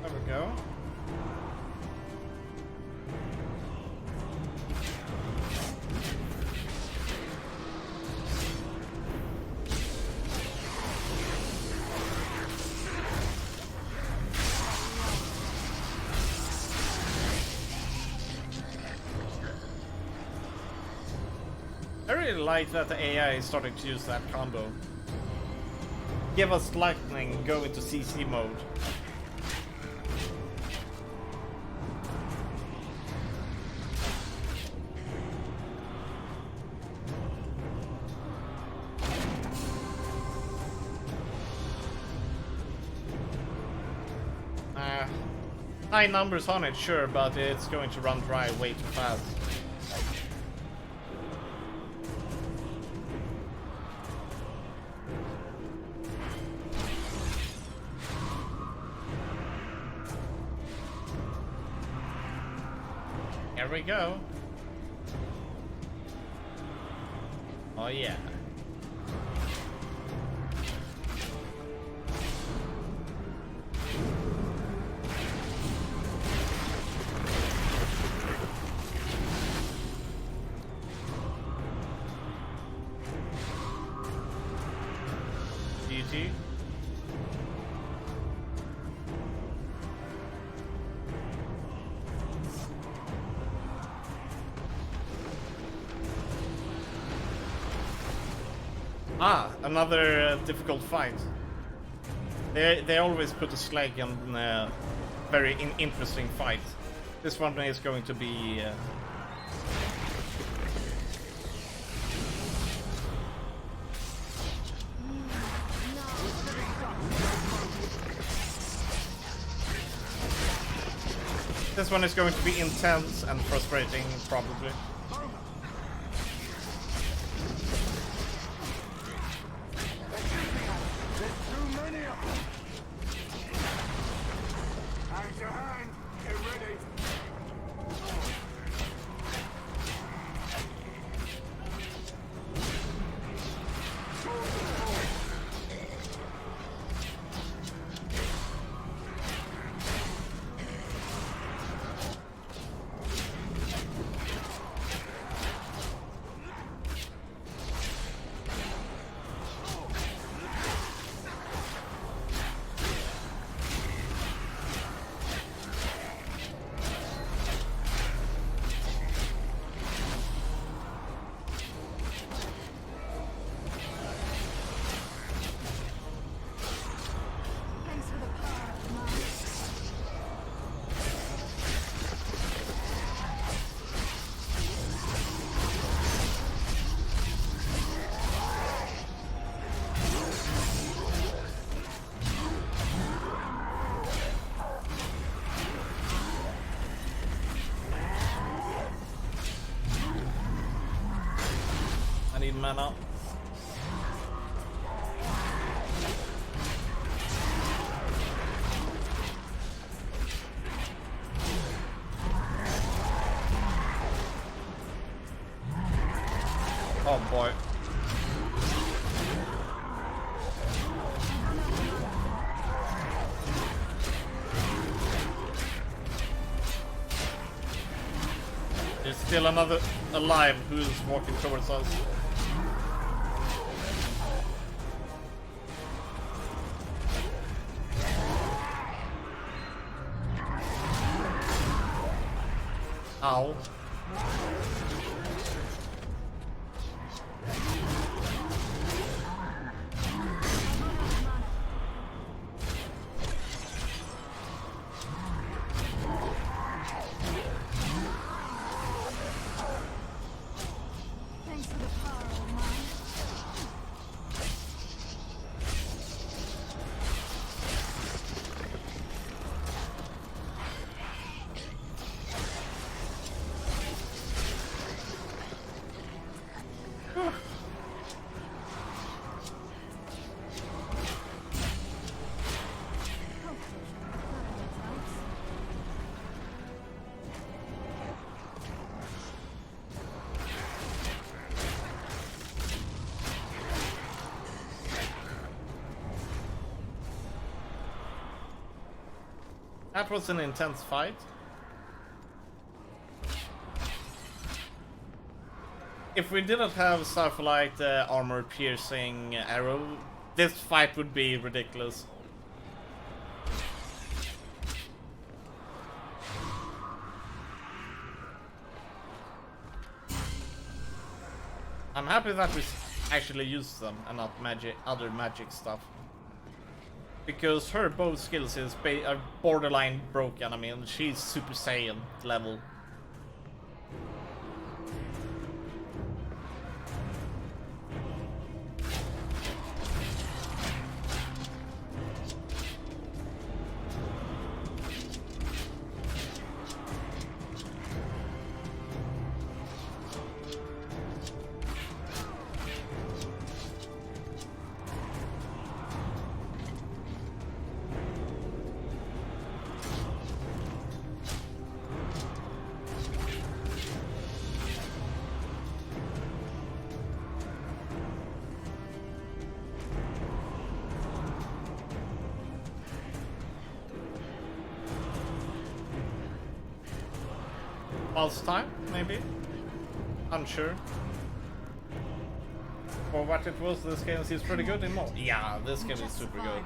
There we go. I really like that the AI is starting to use that combo. Give us lightning, go into CC mode. High numbers on it, sure, but it's going to run dry way too fast. Here we go. Oh yeah. GG. Ah, another difficult fight. They always put a slag in very interesting fight. This one is going to be this one is going to be intense and frustrating, probably. I need mana. Oh boy. There's still another alive who's walking towards us. Ow. Thanks for the power, old man. That was an intense fight. If we didn't have stuff like the armor-piercing arrow, this fight would be ridiculous. I'm happy that we actually used them and not other magic stuff. Because her bow skills is borderline broken. I mean, she's Super Saiyan level. Pulse time, maybe? Unsure. For what it was, this game seems pretty good in more. Yeah, this game is super good.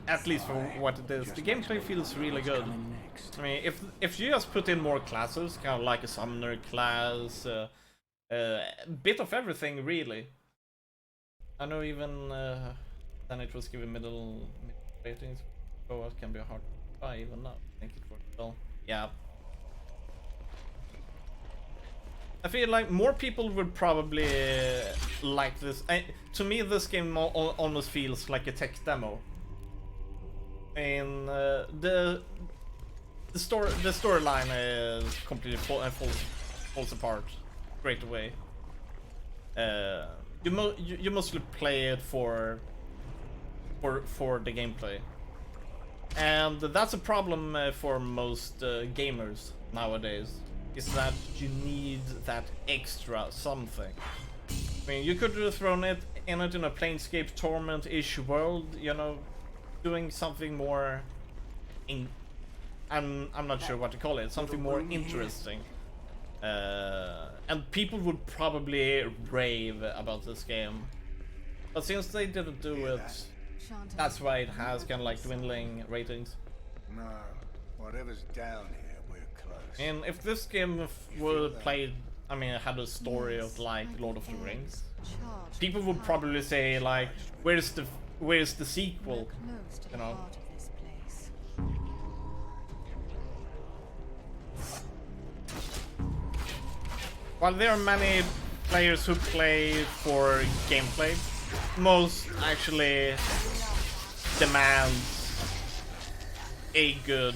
At least for what it is. The gameplay feels really good. I mean, if you just put in more classes, kind of like a summoner class, a bit of everything, really. I know even then it was given middle ratings. Oh, it can be hard to buy even now. I think it worked well. Yeah. I feel like more people would probably like this. To me, this game almost feels like a tech demo. And the storyline is completely falls apart straight away. You mostly play it for the gameplay, and that's a problem for most gamers nowadays. Is that you need that extra something. I mean, you could have thrown it in a Planescape Torment-ish world, you know, doing something more. I'm not sure what to call it. Something more interesting. And people would probably rave about this game. But since they didn't do it, that's why it has kind of like dwindling ratings. No, whatever's down here. And if this game were played, I mean, had a story of like Lord of the Rings, people would probably say like, where's the sequel? You know. While there are many players who play for gameplay, most actually demand a good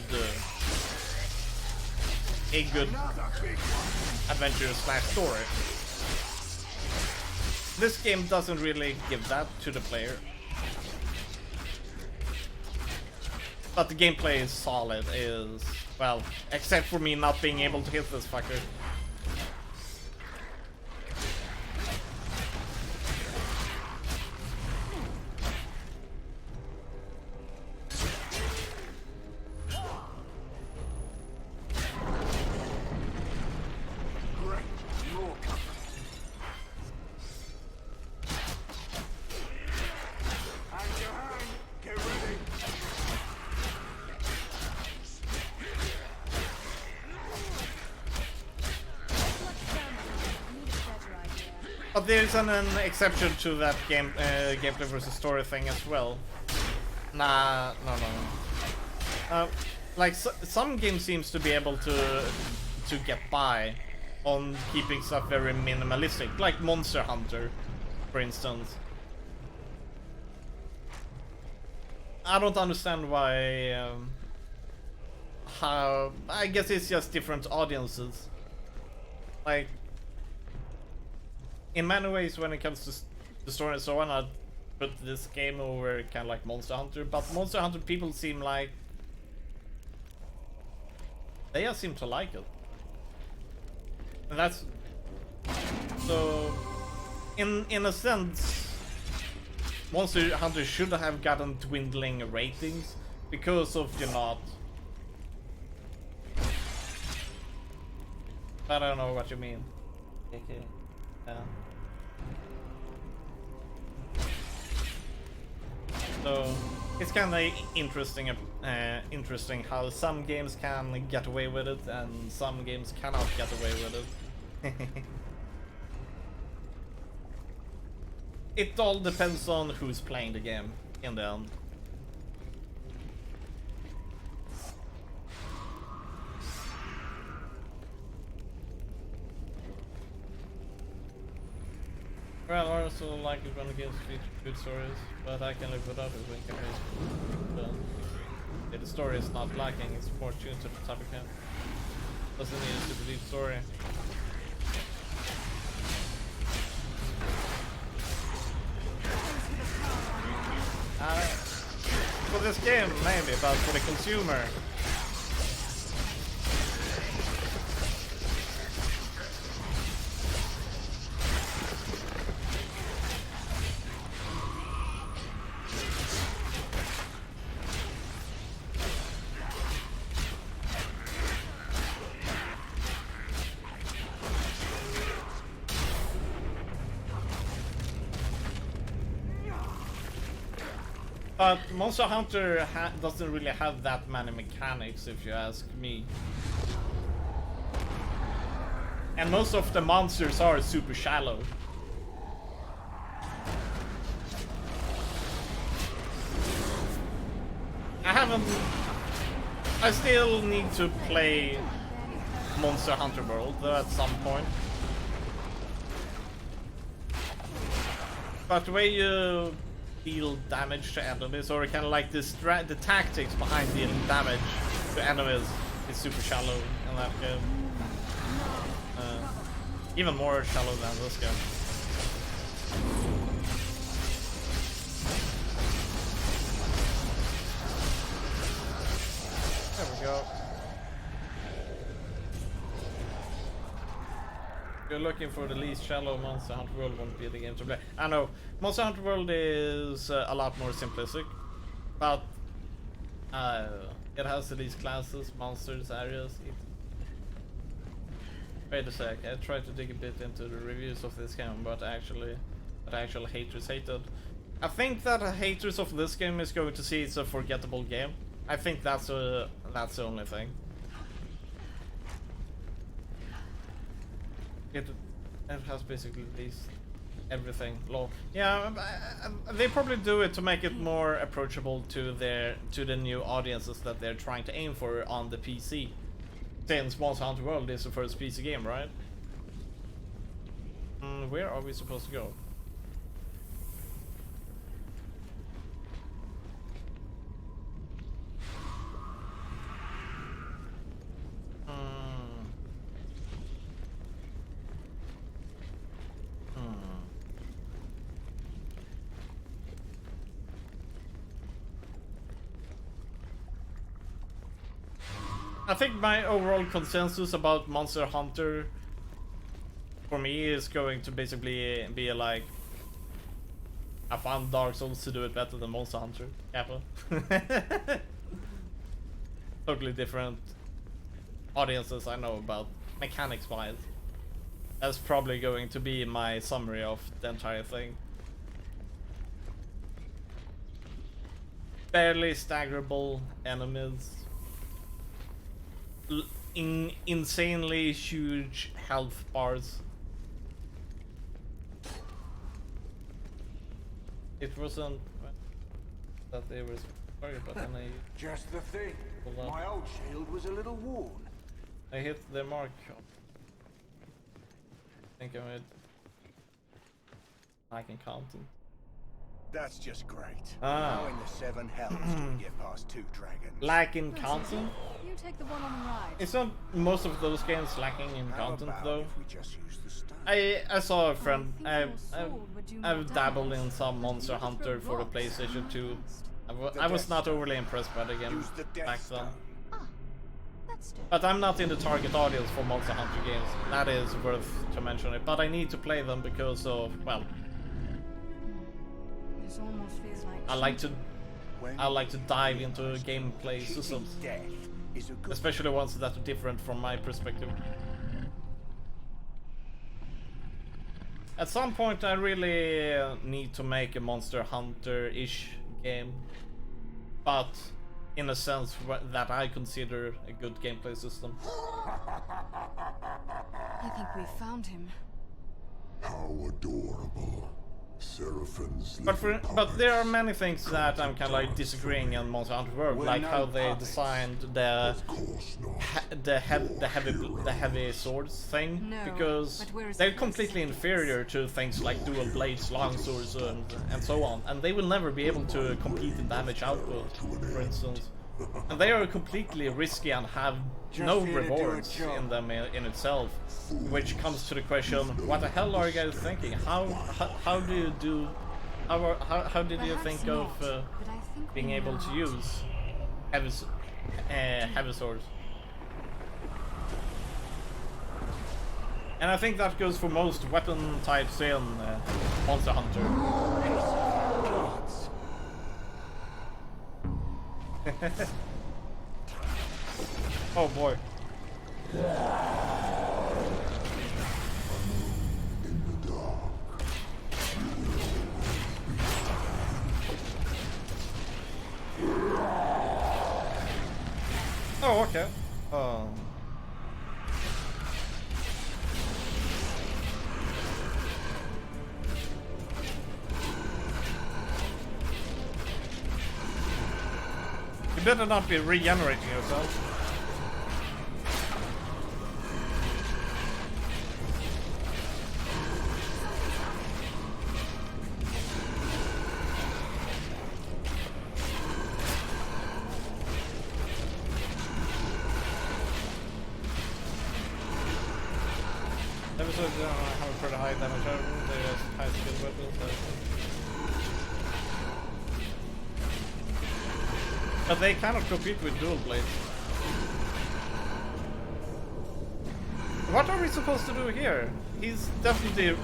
adventure / story. This game doesn't really give that to the player. But the gameplay is solid, well, except for me not being able to hit this fucker. But there's an exception to that gameplay versus story thing as well. No. Like some games seems to be able to get by on keeping stuff very minimalistic, like Monster Hunter, for instance. I don't understand why. How? I guess it's just different audiences. Like, in many ways, when it comes to the story and so on, I'd put this game over kind of like Monster Hunter. But Monster Hunter people seem like they just seem to like it, and that's so. In a sense, Monster Hunter should have gotten dwindling ratings Because of you're not. I don't know what you mean. Okay. Yeah. So it's kind of interesting, how some games can get away with it and some games cannot get away with it. It all depends on who's playing the game in the end. Well, I also like it when the games feature good stories, but I can live without it when campaigns. But the story is not lacking, it's more tuned to the type of game. Doesn't need a super deep story. For this game, maybe, but for the consumer. But Monster Hunter doesn't really have that many mechanics, if you ask me. And most of the monsters are super shallow. I still need to play Monster Hunter World at some point. But the way you deal damage to enemies, or kind of like this the tactics behind dealing damage to enemies, is super shallow in that game. Even more shallow than this game. There we go. If you're looking for the least shallow, Monster Hunter World won't be the game to play. I know, Monster Hunter World is a lot more simplistic, but it has the least classes, monsters, areas. Wait a sec, I tried to dig a bit into the reviews of this game, but actual haters hated. I think that haters of this game is going to see it's a forgettable game. I think that's the only thing. It has basically these everything. Lol. Yeah, they probably do it to make it more approachable to the new audiences that they're trying to aim for on the PC. Since Monster Hunter World is the first PC game, right? Where are we supposed to go? I think my overall consensus about Monster Hunter for me is going to basically be like, I found Dark Souls to do it better than Monster Hunter. Kappa. Totally different audiences I know about, mechanics wise. That's probably going to be my summary of the entire thing. Barely staggerable enemies. Insanely huge health bars. It wasn't that they were sorry, but then I just the thing. My old shield was a little worn. I hit the mark. I think I made lacking content. That's just great. Ah. How in the seven hells do we get past two dragons? Lacking content? You take the one on the right. It's not most of those games lacking in How content about though. if we just use the stone? I saw a friend. I've dabbled in some Monster Hunter for the PlayStation 2. I was not overly impressed by the game back then. But I'm not in the target audience for Monster Hunter games. That is worth to mention it. But I need to play them because of, well, This almost feels like I like to I like to dive into gameplay systems, especially ones that are different from my perspective. At some point I really need to make a Monster Hunter-ish game, but in a sense that I consider a good gameplay system. I think we found him. How adorable. Seraphims. But there are many things that I'm kind of like disagreeing on Monster Hunter World, like how they designed the heavy swords thing, because they're completely inferior to things like dual blades, long swords, and so on, and they will never be able to compete in damage output, for instance. And they are completely risky and have no rewards in them in itself, which comes to the question: what the hell are you guys thinking? How do you do? How did you think of being able to use heavy swords? And I think that goes for most weapon types in Monster Hunter. Oh boy. Oh, okay. You better not be regenerating yourself. Episodes have a pretty high damage output, they have high skill weapons. But they cannot compete with dual blades. What are we supposed to do here? He's definitely...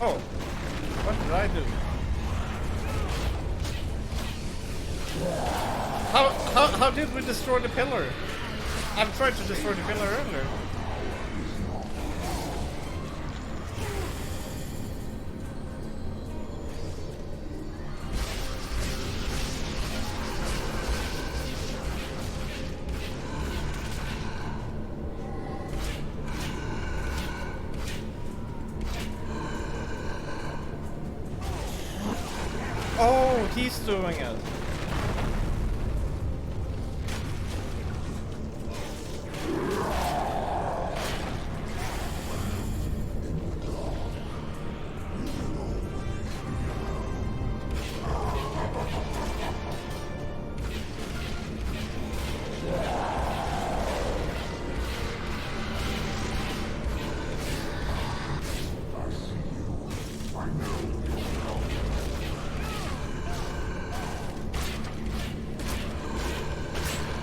Oh, what did I do? How did we destroy the pillar? I've tried to destroy the pillar earlier. Oh, he's doing it.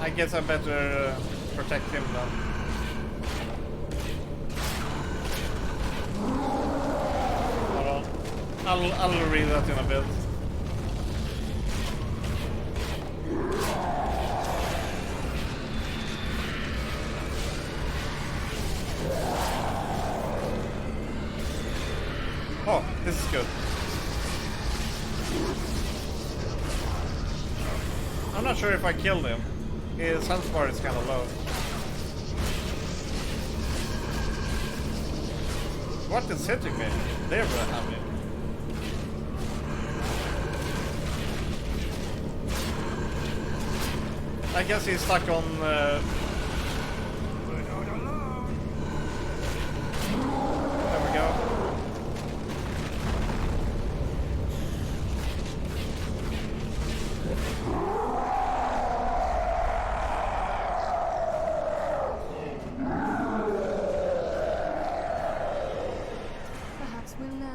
I guess I better protect him then. Hold on. I'll read that in a bit. Oh, this is good. I'm not sure if I killed him. His health bar is kind of low. What is hitting me? They're very happy. I guess he's stuck on... There we go.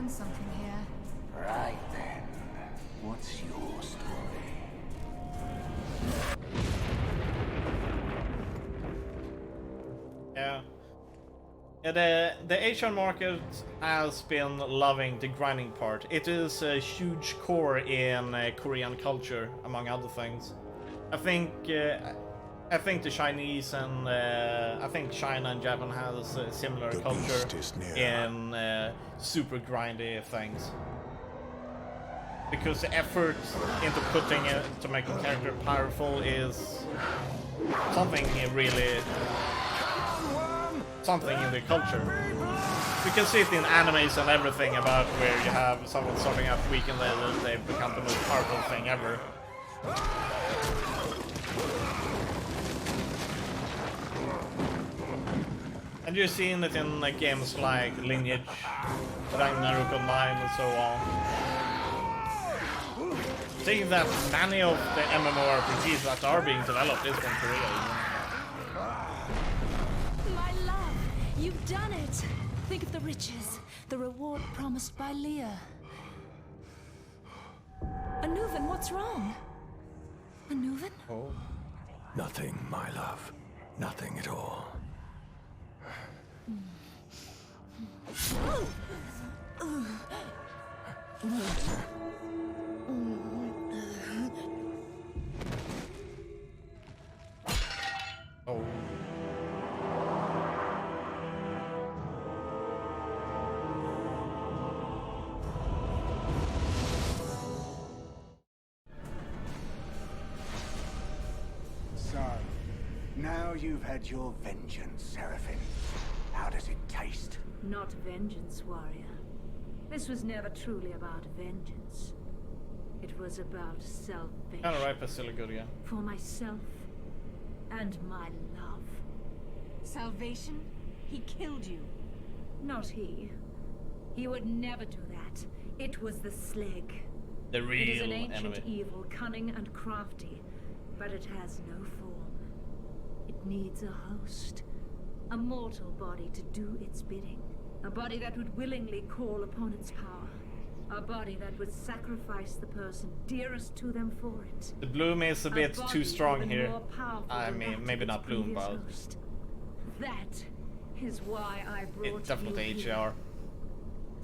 Something here. Right then. What's your story? Yeah. The Asian market has been loving the grinding part. It is a huge core in Korean culture, among other things. I think the Chinese and I think China and Japan has a similar culture in super grindy things. Because the effort into putting it to make a character powerful is something really something in the culture. You can see it in animes and everything about where you have someone starting out weak and then they become the most powerful thing ever. And you're seeing it in like games like Lineage, Ragnarok Online and so on. Seeing that many of the MMORPGs that are being developed is from Korea. My love, you've done it! Think of the riches, the reward promised by Leah. Anuvan, what's wrong? Anuvan? Oh. Nothing, my love. Nothing at all. Oh. So, now you've had your vengeance, Seraphim. How does it taste? Not vengeance, warrior. This was never truly about vengeance. It was about salvation. Kinda right, but still good, yeah. For myself and my love. Salvation? He killed you. Not he. He would never do that. It was the Slag. The real It is an ancient enemy. evil, cunning and crafty, but it has no form. It needs a host. A mortal body to do its bidding. A body that would willingly call upon its power. A body that would sacrifice the person dearest to them for it. The bloom is a bit too strong even here. more powerful I than mean, that maybe of its not bloom, previous but host. That is why I brought it's definitely you here. HR.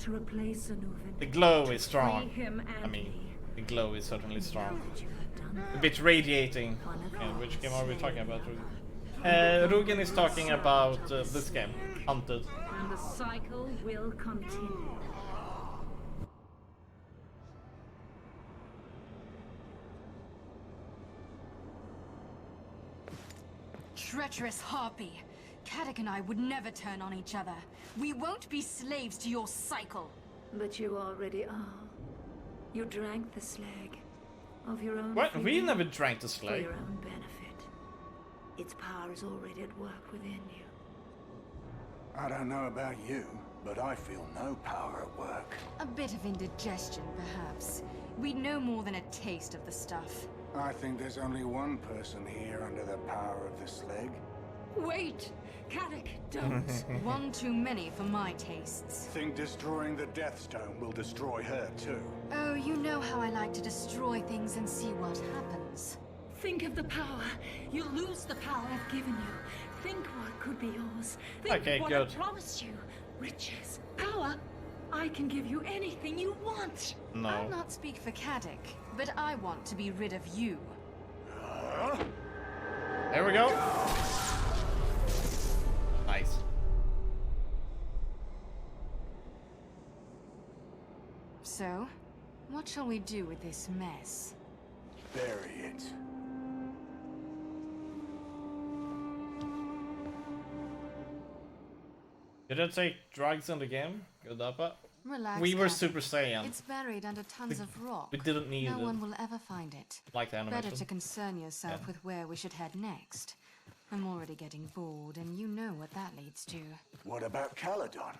To replace Anuvan. The glow to is strong. free him I and mean, me. the glow is certainly strong. Now that you have done A bit radiating. Okay, which game are we talking about? Rugen is talking about this game, Hunted. And the cycle will continue. Treacherous harpy. Caddock and I would never turn on each other. We won't be slaves to your cycle. But you already are. You drank the slag. Of your own What? We freedom, never drank the for slag. your own benefit. Its power is already at work within you. I don't know about you, but I feel no power at work. A bit of indigestion, perhaps. We'd no more than a taste of the stuff. I think there's only one person here under the power of the Slag. Wait! Caddock, don't! One too many for my tastes. Think destroying the Death Stone will destroy her too. Oh, you know how I like to destroy things and see what happens. Think of the power. You lose the power I've given you. Think what could be yours. Think Okay, what good. I promised you. Riches, power. I can give you anything you want. No. I'll not speak for Caddock, but I want to be rid of you. There we go. Nice. So, what shall we do with this mess? Bury it. Did I take drugs in the game? Good up. Relax, We were Caddock. Super Saiyan. It's buried under tons of rock. We didn't need No it. one will ever find it. Like the Better animation. to concern yourself Yeah. with where we should head next. I'm already getting bored, and you know what that leads to. What about Caledon?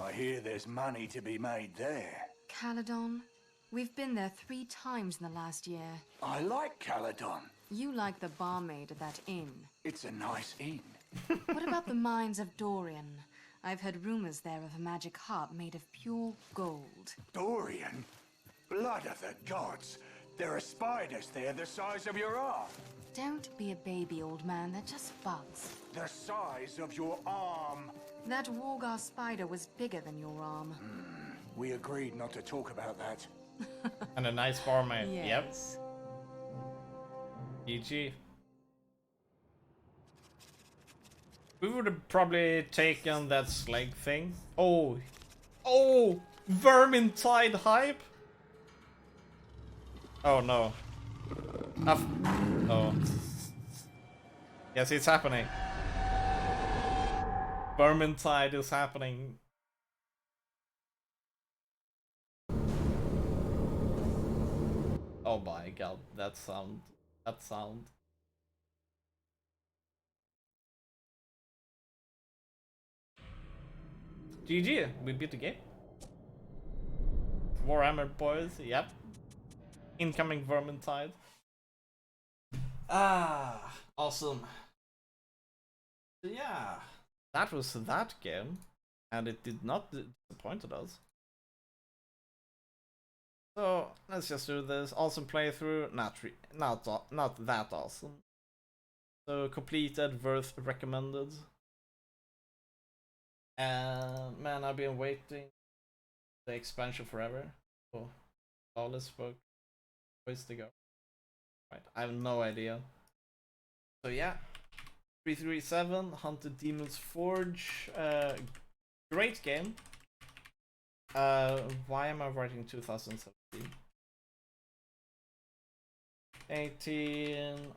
I hear there's money to be made there. Caledon? We've been there 3 times in the last year. I like Caledon. You like the barmaid at that inn. It's a nice inn. What about the mines of Dorian? I've heard rumors there of a magic harp made of pure gold. Dorian? Blood of the gods! There are spiders there the size of your arm. Don't be a baby, old man. They're just bugs. The size of your arm. That Wargar spider was bigger than your arm. We agreed not to talk about that. And a nice barmaid. Yes. Yep. GG. We would have probably taken that slag thing. Oh. Oh! Vermintide hype? Oh no. Oh. Yes, it's happening. Vermintide is happening. Oh my god, that sound. That sound. GG, we beat the game. Warhammer boys, yep. Incoming Vermintide. Ah, awesome. So yeah, that was that game, and it did not disappoint us. So let's just do this awesome playthrough. Not that awesome. So completed, worth recommended. And man, I've been waiting the expansion forever. Oh, Lawless spoke. Ways to go. Right, I have no idea. So yeah, 337 Hunted Demon's Forge. Great game. Why am I writing 2017? 18.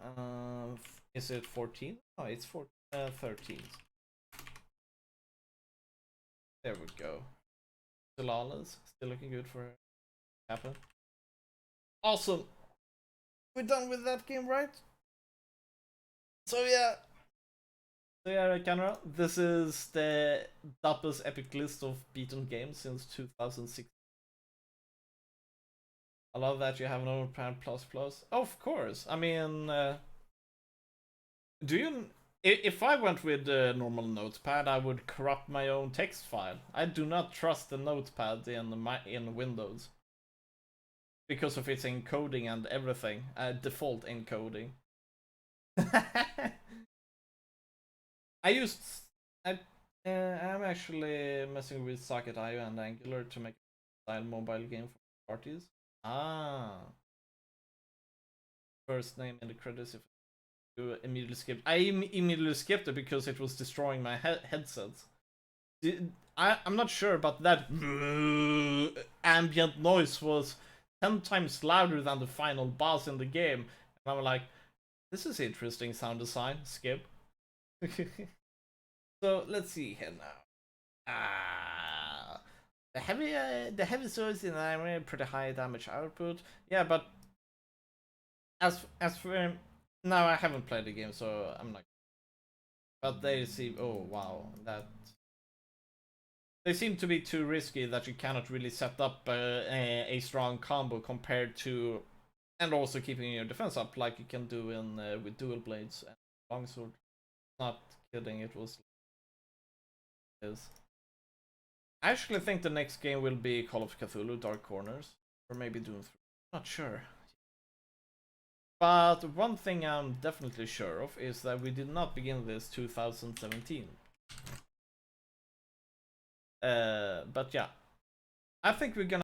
Is it 14? Oh, it's 13. There we go. Lawless, still looking good for happen. Awesome. We're done with that game, right? So yeah. So yeah, camera. This is the Dapper's epic list of beaten games since 2006. I love that you have an Notepad++. Of course. I mean, do you? If I went with the normal Notepad, I would corrupt my own text file. I do not trust the Notepad in Windows because of its encoding and everything. Default encoding. I'm actually messing with Socket.io and Angular to make a style mobile game for parties. Ah. First name in the credits if you immediately skip. I immediately skipped it because it was destroying my headset. I'm not sure, but that ambient noise was 10 times louder than the final boss in the game. And I'm like, this is interesting sound design. Skip. So let's see here now. The heavy swords in armor, pretty high damage output. Yeah, but as for now, I haven't played the game, so I'm not. But they seem. Oh wow, that. They seem to be too risky that you cannot really set up a strong combo compared to, and also keeping your defense up like you can do in with dual blades and longsword. Not kidding, it was. I actually think the next game will be Call of Cthulhu Dark Corners, or maybe Doom 3. Not sure. But one thing I'm definitely sure of is that we did not begin this 2017. But yeah, I think we're gonna